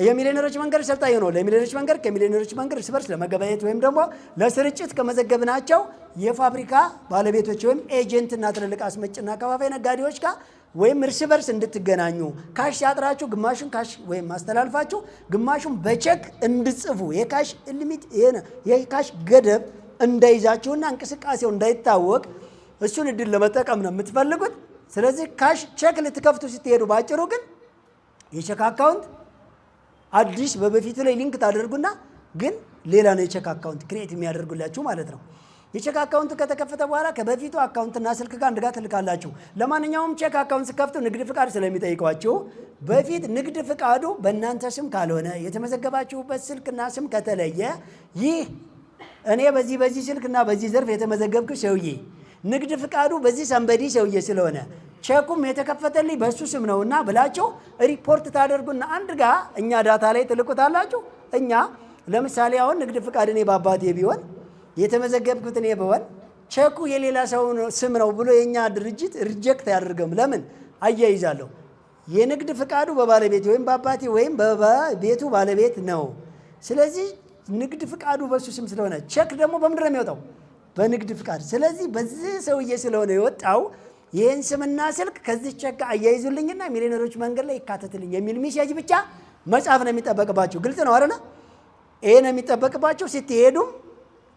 Speaker 1: የሚሊዮነሮች መንገድ ሰልጣኝ ነው። ለሚሊዮነሮች መንገድ ከሚሊዮነሮች መንገድ እርስ በርስ ለመገበያየት ወይም ደግሞ ለስርጭት ከመዘገብናቸው የፋብሪካ ባለቤቶች ወይም ኤጀንትና ትልልቅ አስመጭና አከፋፋይ ነጋዴዎች ጋር ወይም እርስ በርስ እንድትገናኙ ካሽ ሲያጥራችሁ ግማሹን ካሽ ወይም ማስተላልፋችሁ ግማሹን በቼክ እንድጽፉ የካሽ ሊሚት የካሽ ገደብ እንዳይዛችሁና እንቅስቃሴው እንዳይታወቅ እሱን እድል ለመጠቀም ነው የምትፈልጉት። ስለዚህ ካሽ ቼክ ልትከፍቱ ስትሄዱ ባጭሩ ግን የቼክ አካውንት አዲስ በበፊቱ ላይ ሊንክ ታደርጉና ግን ሌላ ነው የቼክ አካውንት ክሬት የሚያደርጉላችሁ ማለት ነው። የቼክ አካውንቱ ከተከፈተ በኋላ ከበፊቱ አካውንትና ስልክ ጋር አንድ ጋር ትልካላችሁ። ለማንኛውም ቼክ አካውንት ስከፍቱ ንግድ ፍቃድ ስለሚጠይቋችሁ በፊት ንግድ ፍቃዱ በእናንተ ስም ካልሆነ የተመዘገባችሁበት ስልክና ስም ከተለየ ይህ እኔ በዚህ ስልክና በዚህ ዘርፍ የተመዘገብኩ ሰውዬ ንግድ ፍቃዱ በዚህ ሰንበዲ ሰውዬ ስለሆነ ቼኩም የተከፈተልኝ በሱ ስም ነውና ብላችሁ ሪፖርት ታደርጉና አንድ ጋር እኛ ዳታ ላይ ትልቁታላችሁ። እኛ ለምሳሌ አሁን ንግድ ፍቃድ እኔ በአባቴ ቢሆን የተመዘገብኩት እኔ ብሆን ቼኩ የሌላ ሰው ስም ነው ብሎ የኛ ድርጅት ሪጀክት አያደርገም። ለምን አያይዛለሁ? የንግድ ፍቃዱ በባለቤት ወይም በአባቴ ወይም በቤቱ ባለቤት ነው። ስለዚህ ንግድ ፍቃዱ በሱ ስም ስለሆነ ቼክ ደግሞ በምንድን ነው የሚወጣው? በንግድ ፍቃድ። ስለዚህ በዚህ ሰውዬ ስለሆነ የወጣው ይህን ስምና ስልክ ከዚህ ቼክ አያይዙልኝና ሚሊዮነሮች መንገድ ላይ ይካተትልኝ የሚል ሚሴጅ ብቻ መጻፍ ነው የሚጠበቅባችሁ። ግልጽ ነው አይደል? ይሄ ነው የሚጠበቅባችሁ። ስትሄዱም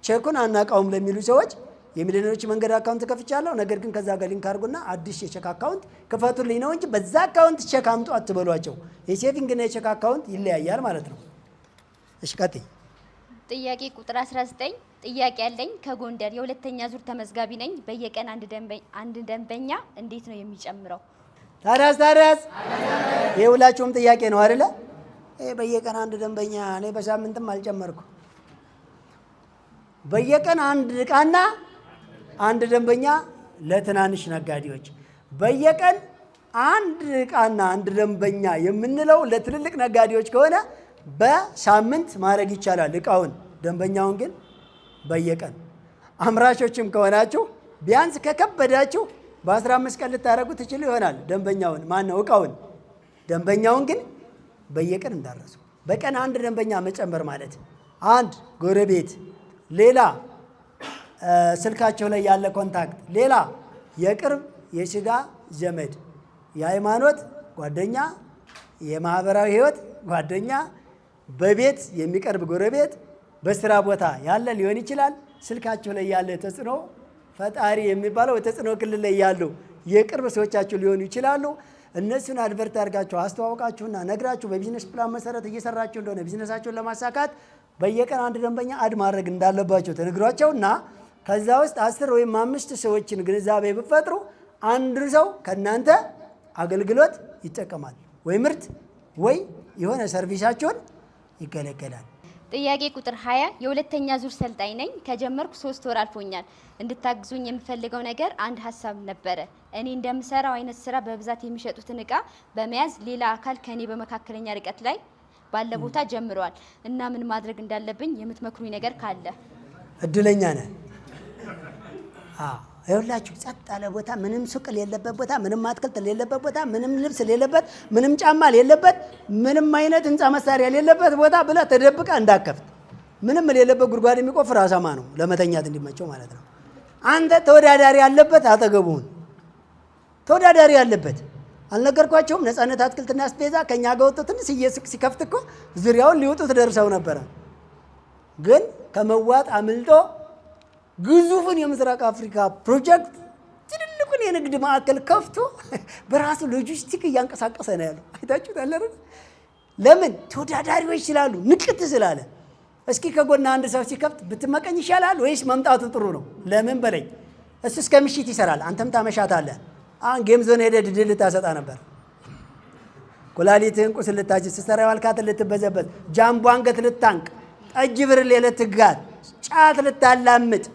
Speaker 1: ቼኩን አናውቀውም ለሚሉ ሰዎች የሚሊዮነሮች መንገድ አካውንት ከፍቻለሁ፣ ነገር ግን ከዛ ጋር ሊንክ አድርጉና አዲስ የቼክ አካውንት ክፈቱልኝ ነው እንጂ በዛ አካውንት ቼክ አምጡ አትበሏቸው። የሴቪንግ እና የቼክ አካውንት ይለያያል ማለት ነው። እሺ ቀጥይ።
Speaker 3: ጥያቄ ቁጥር 19 ጥያቄ ያለኝ ከጎንደር የሁለተኛ ዙር ተመዝጋቢ ነኝ። በየቀን አንድ ደንበኛ እንዴት ነው የሚጨምረው?
Speaker 1: ታዲያስ የሁላችሁም ጥያቄ ነው አይደለ? በየቀን አንድ ደንበኛ እኔ በሳምንትም አልጨመርኩ። በየቀን አንድ ዕቃና አንድ ደንበኛ ለትናንሽ ነጋዴዎች፣ በየቀን አንድ ዕቃና አንድ ደንበኛ የምንለው ለትልልቅ ነጋዴዎች ከሆነ በሳምንት ማድረግ ይቻላል ዕቃውን። ደንበኛውን ግን በየቀን አምራቾችም ከሆናችሁ ቢያንስ ከከበዳችሁ በ15 ቀን ልታደርጉ ትችሉ ይሆናል። ደንበኛውን ማነው እቃውን። ደንበኛውን ግን በየቀን እንዳረሱ። በቀን አንድ ደንበኛ መጨመር ማለት አንድ ጎረቤት፣ ሌላ ስልካቸው ላይ ያለ ኮንታክት፣ ሌላ የቅርብ የስጋ ዘመድ፣ የሃይማኖት ጓደኛ፣ የማህበራዊ ህይወት ጓደኛ፣ በቤት የሚቀርብ ጎረቤት፣ በስራ ቦታ ያለ ሊሆን ይችላል። ስልካቸው ላይ ያለ ተጽዕኖ ፈጣሪ የሚባለው ተጽዕኖ ክልል ላይ ያሉ የቅርብ ሰዎቻችሁ ሊሆኑ ይችላሉ። እነሱን አድቨርት አድርጋችሁ አስተዋውቃችሁና ነግራችሁ በቢዝነስ ፕላን መሰረት እየሰራችሁ እንደሆነ ቢዝነሳችሁን ለማሳካት በየቀን አንድ ደንበኛ አድ ማድረግ እንዳለባቸው ተነግሯቸውና ከዛ ውስጥ 10 ወይም 5 ሰዎችን ግንዛቤ ብትፈጥሩ አንድ ሰው ከእናንተ አገልግሎት ይጠቀማል፣ ወይ ምርት ወይ የሆነ ሰርቪሳችሁን ይገለገላል።
Speaker 3: ጥያቄ ቁጥር 20 የሁለተኛ ዙር ሰልጣኝ ነኝ። ከጀመርኩ 3 ወር አልፎኛል። እንድታግዙኝ የምፈልገው ነገር አንድ ሀሳብ ነበረ። እኔ እንደምሰራው አይነት ስራ በብዛት የሚሸጡትን እቃ በመያዝ ሌላ አካል ከኔ በመካከለኛ ርቀት ላይ ባለ ቦታ ጀምረዋል እና ምን ማድረግ እንዳለብኝ የምትመክሩኝ ነገር ካለ።
Speaker 1: እድለኛ ነህ። ይኸውላችሁ ጸጥ ያለ ቦታ፣ ምንም ሱቅ የሌለበት ቦታ፣ ምንም አትክልት የሌለበት ቦታ፣ ምንም ልብስ የሌለበት፣ ምንም ጫማ የሌለበት፣ ምንም አይነት ህንፃ መሳሪያ የሌለበት ቦታ ብለህ ተደብቀህ እንዳከፍት። ምንም የሌለበት ጉድጓድ የሚቆፍር አሳማ ነው ለመተኛት እንዲመቸው ማለት ነው። አንተ ተወዳዳሪ ያለበት አጠገቡን ተወዳዳሪ ያለበት አልነገርኳቸውም? ነፃነት አትክልትና አስቤዛ ከኛ ጋር ወጥቶ ትንሽ ሲከፍት እኮ ዙሪያውን ሊወጡት ደርሰው ነበረ። ግን ከመዋጥ አምልጦ ግዙፉን የምስራቅ አፍሪካ ፕሮጀክት ትልልቁን የንግድ ማዕከል ከፍቶ በራሱ ሎጂስቲክ እያንቀሳቀሰ ነው ያለው። አይታችሁታል አይደል? ለምን? ተወዳዳሪዎች ስላሉ፣ ንቅት ስላለ። እስኪ ከጎና አንድ ሰው ሲከፍት ብትመቀኝ ይሻላል ወይስ መምጣቱ ጥሩ ነው? ለምን በለኝ። እሱ እስከ ምሽት ይሰራል፣ አንተም ታመሻታለህ። አሁን ጌም ዞን ሄደህ ድል ልታሰጣ ነበር። ኩላሊትህን ቁስል ልታጅ፣ ስትሰራ የዋልካትን ልትበዘበዝ፣ ጃምቦ አንገት ልታንቅ፣ ጠጅ ብርሌ ልትጋት፣ ጫት ልታላምጥ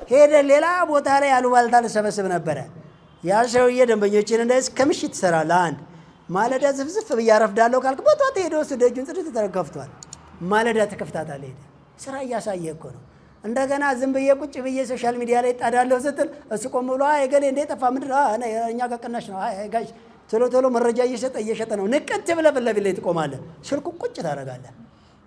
Speaker 1: ሄደ ሌላ ቦታ ላይ አሉባልታ ልሰበስብ ነበረ። ያ ሰውዬ ደንበኞችን እንደዚህ ከምሽት ትሰራለህ። አንድ ማለዳ ዝፍዝፍ ብዬ አረፍዳለሁ ካልክ በጧት ሄደው እሱ ደጁን ጽድት ተከፍቷል። ማለዳ ተከፍታታለህ። ሄደ ስራ እያሳየ እኮ ነው። እንደገና ዝም ብዬ ቁጭ ብዬ ሶሻል ሚዲያ ላይ ጣዳለሁ ስትል እሱ ቆም ብሎ እገሌ እንደ ጠፋ ምንድን ነው እኛ ጋር ቅናሽ ነው ጋሽ ቶሎ ቶሎ መረጃ እየሸጠ ነው። ንቅት ብለህ ፊት ለፊት ላይ ትቆማለህ። ስልኩ ቁጭ ታደርጋለህ።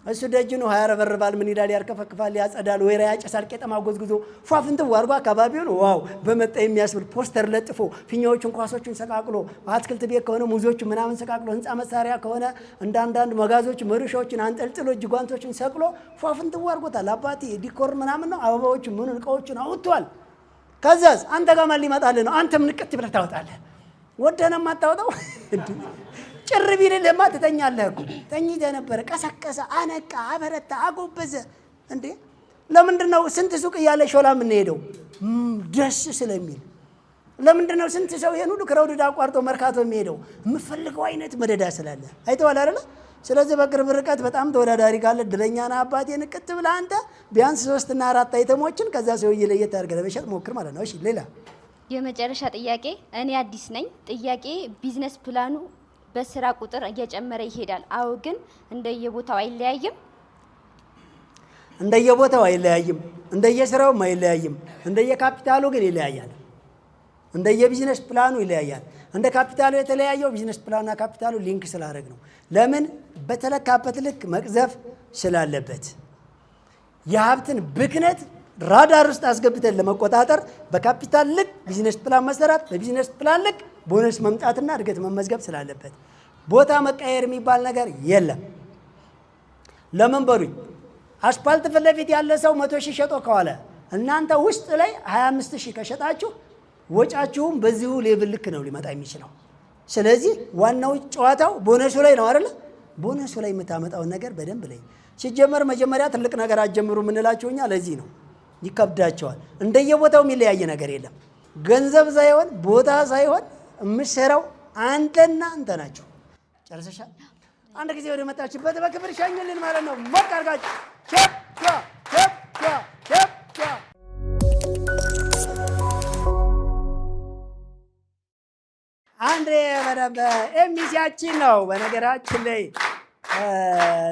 Speaker 1: እሱ ደጅኑ ያረበርባል፣ ምን ይላል፣ ያርከፈክፋል፣ ያጸዳል፣ ወይራ ያጨሳል፣ ቄጠማ ጎዝጉዞ ፏፍንት ዋርጓ አካባቢውን ዋው በመጣ የሚያስብል ፖስተር ለጥፎ ፊኛዎቹን ኳሶቹን ሰቃቅሎ፣ አትክልት ቤት ከሆነ ሙዞቹ ምናምን ሰቃቅሎ፣ ህንፃ መሳሪያ ከሆነ እንዳንዳንድ መጋዞች መሩሻዎችን አንጠልጥሎ እጅ ጓንቶችን ሰቅሎ ፏፍንት ዋርጎታል። አባቴ ዲኮር ምናምን ነው አበባዎቹ ምኑን እቃዎቹን አውጥቷል። ከዛስ አንተ ጋር ማን ሊመጣልህ ነው? አንተም ንቅት ብለህ ታወጣለህ። ወደነ ማታወጣው ጭር ቢልልህማ ትተኛለህ እኮ። ተኝተህ ነበረ፣ ቀሰቀሰ፣ አነቃ፣ አበረታ፣ አጎበዘ። እንዴ ለምንድን ነው ስንት ሱቅ እያለ ሾላ የምንሄደው? ደስ ስለሚል። ለምንድን ነው ስንት ሰው ይሄን ሁሉ ክረውድድ አቋርጦ መርካቶ የሚሄደው? የምፈልገው አይነት መደዳ ስላለ። አይተዋል አይደለ? ስለዚህ በቅርብ ርቀት በጣም ተወዳዳሪ ካለ እድለኛ ነህ አባቴ። ንቅት ብለህ አንተ ቢያንስ 3 እና 4 አይተሞችን ከዛ ሰውዬ ለየት አድርገህ ለመሸጥ ሞክር ማለት ነው። እሺ ሌላ
Speaker 3: የመጨረሻ ጥያቄ፣ እኔ አዲስ ነኝ። ጥያቄ ቢዝነስ ፕላኑ በስራ ቁጥር እየጨመረ ይሄዳል። አዎ፣ ግን እንደየቦታው አይለያይም?
Speaker 1: እንደየቦታው አይለያይም፣ እንደየስራውም አይለያይም። እንደየካፒታሉ ግን ይለያያል። እንደየቢዝነስ ፕላኑ ይለያያል። እንደ ካፒታሉ የተለያየው ቢዝነስ ፕላኑና ካፒታሉ ሊንክ ስላደረግ ነው። ለምን? በተለካበት ልክ መቅዘፍ ስላለበት። የሀብትን ብክነት ራዳር ውስጥ አስገብተን ለመቆጣጠር በካፒታል ልክ ቢዝነስ ፕላን መሰራት፣ በቢዝነስ ፕላን ልክ ቦነስ መምጣትና እድገት መመዝገብ ስላለበት ቦታ መቀየር የሚባል ነገር የለም። ለምን በሉኝ፣ አስፓልት ፊት ለፊት ያለ ሰው 100 ሺህ ሸጦ ከዋለ እናንተ ውስጥ ላይ 25 ሺህ ከሸጣችሁ ወጫችሁም በዚሁ ሌቭል ልክ ነው ሊመጣ የሚችለው። ስለዚህ ዋናው ጨዋታው ቦነሱ ላይ ነው አይደል? ቦነሱ ላይ የምታመጣውን ነገር በደንብ ላይ ሲጀመር መጀመሪያ ትልቅ ነገር አትጀምሩ የምንላቸው እኛ ለዚህ ነው። ይከብዳቸዋል። እንደየቦታው የሚለያየ ነገር የለም። ገንዘብ ሳይሆን ቦታ ሳይሆን የምትሰራው አንተና አንተ ናቸው። ጨርሰሻል? አንድ ጊዜ ወደ መጣችበት በክብር ሻኝልን ማለት ነው። ሞቅ አድርጋችሁ ቸፕ ቸፕ ቸፕ ቸፕ። አንድ በደንብ ኤሚሲያችን ነው። በነገራችን ላይ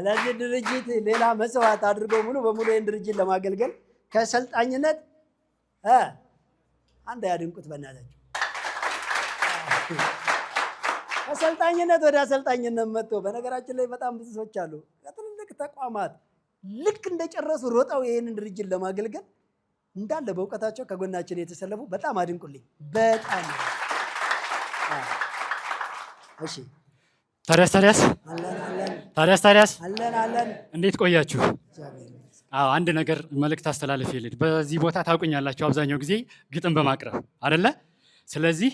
Speaker 1: ለዚህ ድርጅት ሌላ መስዋዕት አድርጎ ሙሉ በሙሉ ይህን ድርጅት ለማገልገል ከሰልጣኝነት አንድ ያድንቁት በእናታችሁ። አሰልጣኝነት ወደ አሰልጣኝነት መጥቶ በነገራችን ላይ በጣም ብዙ ሰዎች አሉ ከትልልቅ ተቋማት ልክ እንደጨረሱ ሮጠው ይህንን ድርጅት ለማገልገል እንዳለ በእውቀታቸው ከጎናችን የተሰለፉ በጣም አድንቁልኝ። በጣም እሺ።
Speaker 10: ታዲያስ
Speaker 1: አለን
Speaker 10: እንዴት ቆያችሁ? አዎ አንድ ነገር መልእክት አስተላልፍ ይልድ በዚህ ቦታ ታውቁኛላችሁ አብዛኛው ጊዜ ግጥም በማቅረብ አይደለ? ስለዚህ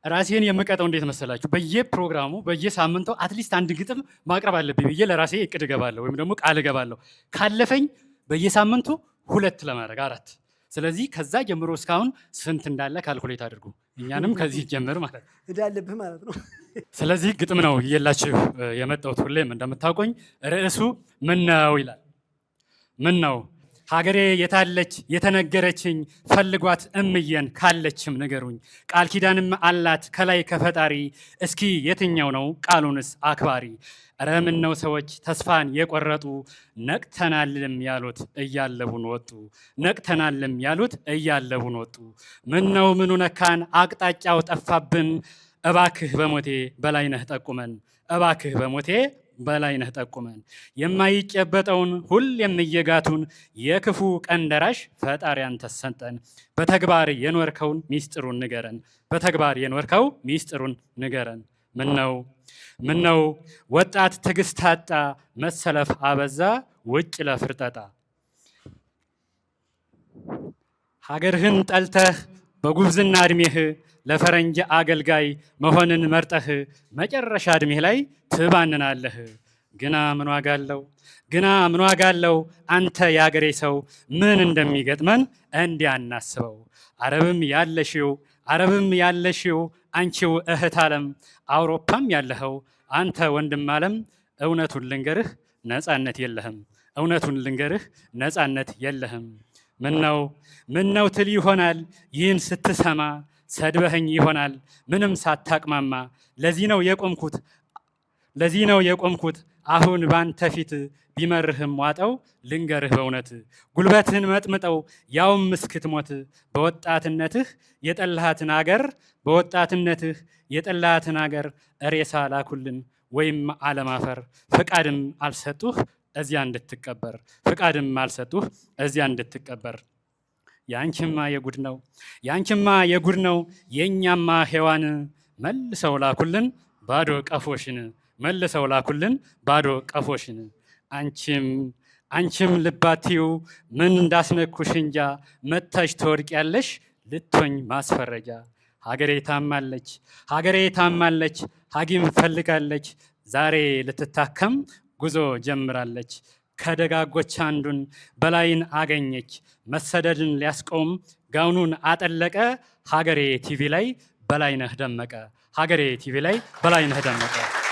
Speaker 10: ራሴን የምቀጠው እንዴት መሰላችሁ? በየፕሮግራሙ በየሳምንቱ አትሊስት አንድ ግጥም ማቅረብ አለብኝ ብዬ ለራሴ እቅድ እገባለሁ ወይም ደግሞ ቃል እገባለሁ። ካለፈኝ በየሳምንቱ 2 ለማድረግ 4። ስለዚህ ከዛ ጀምሮ እስካሁን ስንት እንዳለ ካልኩሌት አድርጉ። እኛንም ከዚህ ጀምር ማለት ነው
Speaker 1: እዳለብህ ማለት ነው።
Speaker 10: ስለዚህ ግጥም ነው እየላችሁ የመጣሁት። ሁሌም እንደምታውቁኝ ርዕሱ ምን ነው ይላል። ምን ነው ሀገሬ የታለች የተነገረችኝ ፈልጓት እምየን ካለችም ንገሩኝ። ቃል ኪዳንም አላት ከላይ ከፈጣሪ እስኪ የትኛው ነው ቃሉንስ አክባሪ? ኧረ ምን ነው ሰዎች ተስፋን የቆረጡ ነቅተናልም ያሉት እያለቡን ወጡ። ነቅተናልም ያሉት እያለቡን ወጡ። ምን ነው ምኑ ነካን አቅጣጫው ጠፋብን። እባክህ በሞቴ በላይነህ ጠቁመን። እባክህ በሞቴ በላይነህ ጠቁመን። የማይጨበጠውን ሁሌም እየጋቱን የክፉ ቀን ደራሽ ፈጣሪ አንተ ሰጠን። በተግባር የኖርከውን ሚስጥሩን ንገረን። በተግባር የኖርከው ሚስጥሩን ንገረን። ምን ነው ወጣት ትዕግስት አጣ መሰለፍ አበዛ ውጭ ለፍርጠጣ። ሀገርህን ጠልተህ በጉብዝና እድሜህ ለፈረንጅ አገልጋይ መሆንን መርጠህ መጨረሻ እድሜህ ላይ ትባንናለህ። ግና ምን ዋጋ አለው አንተ የአገሬ ሰው ምን እንደሚገጥመን እንዲያናስበው። አረብም ያለሽው አንቺው እህት ዓለም አውሮፓም ያለኸው አንተ ወንድም ዓለም እውነቱን ልንገርህ ነፃነት የለህም። እውነቱን ልንገርህ ነፃነት የለህም። ምን ነው ትል ይሆናል ይህን ስትሰማ ሰድበኸኝ ይሆናል ምንም ሳታቅማማ። ለዚህ ነው የቆምኩት አሁን ባንተ ፊት ቢመርህም ዋጠው ልንገርህ በእውነት ጉልበትህን መጥምጠው ያውም እስክትሞት። በወጣትነትህ የጠላሃትን አገር ሬሳ ላኩልን ወይም አለማፈር። ፍቃድም አልሰጡህ እዚያ እንድትቀበር። ያንቺማ የጉድ ነው የኛማ ሔዋን መልሰው ላኩልን ባዶ ቀፎሽን። አንቺም ልባቲው ምን እንዳስነኩሽ እንጃ መታሽ ትወድቂያለሽ ልትሆኝ ማስፈረጃ። ሀገሬ ታማለች ሐኪም ፈልጋለች ዛሬ ልትታከም ጉዞ ጀምራለች። ከደጋጎች አንዱን በላይን አገኘች መሰደድን ሊያስቆም ጋውኑን አጠለቀ። ሀገሬ ቲቪ ላይ በላይነህ ደመቀ።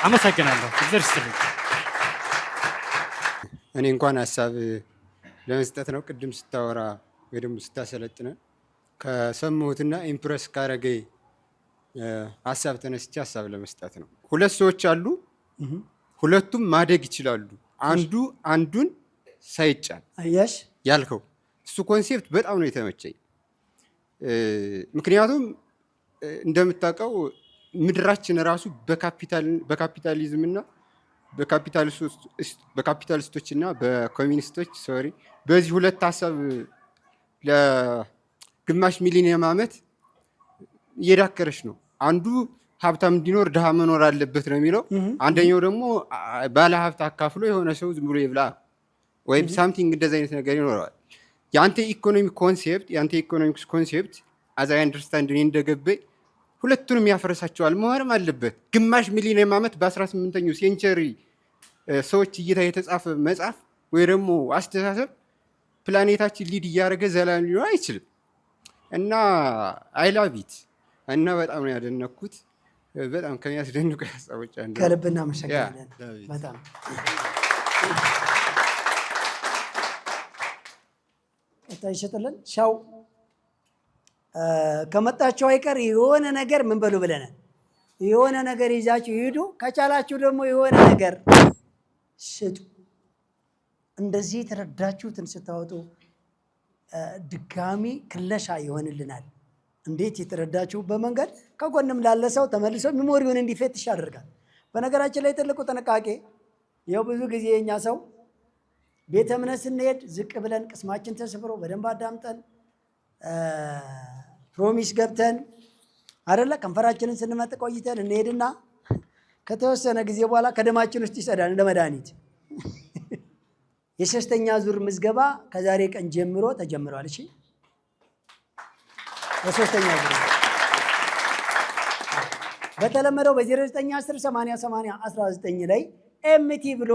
Speaker 10: አመሰግናለሁ። እግዚአብሔር ይስጥልኝ።
Speaker 7: እኔ እንኳን ሀሳብ ለመስጠት ነው። ቅድም ስታወራ ወይ ደግሞ ስታሰለጥነ ከሰማሁትና ኢምፕረስ ካረገ ሀሳብ ተነስቼ ሀሳብ ለመስጠት ነው። 2 ሰዎች አሉ፣ ሁለቱም ማደግ ይችላሉ። አንዱን ሳይጫን ያልከው እሱ ኮንሴፕት በጣም ነው የተመቸኝ። ምክንያቱም እንደምታውቀው ምድራችን ራሱ በካፒታሊዝም እና በካፒታሊስቶች እና በኮሚኒስቶች በዚህ 2 ሀሳብ ለግማሽ ሚሊኒየም ዓመት እየዳከረች ነው። አንዱ ሀብታም እንዲኖር ድሃ መኖር አለበት ነው የሚለው። አንደኛው ደግሞ ባለ ሀብት አካፍሎ የሆነ ሰው ዝም ብሎ ይብላ ወይም ሳምቲንግ እንደዚህ አይነት ነገር ይኖረዋል። የአንተ ኢኮኖሚክስ ኮንሴፕት አዝ አይ አንደርስታንድ እኔ እንደገባኝ ሁለቱንም ያፈረሳቸዋል። መሆንም አለበት። ግማሽ ሚሊኒየም ዓመት በ18ኛው ሴንቸሪ ሰዎች እይታ የተጻፈ መጽሐፍ ወይ ደግሞ አስተሳሰብ ፕላኔታችን ሊድ እያደረገ ዘላለም ሊሆን አይችልም እና አይ ላቭ ኢት እና በጣም ነው ያደነኩት። በጣም ከሚያስደንቁ ሀሳቦች አንዱ
Speaker 1: ከልብ እናመሰግናለን። በጣም ቀጣይ ይሸጥልን ሻው ከመጣችሁ አይቀር የሆነ ነገር ምን በሉ ብለናል። የሆነ ነገር ይዛችሁ ይሄዱ። ከቻላችሁ ደግሞ የሆነ ነገር ስጡ። እንደዚህ የተረዳችሁትን ስታወጡ ድጋሚ ክለሻ ይሆንልናል። እንዴት የተረዳችሁ በመንገድ ከጎንም ላለ ሰው ተመልሶ ሚሞሪውን እንዲፈትሽ ያደርጋል። በነገራችን ላይ ትልቁ ጥንቃቄ ያው ብዙ ጊዜ የኛ ሰው ቤተ እምነት ስንሄድ ዝቅ ብለን ቅስማችን ተሰብሮ በደንብ አዳምጠን ፕሮሚስ ገብተን አይደለ ከንፈራችንን ስንመጥ ቆይተን እንሄድና ከተወሰነ ጊዜ በኋላ ከደማችን ውስጥ ይጸዳል እንደ መድኃኒት። የሶስተኛ ዙር ምዝገባ ከዛሬ ቀን ጀምሮ ተጀምሯል። እሺ የሶስተኛ ዙር በተለመደው በ0910808019 ላይ ኤምቲ ብሎ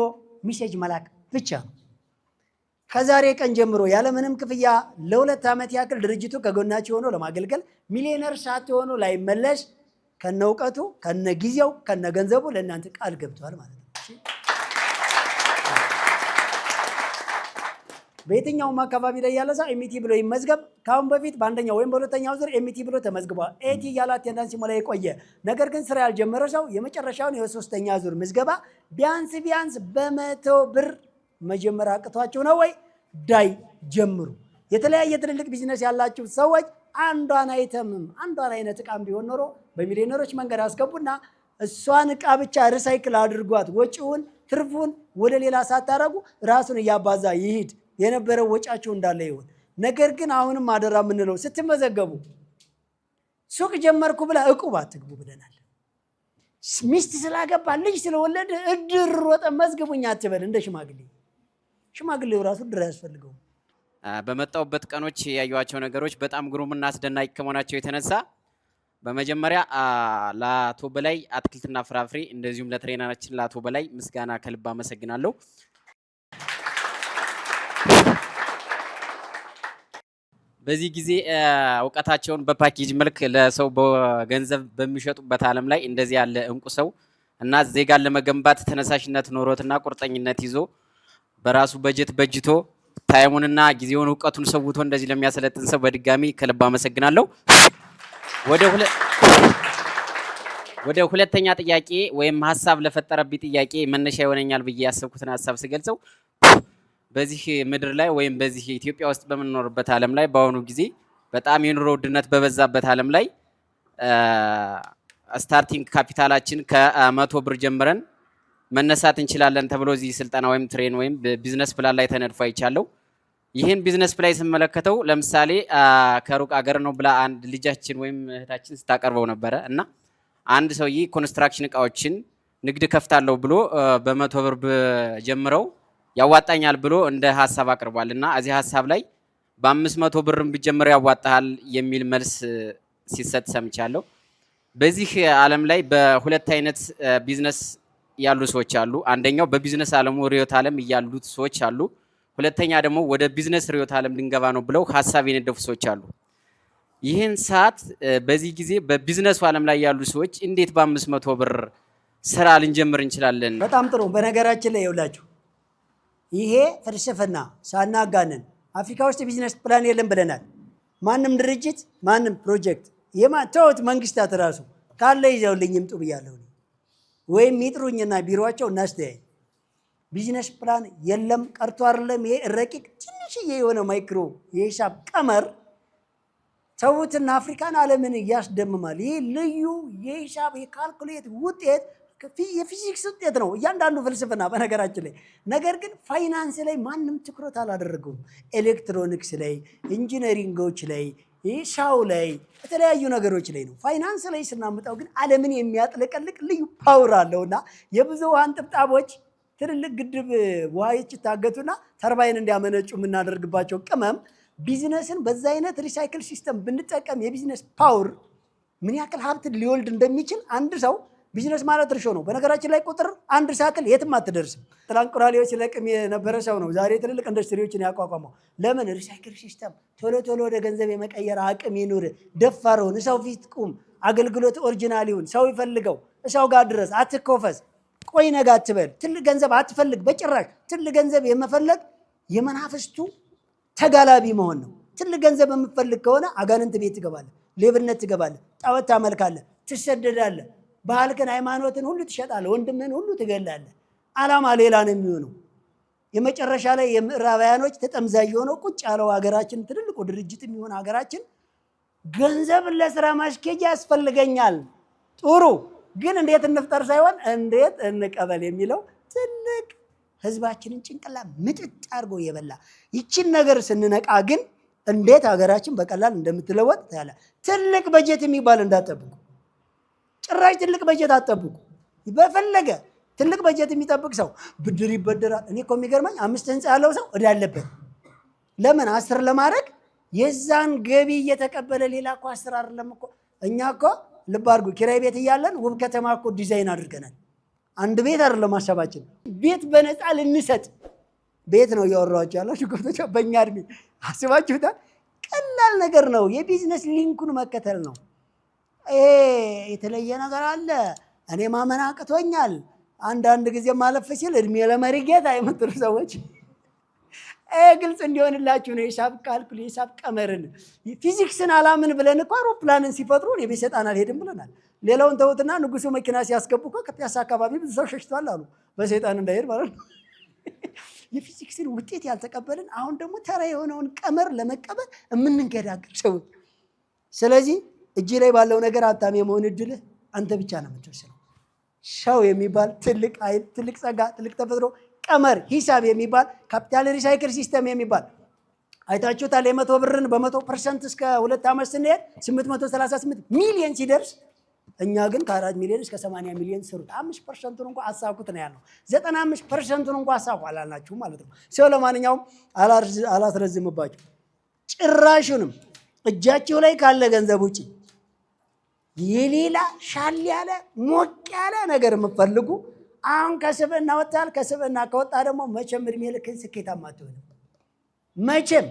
Speaker 1: ሚሴጅ መላክ ብቻ ነው። ከዛሬ ቀን ጀምሮ ያለምንም ክፍያ ለ2 ዓመት ያክል ድርጅቱ ከጎናችሁ ሆኖ ለማገልገል ሚሊዮነር ሳትሆኑ ላይመለስ ከነ እውቀቱ ከነ ጊዜው ከነ ገንዘቡ ለእናንተ ቃል ገብቷል ማለት ነው። በየትኛውም አካባቢ ላይ ያለ ሰው ኤምቲ ብሎ ይመዝገብ። ካሁን በፊት በአንደኛው ወይም በሁለተኛው ዙር ኤምቲ ብሎ ተመዝግቧል። ኤቲ ያለ አቴንዳንስ ሲሞላ የቆየ ነገር ግን ስራ ያልጀመረ ሰው የመጨረሻውን የሶስተኛ ዙር ምዝገባ ቢያንስ በ100 ብር መጀመር አቅቷችሁ ነው ወይ? ዳይ ጀምሩ። የተለያየ ትልልቅ ቢዝነስ ያላችሁ ሰዎች አንዷን አይነት ዕቃም ቢሆን ኖሮ በሚሊዮነሮች መንገድ አስገቡና እሷን ዕቃ ብቻ ሪሳይክል አድርጓት ወጪውን ትርፉን ወደ ሌላ ሳታረጉ ራሱን እያባዛ ይሂድ። የነበረው ወጫችሁ እንዳለ ይሁን። ነገር ግን አሁንም አደራ የምንለው ስትመዘገቡ ሱቅ ጀመርኩ ብላ ዕቁብ አትግቡ ብለናል። ሚስት ስላገባ ልጅ ስለወለደ እድር ሮጠ መዝግቡኝ አትበል። እንደ ሽማግሌው ራሱ እድር አያስፈልገውም።
Speaker 4: በመጣውበት ቀኖች ያዩዋቸው ነገሮች በጣም ግሩምና አስደናቂ ከመሆናቸው የተነሳ በመጀመሪያ ለአቶ በላይ አትክልትና ፍራፍሬ እንደዚሁም ለትሬነራችን ለአቶ በላይ ምስጋና ከልብ አመሰግናለሁ። በዚህ ጊዜ እውቀታቸውን በፓኬጅ መልክ ለሰው በገንዘብ በሚሸጡበት ዓለም ላይ እንደዚህ ያለ እንቁ ሰው እና ዜጋን ለመገንባት ተነሳሽነት ኖሮትና ቁርጠኝነት ይዞ በራሱ በጀት በጅቶ ታይሙንና ጊዜውን እውቀቱን ሰውቶ እንደዚህ ለሚያሰለጥን ሰው በድጋሚ ከልብ አመሰግናለሁ። ወደ ሁለተኛ ጥያቄ ወይም ሀሳብ ለፈጠረብኝ ጥያቄ መነሻ ይሆነኛል ብዬ ያሰብኩትን ሀሳብ ስገልጸው በዚህ ምድር ላይ ወይም በዚህ ኢትዮጵያ ውስጥ በምንኖርበት ዓለም ላይ በአሁኑ ጊዜ በጣም የኑሮ ውድነት በበዛበት ዓለም ላይ ስታርቲንግ ካፒታላችን ከ100 ብር ጀምረን መነሳት እንችላለን ተብሎ እዚህ ስልጠና ወይም ትሬን ወይም ቢዝነስ ፕላን ላይ ተነድፎ አይቻለሁ። ይህን ቢዝነስ ፕላይ ስመለከተው ለምሳሌ ከሩቅ አገር ነው ብላ አንድ ልጃችን ወይም እህታችን ስታቀርበው ነበረ እና አንድ ሰውዬ ኮንስትራክሽን እቃዎችን ንግድ ከፍታለሁ ብሎ በ100 ብር ጀምረው ያዋጣኛል ብሎ እንደ ሀሳብ አቅርቧል እና እዚህ ሀሳብ ላይ በ500 ብርም ቢጀምር ያዋጣሃል የሚል መልስ ሲሰጥ ሰምቻለሁ። በዚህ ዓለም ላይ በሁለት አይነት ቢዝነስ ያሉ ሰዎች አሉ። አንደኛው በቢዝነስ ዓለሙ ሪዮት ዓለም ያሉት ሰዎች አሉ። ሁለተኛ ደግሞ ወደ ቢዝነስ ሪዮት ዓለም ልንገባ ነው ብለው ሀሳብ የነደፉ ሰዎች አሉ። ይህን ሰዓት በዚህ ጊዜ በቢዝነሱ ዓለም ላይ ያሉ ሰዎች እንዴት በ500 ብር ስራ ልንጀምር እንችላለን?
Speaker 1: በጣም ጥሩ። በነገራችን ላይ ይውላችሁ ይሄ ፍልስፍና ሳናጋንን አፍሪካ ውስጥ ቢዝነስ ፕላን የለም ብለናል። ማንም ድርጅት ማንም ፕሮጀክት ተውት፣ መንግስታት ራሱ ካለ ይዘውልኝ ይምጡ ብያለሁ። ወይም ይጥሩኝና ቢሮቸው እናስተያይ። ቢዝነስ ፕላን የለም ቀርቶ አይደለም። ይሄ ረቂቅ ትንሽዬ የሆነ ማይክሮ የሂሳብ ቀመር ተውትና አፍሪካን ዓለምን ያስደምማል። ይህ ልዩ የሂሳብ የካልኩሌት ውጤት የፊዚክስ ውጤት ነው እያንዳንዱ ፍልስፍና በነገራችን ላይ። ነገር ግን ፋይናንስ ላይ ማንም ትኩረት አላደረገውም። ኤሌክትሮኒክስ ላይ፣ ኢንጂነሪንጎች ላይ፣ ሻው ላይ፣ የተለያዩ ነገሮች ላይ ነው። ፋይናንስ ላይ ስናምጣው ግን ዓለምን የሚያጥለቀልቅ ልዩ ፓወር አለውና የብዙ ውሃን ጥብጣቦች ትልልቅ ግድብ ውሃዎች ይታገቱና ተርባይን እንዲያመነጩ የምናደርግባቸው ቅመም ቢዝነስን በዛ አይነት ሪሳይክል ሲስተም ብንጠቀም የቢዝነስ ፓወር ምን ያክል ሀብት ሊወልድ እንደሚችል አንድ ሰው ቢዝነስ ማለት እርሾ ነው። በነገራችን ላይ ቁጥር አንድ ሳክል የትም አትደርስም። ጥላንቁራሌዎች ለቅም የነበረ ሰው ነው ዛሬ ትልልቅ ኢንዱስትሪዎችን ያቋቋመው። ለምን? ሪሳይክል ሲስተም ቶሎ ቶሎ ወደ ገንዘብ የመቀየር አቅም ይኑር። ደፋር ሁን፣ ሰው ፊት ቁም፣ አገልግሎት ኦሪጂናል ይሁን፣ ሰው ይፈልገው፣ ሰው ጋር ድረስ፣ አትኮፈስ፣ ቆይ ነጋ አትበል፣ ትልቅ ገንዘብ አትፈልግ በጭራሽ። ትልቅ ገንዘብ የመፈለግ የመናፍስቱ ተጋላቢ መሆን ነው። ትልቅ ገንዘብ የምፈልግ ከሆነ አጋንንት ቤት ትገባለህ፣ ሌብነት ትገባለህ፣ ጣዖት ታመልካለህ፣ ትሰደዳለህ፣ ባህልክን ሃይማኖትን ሁሉ ትሸጣለህ፣ ወንድምህን ሁሉ ትገላለህ። ዓላማ ሌላ ነው የሚሆነው። የመጨረሻ ላይ የምዕራባውያኖች ተጠምዛዥ የሆነው ቁጭ ያለው ሀገራችን ትልልቁ ድርጅት የሚሆን ሀገራችን ገንዘብ ለስራ ማስኬጃ ያስፈልገኛል፣ ጥሩ ግን እንዴት እንፍጠር ሳይሆን እንዴት እንቀበል የሚለው ትልቅ ህዝባችንን ጭንቅላት ምጥጥ አድርጎ የበላ ይችን ነገር ስንነቃ ግን እንዴት ሀገራችን በቀላል እንደምትለወጥ ታያለ። ትልቅ በጀት የሚባል እንዳትጠብቁ፣ ጭራሽ ትልቅ በጀት አትጠብቁ። በፈለገ ትልቅ በጀት የሚጠብቅ ሰው ብድር ይበደራል። እኔ እኮ የሚገርመኝ 5 ህንፃ ያለው ሰው እዳ አለበት። ለምን 10 ለማድረግ የዛን ገቢ እየተቀበለ ሌላ እኮ 10 አይደለም እኮ። እኛ እኮ ልብ አድርጉ፣ ኪራይ ቤት እያለን ውብ ከተማ እኮ ዲዛይን አድርገናል። አንድ ቤት አይደለም ሀሳባችን፣ ቤት በነፃ ልንሰጥ። ቤት ነው እያወራኋቸው ያላችሁ ገብቶች። በእኛ እድሜ አስባችሁታል? ቀላል ነገር ነው። የቢዝነስ ሊንኩን መከተል ነው። የተለየ ነገር አለ እኔ ማመን አቅቶኛል። አንዳንድ ጊዜ ማለፍ ሲል እድሜ ለመሪ ጌታ የምትሉ ሰዎች ግልጽ እንዲሆንላችሁ ነው። የሂሳብ ካልኩል የሂሳብ ቀመርን ፊዚክስን አላምን ብለን እኮ አውሮፕላንን ሲፈጥሩ እኔ ቤት ሰይጣን አልሄድም ብለናል። ሌላውን ተውትና ንጉሱ መኪና ሲያስገቡ እኮ ከፒያሳ አካባቢ ብዙ ሰው ሸሽቷል አሉ፣ በሰይጣን እንዳይሄድ ማለት ነው። የፊዚክስን ውጤት ያልተቀበልን አሁን ደግሞ ተራ የሆነውን ቀመር ለመቀበል የምንገዳገር ሰዎች። ስለዚህ እጅ ላይ ባለው ነገር ሀብታም የመሆን እድልህ አንተ ብቻ ነው የምትወስነው። ሸው የሚባል ትልቅ ኃይል፣ ትልቅ ጸጋ፣ ትልቅ ተፈጥሮ፣ ቀመር፣ ሂሳብ የሚባል ካፒታል ሪሳይክል ሲስተም የሚባል አይታችሁታል። የ100 ብርን በ100% እስከ 2 ዓመት ስንሄድ 838 ሚሊዮን ሲደርስ እኛ ግን ከ4 ሚሊዮን እስከ 80 ሚሊዮን ስሩት። 5%ን እንኳን አሳኩት ነው ያለው። 95%ን እንኳን አሳኩ አላልናችሁ ማለት ነው። ሰው ለማንኛውም አላስረዝምባችሁ። ጭራሹንም እጃችሁ ላይ ካለ ገንዘብ ውጪ የሌላ ሻል ያለ ሞቅ ያለ ነገር የምትፈልጉ አሁን ከስብዕና ወጥታል። ከስብዕና ከወጣ ደግሞ መቼም እድሜ ልክን ስኬታማ አትሆንም። መቼም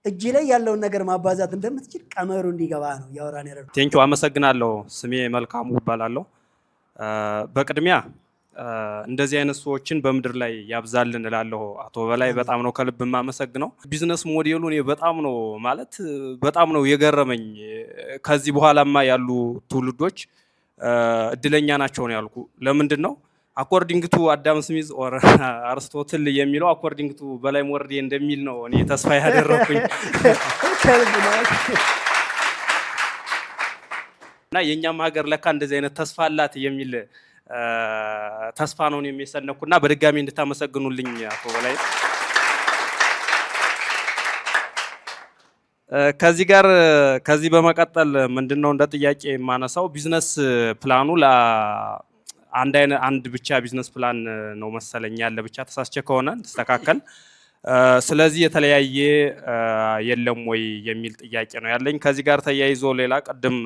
Speaker 1: እጅ ላይ ያለውን ነገር ማባዛት እንደምትችል ቀመሩ እንዲገባ ነው ያወራን ያረዱ።
Speaker 2: ቴንኪው፣ አመሰግናለሁ። ስሜ መልካሙ እባላለሁ። በቅድሚያ እንደዚህ አይነት ሰዎችን በምድር ላይ ያብዛልን እላለሁ። አቶ በላይ በጣም ነው ከልብ የማመሰግነው። ቢዝነስ ሞዴሉ እኔ በጣም ነው ማለት በጣም ነው የገረመኝ። ከዚህ በኋላማ ያሉ ትውልዶች እድለኛ ናቸው ነው ያልኩ። ለምንድን ነው አኮርዲንግ ቱ አዳም ስሚዝ ኦር አርስቶትል የሚለው አኮርዲንግ ቱ በላይ ሞርዴ እንደሚል ነው እኔ ተስፋ ያደረኩኝ እና የኛም ሀገር ለካ እንደዚህ አይነት ተስፋ አላት የሚል ተስፋ ነው የሚሰነኩና በድጋሚ እንድታመሰግኑልኝ አቶ በላይ። ከዚህ በመቀጠል ምንድነው እንደ ጥያቄ የማነሳው ቢዝነስ ፕላኑ አንድ ብቻ ቢዝነስ ፕላን ነው መሰለኝ ያለ፣ ብቻ ተሳስቼ ከሆነ ተስተካከል። ስለዚህ የተለያየ የለም ወይ የሚል ጥያቄ ነው ያለኝ። ከዚህ ጋር ተያይዞ ሌላ ቀደም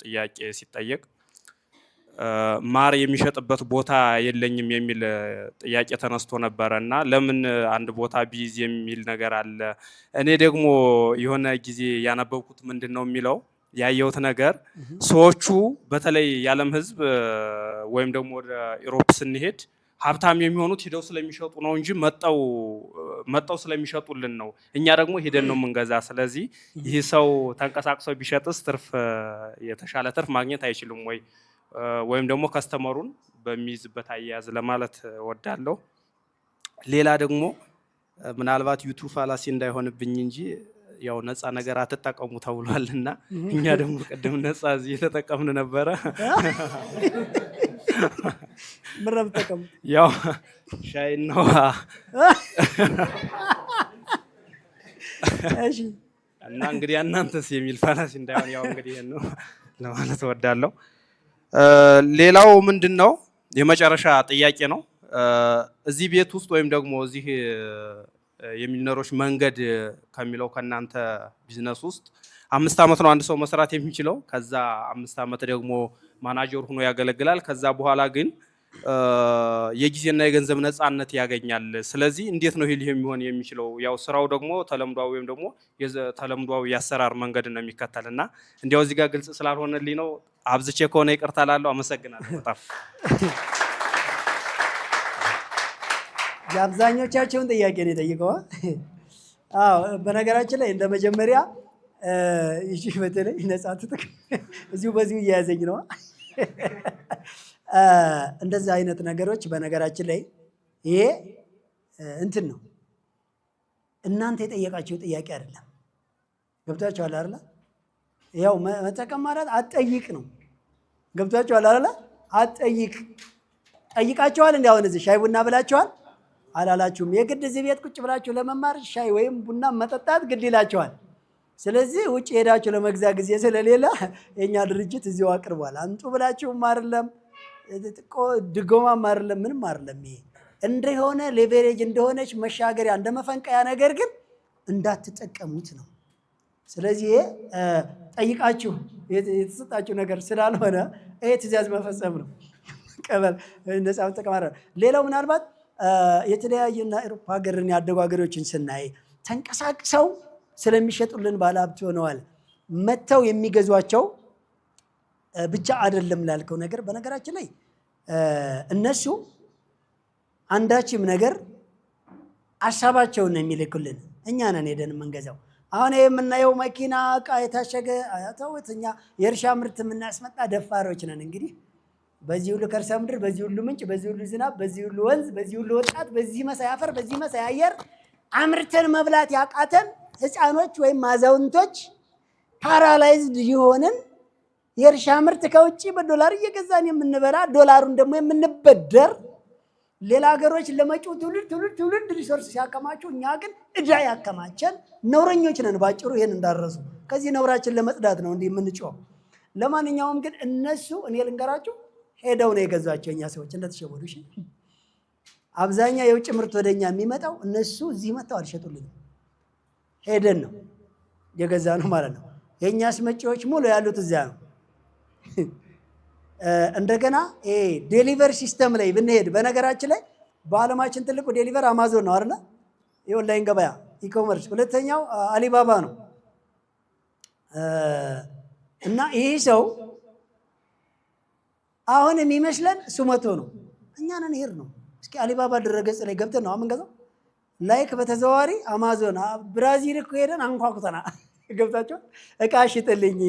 Speaker 2: ጥያቄ ሲጠየቅ ማር የሚሸጥበት ቦታ የለኝም የሚል ጥያቄ ተነስቶ ነበረ እና ለምን አንድ ቦታ ቢይዝ የሚል ነገር አለ። እኔ ደግሞ የሆነ ጊዜ ያነበብኩት ምንድን ነው የሚለው ያየሁት ነገር ሰዎቹ በተለይ የዓለም ሕዝብ ወይም ደግሞ ወደ ኢሮፕ ስንሄድ ሀብታም የሚሆኑት ሂደው ስለሚሸጡ ነው እንጂ መጠው ስለሚሸጡልን ነው። እኛ ደግሞ ሄደን ነው የምንገዛ። ስለዚህ ይህ ሰው ተንቀሳቅሶ ቢሸጥስ የተሻለ ትርፍ ማግኘት አይችልም ወይ? ወይም ደግሞ ከስተመሩን በሚይዝበት አያያዝ ለማለት ወዳለሁ። ሌላ ደግሞ ምናልባት ዩቱብ ፋላሲ እንዳይሆንብኝ እንጂ ያው ነፃ ነገር አትጠቀሙ ተብሏልና እኛ ደግሞ ቀደም ነፃ እዚህ የተጠቀምን ነበረ።
Speaker 1: ምንም ተጠቀሙ
Speaker 2: ያው ሻይ ነው።
Speaker 1: እሺ።
Speaker 2: እና እንግዲህ እናንተስ የሚል ፋላሲ እንዳይሆን ያው እንግዲህ ነው ለማለት ወዳለሁ። ሌላው ምንድነው የመጨረሻ ጥያቄ ነው። እዚህ ቤት ውስጥ ወይም ደግሞ እዚህ የሚሊነሮች መንገድ ከሚለው ከናንተ ቢዝነስ ውስጥ 5 ዓመት ነው አንድ ሰው መስራት የሚችለው። ከዛ 5 ዓመት ደግሞ ማናጀር ሆኖ ያገለግላል። ከዛ በኋላ ግን የጊዜና የገንዘብ ነፃነት ያገኛል። ስለዚህ እንዴት ነው ይሄ የሚሆን የሚችለው? ያው ስራው ደግሞ ተለምዷዊ ወይም ደግሞ ተለምዷዊ ያሰራር መንገድ ነው የሚከተልና እንዲያው እዚህ ጋር ግልጽ ስላልሆነልኝ ነው። አብዝቼ ከሆነ ይቅርታ ላለው። አመሰግናለሁ በጣም።
Speaker 1: የአብዛኞቻቸውን ጥያቄ ነው የጠየቀው። አዎ በነገራችን ላይ እንደ መጀመሪያ እሺ፣ በተለይ ነፃ ትጥቅም እዚሁ በዚሁ እያያዘኝ ነው። እንደዚህ አይነት ነገሮች በነገራችን ላይ ይሄ እንትን ነው። እናንተ የጠየቃችሁ ጥያቄ አይደለም። ገብታችኋል አይደል? ያው መጠቀም ማለት አትጠይቅ ነው። ገብታችኋል አይደል? አትጠይቅ። ጠይቃችኋል? እንዴ አሁን እዚህ ሻይ ቡና ብላችኋል አላላችሁም? የግድ እዚህ ቤት ቁጭ ብላችሁ ለመማር ሻይ ወይም ቡና መጠጣት ግድ ይላችኋል። ስለዚህ ውጭ ሄዳችሁ ለመግዛት ጊዜ ስለሌለ የኛ ድርጅት እዚሁ አቅርቧል። አንጡ ብላችሁም አይደለም ድጎማም አይደለም ምንም አይደለም። ይሄ እንደሆነ ሌቨሬጅ እንደሆነች መሻገሪያ እንደመፈንቀያ ነገር ግን እንዳትጠቀሙት ነው። ስለዚህ ጠይቃችሁ የተሰጣችሁ ነገር ስላልሆነ ይሄ ትእዛዝ መፈጸም ነው። ቀበል ነፃ ተቀማራ። ሌላው ምናልባት የተለያዩና አውሮፓ ሀገርን ያደጉ ሀገሮችን ስናይ ተንቀሳቅሰው ስለሚሸጡልን ባለሀብት ሆነዋል። መተው የሚገዟቸው ብቻ አይደለም ላልከው ነገር በነገራችን ላይ እነሱ አንዳችም ነገር ሀሳባቸውን ነው የሚልኩልን። እኛ ነን ሄደን የምንገዛው። አሁን የምናየው መኪና እቃ የታሸገ ተውት። እኛ የእርሻ ምርት የምናስመጣ ደፋሮች ነን። እንግዲህ በዚህ ሁሉ ከርሰ ምድር፣ በዚህ ሁሉ ምንጭ፣ በዚህ ሁሉ ዝናብ፣ በዚህ ሁሉ ወንዝ፣ በዚህ ሁሉ ወጣት፣ በዚህ መሳይ አፈር፣ በዚህ መሳይ አየር አምርተን መብላት ያቃተን ህፃኖች ወይም አዛውንቶች ፓራላይዝድ የሆንን የእርሻ ምርት ከውጭ በዶላር እየገዛን የምንበላ ዶላሩን ደግሞ የምንበደር ሌላ ሀገሮች ለመጪው ትውልድ ሪሶርስ ሲያከማቹ እኛ ግን እዳ ያከማቸን ነውረኞች ነን። ባጭሩ ይሄን እንዳረሱ ከዚህ ነውራችን ለመጽዳት ነው እንዲህ የምንጮህ። ለማንኛውም ግን እነሱ እኔ ልንገራችሁ ሄደው ነው የገዛቸው። እኛ ሰዎች እንደተሸወዱ እሺ። አብዛኛው የውጭ ምርት ወደኛ የሚመጣው እነሱ እዚህ መጥተው አልሸጡልንም። ሄደን ነው የገዛ ነው ማለት ነው። የእኛ አስመጪዎች ሙሉ ያሉት እዚያ ነው። እንደገና ዴሊቨር ሲስተም ላይ ብንሄድ በነገራችን ላይ በዓለማችን ትልቁ ዴሊቨር አማዞን ነው አይደል? የኦንላይን ገበያ ኢኮመርስ። ሁለተኛው አሊባባ ነው። እና ይሄ ሰው አሁን የሚመስለን እሱ መቶ ነው። እኛ ነን ሄድ ነው። እስኪ አሊባባ ድረገጽ ላይ ገብተን ነው የምንገዛው። ላይክ በተዘዋዋሪ አማዞን ብራዚል እኮ ሄደን አንኳኩተና ገብታችሁ እቃ ሽጥልኝ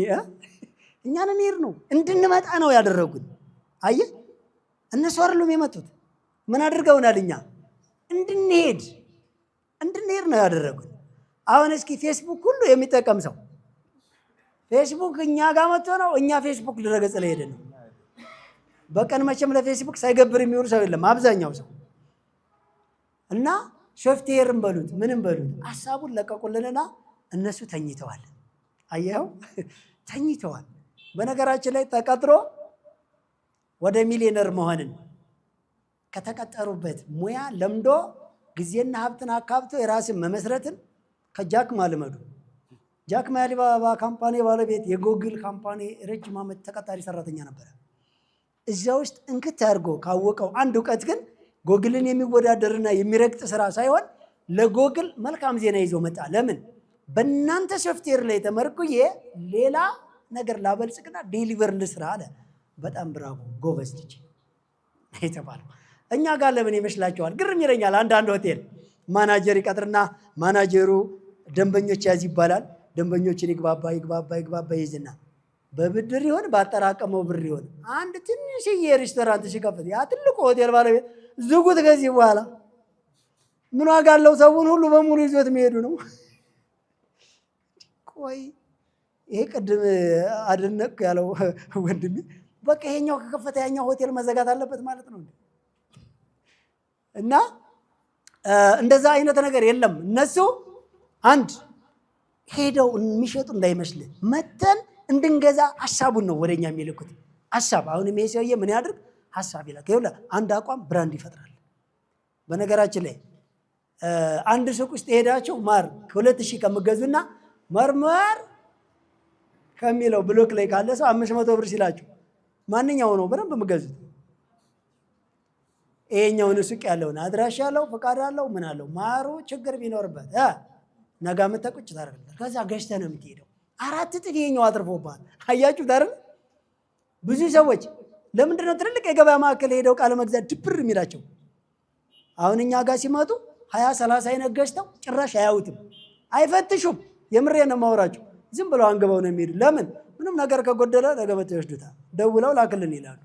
Speaker 1: እኛ ነን ሄድ ነው። እንድንመጣ ነው ያደረጉን። አየህ እነሱ አይደሉም የመጡት። ምን አድርገውናል? እኛ እንድንሄድ ነው ያደረጉን። አሁን እስኪ ፌስቡክ ሁሉ የሚጠቀም ሰው ፌስቡክ እኛ ጋር መጥቶ ነው እኛ ፌስቡክ ድረገጽ ላይ ሄደን ነው። በቀን መቼም ለፌስቡክ ሳይገብር የሚውል ሰው የለም አብዛኛው ሰው። እና ሶፍትዌርም በሉት ምንም በሉት ሀሳቡን ለቀቁልንና እነሱ ተኝተዋል። አየኸው ተኝተዋል። በነገራችን ላይ ተቀጥሮ ወደ ሚሊዮነር መሆንን ከተቀጠሩበት ሙያ ለምዶ ጊዜና ሀብትን አካብቶ የራስን መመስረትን ከጃክ ማ ልመዱ። ጃክ ማ የአሊባባ ካምፓኒ ባለቤት የጎግል ካምፓኒ ረጅም ዓመት ተቀጣሪ ሰራተኛ ነበረ። እዚያ ውስጥ እንክት አድርጎ ካወቀው አንድ እውቀት ግን ጎግልን የሚወዳደርና የሚረግጥ ስራ ሳይሆን ለጎግል መልካም ዜና ይዞ መጣ። ለምን? በእናንተ ሶፍትዌር ላይ ተመርኩዬ ሌላ ነገር ላበልጽግና ዴሊቨር ልስራ አለ። በጣም ብራቮ ጎበዝ ልጅ የተባለው። እኛ ጋር ለምን ይመስላችኋል? ግርም ይለኛል። አንዳንድ ሆቴል ማናጀር ይቀጥርና ማናጀሩ ደንበኞች ያዝ ይባላል። ደንበኞችን ይግባባ ይዝና በብድር ይሆን ባጠራቀመው ብር ይሆን አንድ ትንሽዬ ሬስቶራንት ሲከፍት ያ ትልቁ ሆቴል ባለቤት ዝጉት ከዚህ በኋላ ምን ዋጋ አለው? ሰውን ሁሉ በሙሉ ይዞት የሚሄዱ ነው። ቆይ ይሄ ቅድም አደነቅ ያለው ወንድሜ በቃ ይሄኛው ከከፈተ ያኛው ሆቴል መዘጋት አለበት ማለት ነው። እና እንደዛ አይነት ነገር የለም። እነሱ አንድ ሄደው የሚሸጡ እንዳይመስልህ መተን እንድንገዛ ሀሳቡን ነው ወደኛ የሚልኩት። ሀሳብ አሁን ይሄ ሰውዬ ምን ያድርግ? ሀሳብ ይላል። ይኸውልህ አንድ አቋም ብራንድ ይፈጥራል። በነገራችን ላይ አንድ ሱቅ ውስጥ ሄዳችሁ ማር ከ2000 ከምገዙና መርመር ከሚለው ብሎክ ላይ ካለ ሰው 500 ብር ሲላችሁ ማንኛው ነው በደንብ የምገዙት? ይሄኛውን ሱቅ ያለውን አድራሻ ያለው ፈቃድ አለው ምን አለው ማሩ ችግር ቢኖርበት ነገ መተቁጭ ታደርጋለህ። ከዛ ገዝተህ ነው የምትሄደው። 4 እጥፍ ይሄኛው አትርፎባል። አያችሁ አይደል? ብዙ ሰዎች ለምንድን ነው ትልልቅ የገበያ ማዕከል ሄደው ቃለ መግዛት ድብር የሚላቸው? አሁን እኛ ጋር ሲመጡ 20-30 አይነት ገዝተው ጭራሽ አያዩትም፣ አይፈትሹም። የምሬን ነው የማወራቸው። ዝም ብለው አንገባው ነው የሚሄዱ። ለምን? ምንም ነገር ከጎደለ ነገ መተው ይወስዱታል። ደውለው ላክልን ይላሉ።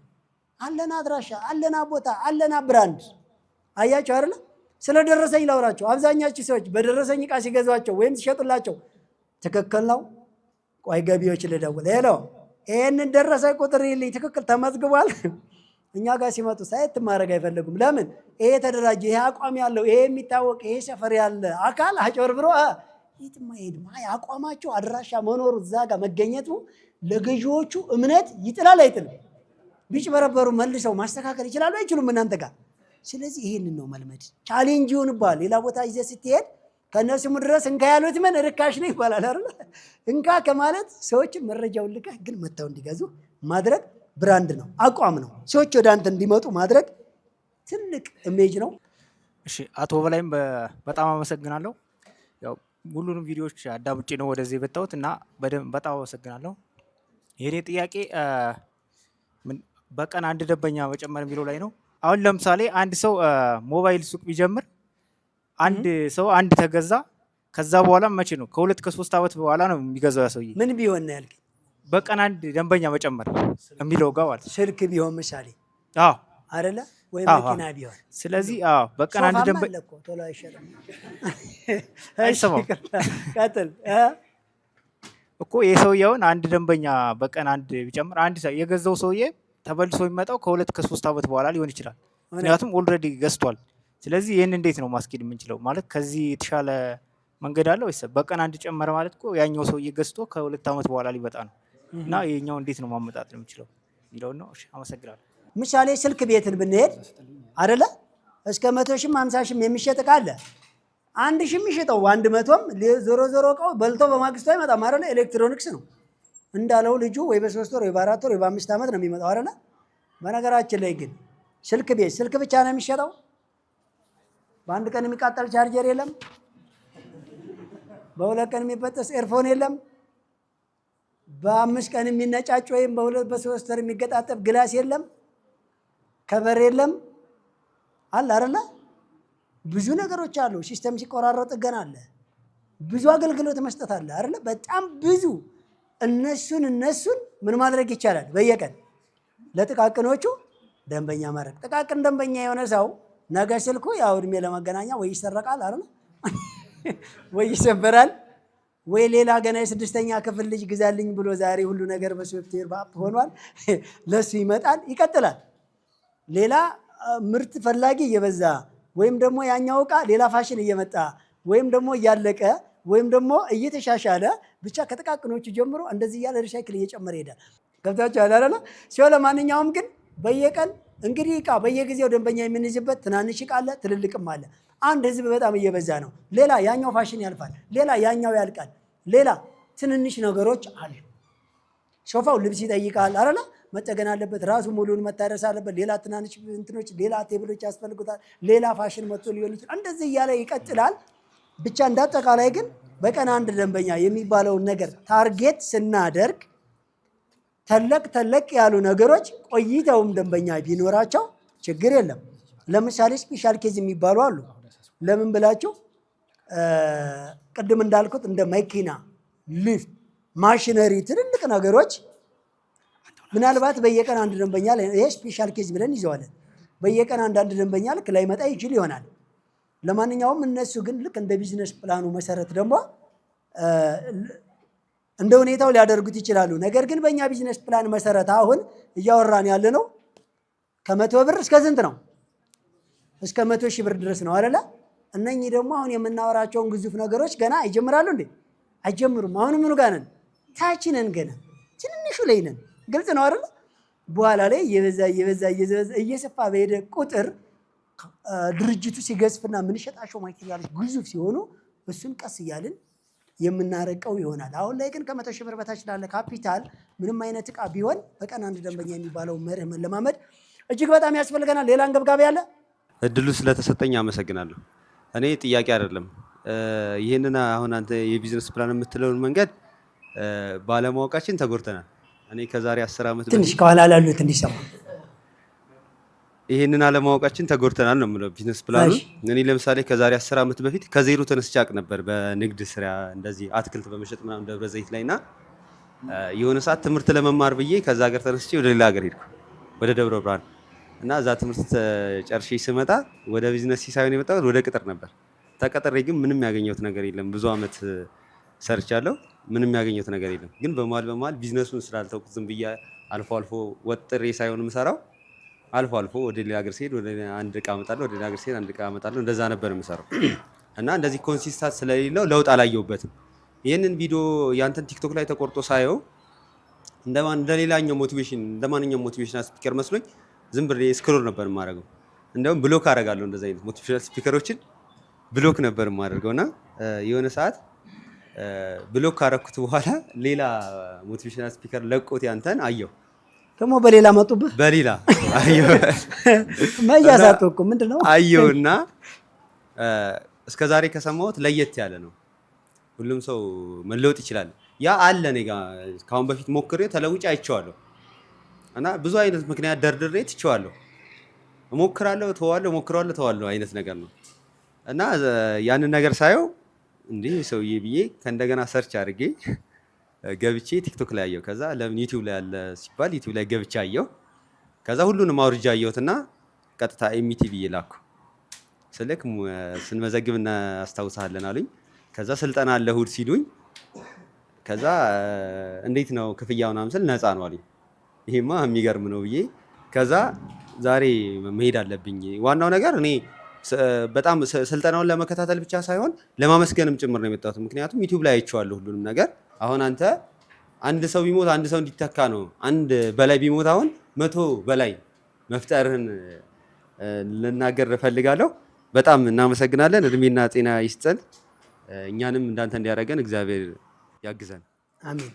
Speaker 1: አለና አድራሻ፣ አለና ቦታ፣ አለና ብራንድ። አያቸው አይደለ? ስለ ደረሰኝ ላውራቸው። አብዛኛችሁ ሰዎች በደረሰኝ እቃ ሲገዟቸው ወይም ሲሸጡላቸው ትክክል ነው፣ ቆይ ገቢዎች ልደውል፣ ሄሎ ይሄንን ደረሰኝ ቁጥር ይልኝ ትክክል ተመዝግቧል። እኛ ጋር ሲመጡ ሳይት ማድረግ አይፈልጉም። ለምን? ይሄ የተደራጀ ይሄ አቋም ያለው ይሄ የሚታወቅ ይሄ ሰፈር ያለ አካል አጭበርብሮ የትም አይሄድም። አቋማቸው አድራሻ መኖሩ እዛ ጋር መገኘቱ ለገዢዎቹ እምነት ይጥላል አይጥልም? ቢጭበረበሩ መልሰው ማስተካከል ይችላሉ አይችሉም እናንተ ጋር? ስለዚህ ይሄንን ነው መልመድ። ቻሌንጅ ይሁንባል። ሌላ ቦታ ይዘህ ስትሄድ ከነሱም ድረስ እንካ ያሉት ምን ርካሽ ነው ይባላል አይደል? እንካ ከማለት ሰዎችን መረጃውን ልከህ ግን መተው እንዲገዙ ማድረግ ብራንድ ነው፣ አቋም ነው። ሰዎች ወደ አንተ እንዲመጡ ማድረግ ትልቅ ኢሜጅ ነው።
Speaker 5: እሺ አቶ በላይም በጣም አመሰግናለሁ። ያው ሁሉንም ቪዲዮዎች አዳምጬ ነው ወደዚህ የመጣሁት እና በጣም አመሰግናለሁ። የኔ ጥያቄ በቀን አንድ ደንበኛ መጨመር የሚለው ላይ ነው። አሁን ለምሳሌ አንድ ሰው ሞባይል ሱቅ ቢጀምር አንድ ሰው አንድ ተገዛ፣ ከዛ በኋላ መቼ ነው ከ2 ከ3 ዓመት በኋላ ነው የሚገዛው ያ ሰውዬ?
Speaker 1: ምን ቢሆን ነው ያልከኝ?
Speaker 5: በቀን አንድ ደንበኛ መጨመር የሚለው ጋር ማለት
Speaker 1: ስልክ ቢሆን ምሳሌ አይደለ ወይ መኪና ቢሆን።
Speaker 5: ስለዚህ በቀን አንድ ደንበኛ
Speaker 1: ቶሎ አይሸጥም
Speaker 5: ቀጥል እኮ የሰውየውን አንድ ደንበኛ በቀን አንድ ቢጨምር አንድ ሰው የገዛው ሰውዬ ተበልሶ የሚመጣው ከ2 ከ3 ዓመት በኋላ ሊሆን ይችላል። ምክንያቱም ኦልሬዲ ገዝቷል። ስለዚህ ይህን እንዴት ነው ማስኬድ የምንችለው? ማለት ከዚህ የተሻለ መንገድ አለ ወይስ በቀን አንድ ጨመረ ማለት እኮ ያኛው ሰውዬ ገዝቶ ከ2 ዓመት በኋላ ሊመጣ ነው እና ይሄኛው እንዴት ነው ማመጣጥ የምንችለው የሚለውን ነው። እሺ አመሰግናለሁ።
Speaker 1: ምሳሌ ስልክ ቤትን ብንሄድ አይደለ እስከ 100 ሺህም 50 ሺህም የሚሸጥ እቃ አለ። 1 ሺህ የሚሸጠው 100ም ዞሮ እቃው በልቶ በማግስቱ አይመጣም አይደለ? ኤሌክትሮኒክስ ነው እንዳለው ልጁ ወይ በ3 ወር ወይ በ4 ወር ወይ በ5 ዓመት ነው የሚመጣው አይደለ? በነገራችን ላይ ግን ስልክ ቤት ስልክ ብቻ ነው የሚሸጠው። በአንድ ቀን የሚቃጠል ቻርጀር የለም። በ2 ቀን የሚበጠስ ኤርፎን የለም። በ5 ቀን የሚነጫጭ ወይም በ2 በ3 ወር የሚገጣጠፍ ግላስ የለም። ከበር የለም አለ አይደለ? ብዙ ነገሮች አሉ። ሲስተም ሲቆራረጥ ጥገና አለ። ብዙ አገልግሎት መስጠት አለ አይደለ? በጣም ብዙ እነሱን ምን ማድረግ ይቻላል? በየቀን ለጥቃቅኖቹ ደንበኛ ማድረግ። ጥቃቅን ደንበኛ የሆነ ሰው ነገ ስልኩ ያው እድሜ ለመገናኛ ወይ ይሰረቃል አይደል? ወይ ይሰበራል፣ ወይ ሌላ ገና የ6ኛ ክፍል ልጅ ግዛልኝ ብሎ ዛሬ ሁሉ ነገር በሶፍትዌር በአፕ ሆኗል። ለሱ ይመጣል፣ ይቀጥላል። ሌላ ምርት ፈላጊ እየበዛ ወይም ደግሞ ያኛው ዕቃ ሌላ ፋሽን እየመጣ ወይም ደግሞ እያለቀ ወይም ደግሞ እየተሻሻለ ብቻ ከጥቃቅኖቹ ጀምሮ እንደዚህ እያለ ሪሳይክል እየጨመረ ይሄዳል። ገብታችሁ አይደለ? ሲሆን ለማንኛውም ግን በየቀን እንግዲህ ዕቃ በየጊዜው ደንበኛ የምንይዝበት ትናንሽ ዕቃ አለ፣ ትልልቅም አለ። አንድ ህዝብ በጣም እየበዛ ነው። ሌላ ያኛው ፋሽን ያልፋል፣ ሌላ ያኛው ያልቃል፣ ሌላ ትንንሽ ነገሮች አሉ። ሶፋው ልብስ ይጠይቃል አይደለ? መጠገን አለበት፣ ራሱ ሙሉን መታደስ አለበት። ሌላ ትናንሽ እንትኖች፣ ሌላ ቴብሎች ያስፈልጉታል፣ ሌላ ፋሽን መጥቶ ሊሆን ይችላል። እንደዚህ እያለ ይቀጥላል። ብቻ እንዳጠቃላይ ግን በቀን አንድ ደንበኛ የሚባለውን ነገር ታርጌት ስናደርግ ተለቅ ያሉ ነገሮች ቆይተውም ደንበኛ ቢኖራቸው ችግር የለም። ለምሳሌ ስፔሻል ኬዝ የሚባሉ አሉ። ለምን ብላችሁ ቅድም እንዳልኩት እንደ መኪና፣ ሊፍት፣ ማሽነሪ ትልልቅ ነገሮች ምናልባት በየቀን አንድ ደንበኛ ይሄ ስፔሻል ኬዝ ብለን ይዘዋለን። በየቀን አንዳንድ ደንበኛ ልክ ላይመጣ ይችል ይሆናል። ለማንኛውም እነሱ ግን ልክ እንደ ቢዝነስ ፕላኑ መሰረት ደግሞ እንደ ሁኔታው ሊያደርጉት ይችላሉ። ነገር ግን በእኛ ቢዝነስ ፕላን መሰረት አሁን እያወራን ያለ ነው ከ100 ብር እስከ ስንት ነው? እስከ 100 ሺህ ብር ድረስ ነው አይደለ? እነኚህ ደግሞ አሁን የምናወራቸውን ግዙፍ ነገሮች ገና አይጀምራሉ እንዴ? አይጀምሩም። አሁን ምኑ ጋር ነን? ታች ነን፣ ገና ትንንሹ ላይ ነን። ግልጽ ነው አይደለ? በኋላ ላይ እየበዛ እየሰፋ በሄደ ቁጥር ድርጅቱ ሲገዝፍና የምንሸጣቸው ማቴሪያሎች ግዙፍ ሲሆኑ እሱን ቀስ እያልን የምናረቀው ይሆናል። አሁን ላይ ግን ከ100 ሺህ ብር በታች ላለ ካፒታል ምንም አይነት ዕቃ ቢሆን በቀን አንድ ደንበኛ የሚባለው መርህ መለማመድ እጅግ በጣም ያስፈልገናል። ሌላ አንገብጋቢ አለ?
Speaker 6: እድሉ ስለተሰጠኝ አመሰግናለሁ። እኔ ጥያቄ አይደለም። ይህንን አሁን አንተ የቢዝነስ ፕላን የምትለውን መንገድ ባለማወቃችን ተጎድተናል። እኔ ከዛሬ 10 ዓመት
Speaker 1: ትንሽ ከኋላ ላሉት እንዲሰማ
Speaker 6: ይህንን አለማወቃችን ተጎድተናል ነው የምለው። ቢዝነስ ፕላኑ እኔ ለምሳሌ ከዛሬ 10 ዓመት በፊት ከዜሮ ተነስቼ አውቅ ነበር በንግድ ስራ እንደዚህ አትክልት በመሸጥ ምናምን ደብረ ዘይት ላይ እና የሆነ ሰዓት ትምህርት ለመማር ብዬ ከዛ ሀገር ተነስቼ ወደ ሌላ ሀገር ሄድኩ፣ ወደ ደብረ ብርሃን። እና እዛ ትምህርት ጨርሼ ስመጣ ወደ ቢዝነስ ሳይሆን የመጣሁት ወደ ቅጥር ነበር። ተቀጥሬ ግን ምንም ያገኘሁት ነገር የለም። ብዙ አመት ሰርቻለሁ፣ ምንም ያገኘሁት ነገር የለም። ግን በመሀል ቢዝነሱን ስላልተውኩት ዝም ብዬ አልፎ አልፎ ወጥሬ ሳይሆን የምሰራው አልፎ አልፎ ወደ ሌላ ሀገር ሲሄድ ወደ አንድ እቃ አመጣለሁ፣ ወደ ሌላ ሀገር ሲሄድ አንድ እቃ አመጣለሁ። እንደዛ ነበር የምሰራው እና እንደዚህ ኮንሲስታንት ስለሌለው ለውጥ አላየሁበትም። ይህንን ቪዲዮ ያንተን ቲክቶክ ላይ ተቆርጦ ሳየው እንደሌላኛው ሞቲቬሽን እንደማንኛውም ሞቲቬሽናል ስፒከር መስሎኝ ዝም ብዬ ስክሮል ነበር የማደርገው። እንደውም ብሎክ አደርጋለሁ፣ እንደዚህ አይነት ሞቲቬሽናል ስፒከሮችን ብሎክ ነበር የማደርገው። እና የሆነ ሰዓት ብሎክ ካረኩት በኋላ ሌላ ሞቲቬሽናል ስፒከር ለቆት ያንተን አየሁ።
Speaker 1: ደግሞ በሌላ መጡብህ።
Speaker 6: በሌላ አየሁ
Speaker 1: መያዛት እኮ ምንድነው
Speaker 6: አየሁና እስከዛሬ ከሰማሁት ለየት ያለ ነው። ሁሉም ሰው መለወጥ ይችላል። ያ አለ እኔ ጋር ካሁን በፊት ሞክሬ ተለውጬ አይቼዋለሁ። እና ብዙ አይነት ምክንያት ደርድሬ ትቼዋለሁ። እሞክራለሁ፣ ተዋለሁ፣ እሞክራለሁ፣ ተዋለሁ አይነት ነገር ነው። እና ያንን ነገር ሳየው እንዲህ ሰውዬ ብዬ ከእንደገና ሰርች አድርጌ ገብቼ ቲክቶክ ላይ አየሁ። ከዛ ለምን ዩቲዩብ ላይ አለ ሲባል ዩቲዩብ ላይ ገብቼ አየሁ። ከዛ ሁሉንም አውርጃ አየሁትና ቀጥታ ኤምቲ ብዬ ላኩ። ስልክ ስንመዘግብ እናስታውሳለን አሉኝ። ከዛ ስልጠና አለ እሑድ ሲሉኝ፣ ከዛ እንዴት ነው ክፍያው ምናምን ስል ነፃ ነው አሉኝ። ይሄማ የሚገርም ነው ብዬ ከዛ ዛሬ መሄድ አለብኝ። ዋናው ነገር እኔ በጣም ስልጠናውን ለመከታተል ብቻ ሳይሆን ለማመስገንም ጭምር ነው የመጣሁት። ምክንያቱም ዩቲዩብ ላይ አይቼዋለሁ ሁሉንም ነገር። አሁን አንተ አንድ ሰው ቢሞት አንድ ሰው እንዲተካ ነው። አንድ በላይ ቢሞት አሁን 100 በላይ መፍጠርህን ልናገር እፈልጋለሁ። በጣም እናመሰግናለን። እድሜና ጤና ይስጠን። እኛንም እንዳንተ እንዲያደርገን እግዚአብሔር ያግዘን።
Speaker 1: አሜን።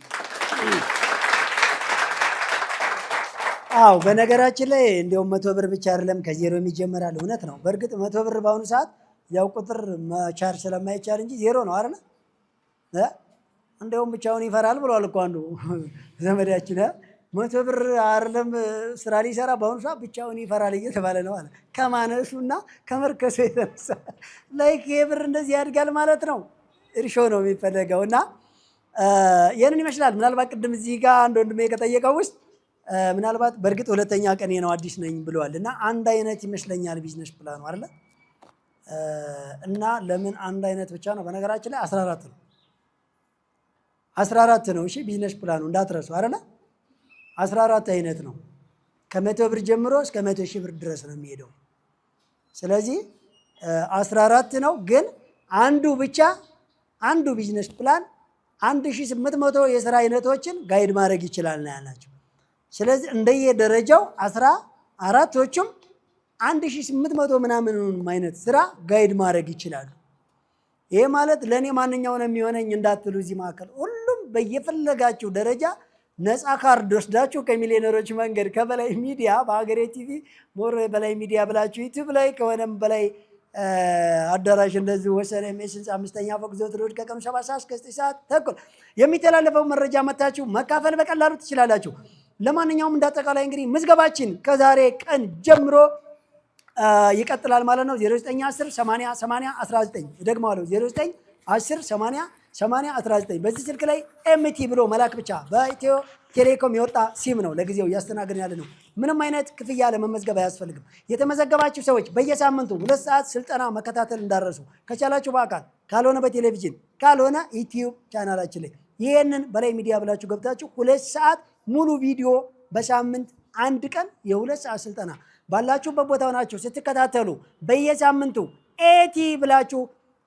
Speaker 1: አዎ በነገራችን ላይ እንደውም 100 ብር ብቻ አይደለም ከዜሮ የሚጀምራል። እውነት ነው። በእርግጥ 100 ብር በአሁኑ ሰዓት ያው ቁጥር መቻል ስለማይቻል እንጂ ዜሮ ነው አይደል? እንደውም ብቻውን ይፈራል ብሏል እኮ አንዱ ዘመዳችን። 100 ብር አይደለም ስራ ሊሰራ በአሁኑ ሰዓት ብቻውን ይፈራል እየተባለ ነው አለ። ከማነሱና ከመርከሱ የተነሳ ላይክ የብር እንደዚህ ያድጋል ማለት ነው። እርሾ ነው የሚፈለገው። እና ይህንን ይመስላል። ምናልባት ቅድም እዚህ ጋር አንድ ወንድሜ ከጠየቀው ውስጥ ምናልባት በእርግጥ ሁለተኛ ቀኔ ነው አዲስ ነኝ ብለዋል። እና አንድ አይነት ይመስለኛል ቢዝነስ ፕላኑ አይደለ? እና ለምን አንድ አይነት ብቻ ነው? በነገራችን ላይ 14 ነው 14 ነው። እሺ ቢዝነስ ፕላኑ እንዳትረሱ አይደለ? 14 አይነት ነው። ከ100 ብር ጀምሮ እስከ 100 ሺህ ብር ድረስ ነው የሚሄደው። ስለዚህ 14 ነው። ግን አንዱ ቢዝነስ ፕላን 1800 የስራ አይነቶችን ጋይድ ማድረግ ይችላል ነው ያላቸው። ስለዚህ እንደየደረጃው 14ቶቹም 1800 ምናምን አይነት ስራ ጋይድ ማድረግ ይችላሉ። ይሄ ማለት ለእኔ ማንኛው ነው የሚሆነኝ እንዳትሉ፣ እዚህ መካከል ሁሉም በየፈለጋችሁ ደረጃ ነፃ ካርድ ወስዳችሁ ከሚሊዮነሮች መንገድ ከበላይ ሚዲያ በሀገሬ ቲቪ ሞር በላይ ሚዲያ ብላችሁ ዩቲዩብ ላይ ከሆነም በላይ አዳራሽ እንደዚህ ወሰነ ሜሽንስ 5ኛ ፎቅ ዘወትር እሑድ ከቀኑ 7 ሰዓት እስከ 9 ሰዓት ተኩል የሚተላለፈው መረጃ መታችሁ መካፈል በቀላሉ ትችላላችሁ። ለማንኛውም እንዳጠቃላይ እንግዲህ ምዝገባችን ከዛሬ ቀን ጀምሮ ይቀጥላል ማለት ነው። 0910 80 80 19 ደግማለሁ። 0910 80 80 19 በዚህ ስልክ ላይ ኤምቲ ብሎ መላክ ብቻ። በኢትዮ ቴሌኮም የወጣ ሲም ነው ለጊዜው እያስተናገድን ያለ ነው። ምንም አይነት ክፍያ ለመመዝገብ አያስፈልግም። የተመዘገባችሁ ሰዎች በየሳምንቱ 2 ሰዓት ስልጠና መከታተል እንዳረሱ፣ ከቻላችሁ በአካል ካልሆነ በቴሌቪዥን ካልሆነ ዩቲዩብ ቻናላችን ላይ ይህንን በላይ ሚዲያ ብላችሁ ገብታችሁ 2 ሰዓት ሙሉ ቪዲዮ በሳምንት አንድ ቀን የ2 ሰዓት ስልጠና ባላችሁበት ቦታ ሆናችሁ ስትከታተሉ በየሳምንቱ ኤቲ ብላችሁ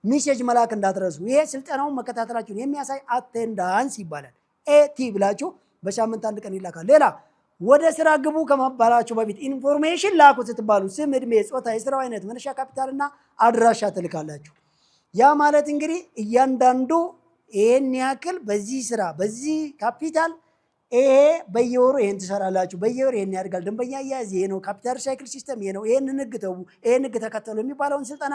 Speaker 1: ሚሴጅ መላክ እንዳትረሱ። ይሄ ስልጠናውን መከታተላችሁን የሚያሳይ አቴንዳንስ ይባላል። ኤቲ ብላችሁ በሳምንት አንድ ቀን ይላካል። ሌላ ወደ ስራ ግቡ ከመባላችሁ በፊት ኢንፎርሜሽን ላኩ ስትባሉ ስም፣ እድሜ፣ ጾታ፣ የስራው አይነት፣ መነሻ ካፒታልና አድራሻ ትልካላችሁ። ያ ማለት እንግዲህ እያንዳንዱ ይሄን ያክል በዚህ ስራ በዚህ ካፒታል ይሄ በየወሩ ይሄን ትሰራላችሁ፣ በየወሩ ይሄን ያድጋል፣ ደንበኛ አያያዝ ይሄ ነው፣ ካፒታል ሳይክል ሲስተም ይሄ ነው፣ ይሄን ህግ ተው፣ ይሄን ህግ ተከተሉ የሚባለውን ስልጠና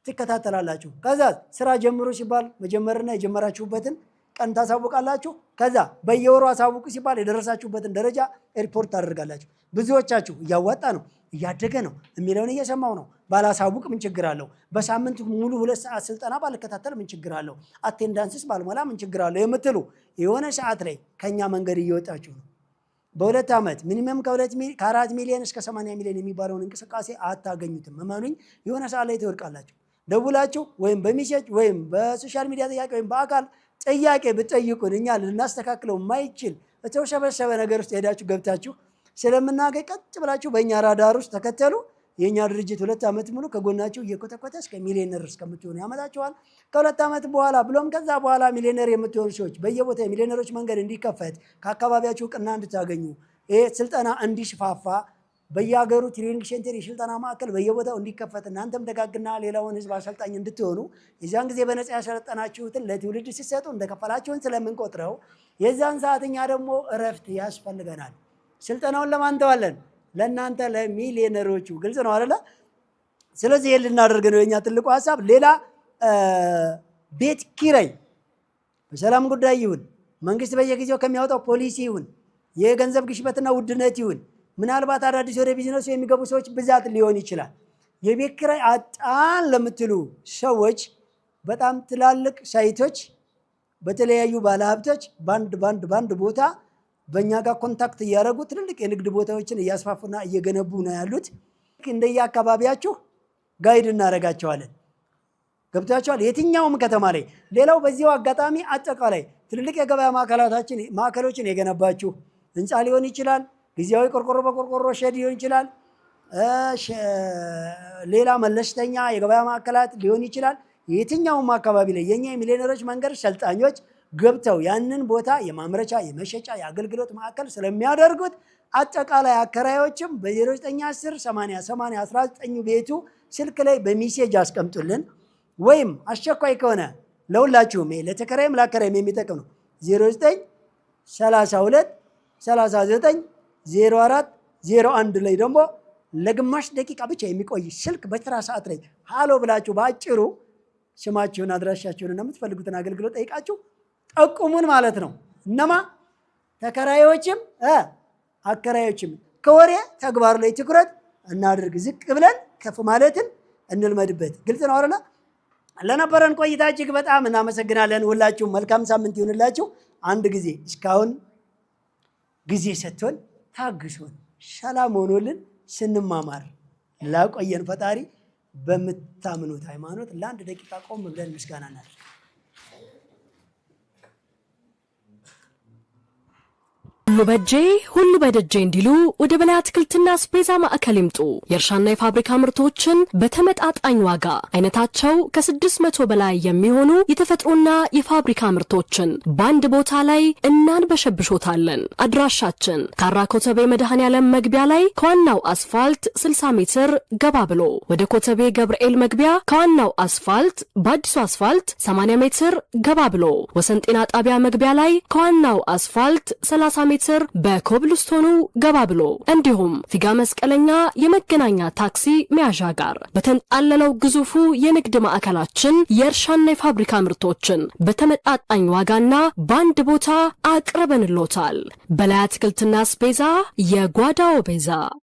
Speaker 1: ትከታተላላችሁ። ከዛ ስራ ጀምሩ ሲባል መጀመርና የጀመራችሁበትን ቀን ታሳውቃላችሁ። ከዛ በየወሩ አሳውቁ ሲባል የደረሳችሁበትን ደረጃ ሪፖርት ታደርጋላችሁ። ብዙዎቻችሁ እያዋጣ ነው እያደገ ነው የሚለውን እየሰማው ነው፣ ባላሳውቅ ምን ችግር አለው? በሳምንት ሙሉ 2 ሰዓት ስልጠና ባልከታተል ምን ችግር አለው? አቴንዳንስስ ባልሞላ ምን ችግር አለው የምትሉ የሆነ ሰዓት ላይ ከኛ መንገድ እየወጣችሁ ነው። በሁለት ዓመት ሚኒመም ከ4 ሚሊዮን እስከ 80 ሚሊዮን የሚባለውን እንቅስቃሴ አታገኙትም። እመኑኝ፣ የሆነ ሰዓት ላይ ትወድቃላችሁ። ደውላችሁ ወይም በሚሴጅ ወይም በሶሻል ሚዲያ ጥያቄ ወይም በአካል ጥያቄ ብትጠይቁን እኛ ልናስተካክለው የማይችል የተወሰበሰበ ነገር ውስጥ ሄዳችሁ ገብታችሁ ስለምናገኝ ቀጥ ብላችሁ በእኛ ራዳር ውስጥ ተከተሉ። የእኛ ድርጅት 2 ዓመት ሙሉ ከጎናችሁ እየኮተኮተ እስከ ሚሊዮነር እስከምትሆኑ ያመጣችኋል። ከ2 ዓመት በኋላ ብሎም ከዛ በኋላ ሚሊዮነር የምትሆኑ ሰዎች በየቦታ የሚሊዮነሮች መንገድ እንዲከፈት ከአካባቢያችሁ እውቅና እንድታገኙ ይሄ ስልጠና እንዲስፋፋ በየሀገሩ ትሬኒንግ ሴንተር የስልጠና ማዕከል በየቦታው እንዲከፈት እናንተም ደጋግና ሌላውን ህዝብ አሰልጣኝ እንድትሆኑ የዛን ጊዜ በነፃ ያሰለጠናችሁትን ለትውልድ ሲሰጡ እንደከፈላችሁን ስለምንቆጥረው የዛን ሰዓት እኛ ደግሞ እረፍት ያስፈልገናል። ስልጠናውን ለማን ተዋለን? ለእናንተ ለሚሊዮነሮቹ። ግልጽ ነው አይደለ? ስለዚህ ይሄን ልናደርግ ነው የኛ ትልቁ ሀሳብ። ሌላ ቤት ኪራይ በሰላም ጉዳይ ይሁን መንግስት በየጊዜው ከሚያወጣው ፖሊሲ ይሁን የገንዘብ ግሽበትና ውድነት ይሁን ምናልባት አዳዲስ ወደ ቢዝነሱ የሚገቡ ሰዎች ብዛት ሊሆን ይችላል። የቤት ኪራይ አጣን ለምትሉ ሰዎች በጣም ትላልቅ ሳይቶች በተለያዩ ባለሀብቶች ባንድ ቦታ በእኛ ጋር ኮንታክት እያደረጉ ትልልቅ የንግድ ቦታዎችን እያስፋፉና እየገነቡ ነው ያሉት። እንደየ አካባቢያችሁ ጋይድ እናደርጋቸዋለን። ገብታችኋል? የትኛውም ከተማ ላይ። ሌላው በዚያው አጋጣሚ አጠቃላይ ትልልቅ የገበያ ማዕከሎችን የገነባችሁ ህንፃ ሊሆን ይችላል፣ ጊዜያዊ ቆርቆሮ በቆርቆሮ ሼድ ሊሆን ይችላል፣ ሌላ መለስተኛ የገበያ ማዕከላት ሊሆን ይችላል። የትኛውም አካባቢ ላይ የኛ የሚሊዮነሮች መንገድ ሰልጣኞች ገብተው ያንን ቦታ የማምረቻ የመሸጫ የአገልግሎት ማዕከል ስለሚያደርጉት አጠቃላይ አከራዮችም በ0910 80 80 19 ቤቱ ስልክ ላይ በሚሴጅ አስቀምጡልን። ወይም አስቸኳይ ከሆነ ለሁላችሁም ለተከራይም ለአከራይም የሚጠቅም ነው 09 32 39 04 01 ላይ ደግሞ ለግማሽ ደቂቃ ብቻ የሚቆይ ስልክ በስራ ሰዓት ላይ ሃሎ ብላችሁ በአጭሩ ስማችሁን አድራሻችሁን እና የምትፈልጉትን አገልግሎት ጠይቃችሁ ጠቁሙን ማለት ነው። እነማ ተከራዮችም አከራዮችም ከወሬ ተግባር ላይ ትኩረት እናድርግ። ዝቅ ብለን ከፍ ማለትን እንልመድበት። ግልጽ ነው አይደል? ለነበረን ቆይታ እጅግ በጣም እናመሰግናለን። ሁላችሁም መልካም ሳምንት ይሁንላችሁ። አንድ ጊዜ እስካሁን ጊዜ ሰጥቶን ታግሶን ሰላም ሆኖልን ስንማማር ላቆየን ፈጣሪ በምታምኑት ሃይማኖት ለአንድ ደቂቃ ቆም ብለን ምስጋና እናድርግ።
Speaker 11: ሁሉ በእጄ ሁሉ በደጄ እንዲሉ ወደ በላይ አትክልትና አስቤዛ ማዕከል ይምጡ። የእርሻና የፋብሪካ ምርቶችን በተመጣጣኝ ዋጋ አይነታቸው ከ600 በላይ የሚሆኑ የተፈጥሮና የፋብሪካ ምርቶችን በአንድ ቦታ ላይ እናንበሸብሾታለን። አድራሻችን ካራ ኮተቤ መድኃኔዓለም መግቢያ ላይ ከዋናው አስፋልት 60 ሜትር ገባ ብሎ ወደ ኮተቤ ገብርኤል መግቢያ ከዋናው አስፋልት በአዲሱ አስፋልት 80 ሜትር ገባ ብሎ ወሰን ጤና ጣቢያ መግቢያ ላይ ከዋናው አስፋልት 30 ሜትር በኮብልስቶኑ ገባ ብሎ እንዲሁም ፊጋ መስቀለኛ የመገናኛ ታክሲ መያዣ ጋር በተንጣለለው ግዙፉ የንግድ ማዕከላችን የእርሻና የፋብሪካ ምርቶችን በተመጣጣኝ ዋጋና በአንድ ቦታ አቅርበንሎታል። በላይ አትክልትና አስቤዛ የጓዳው ቤዛ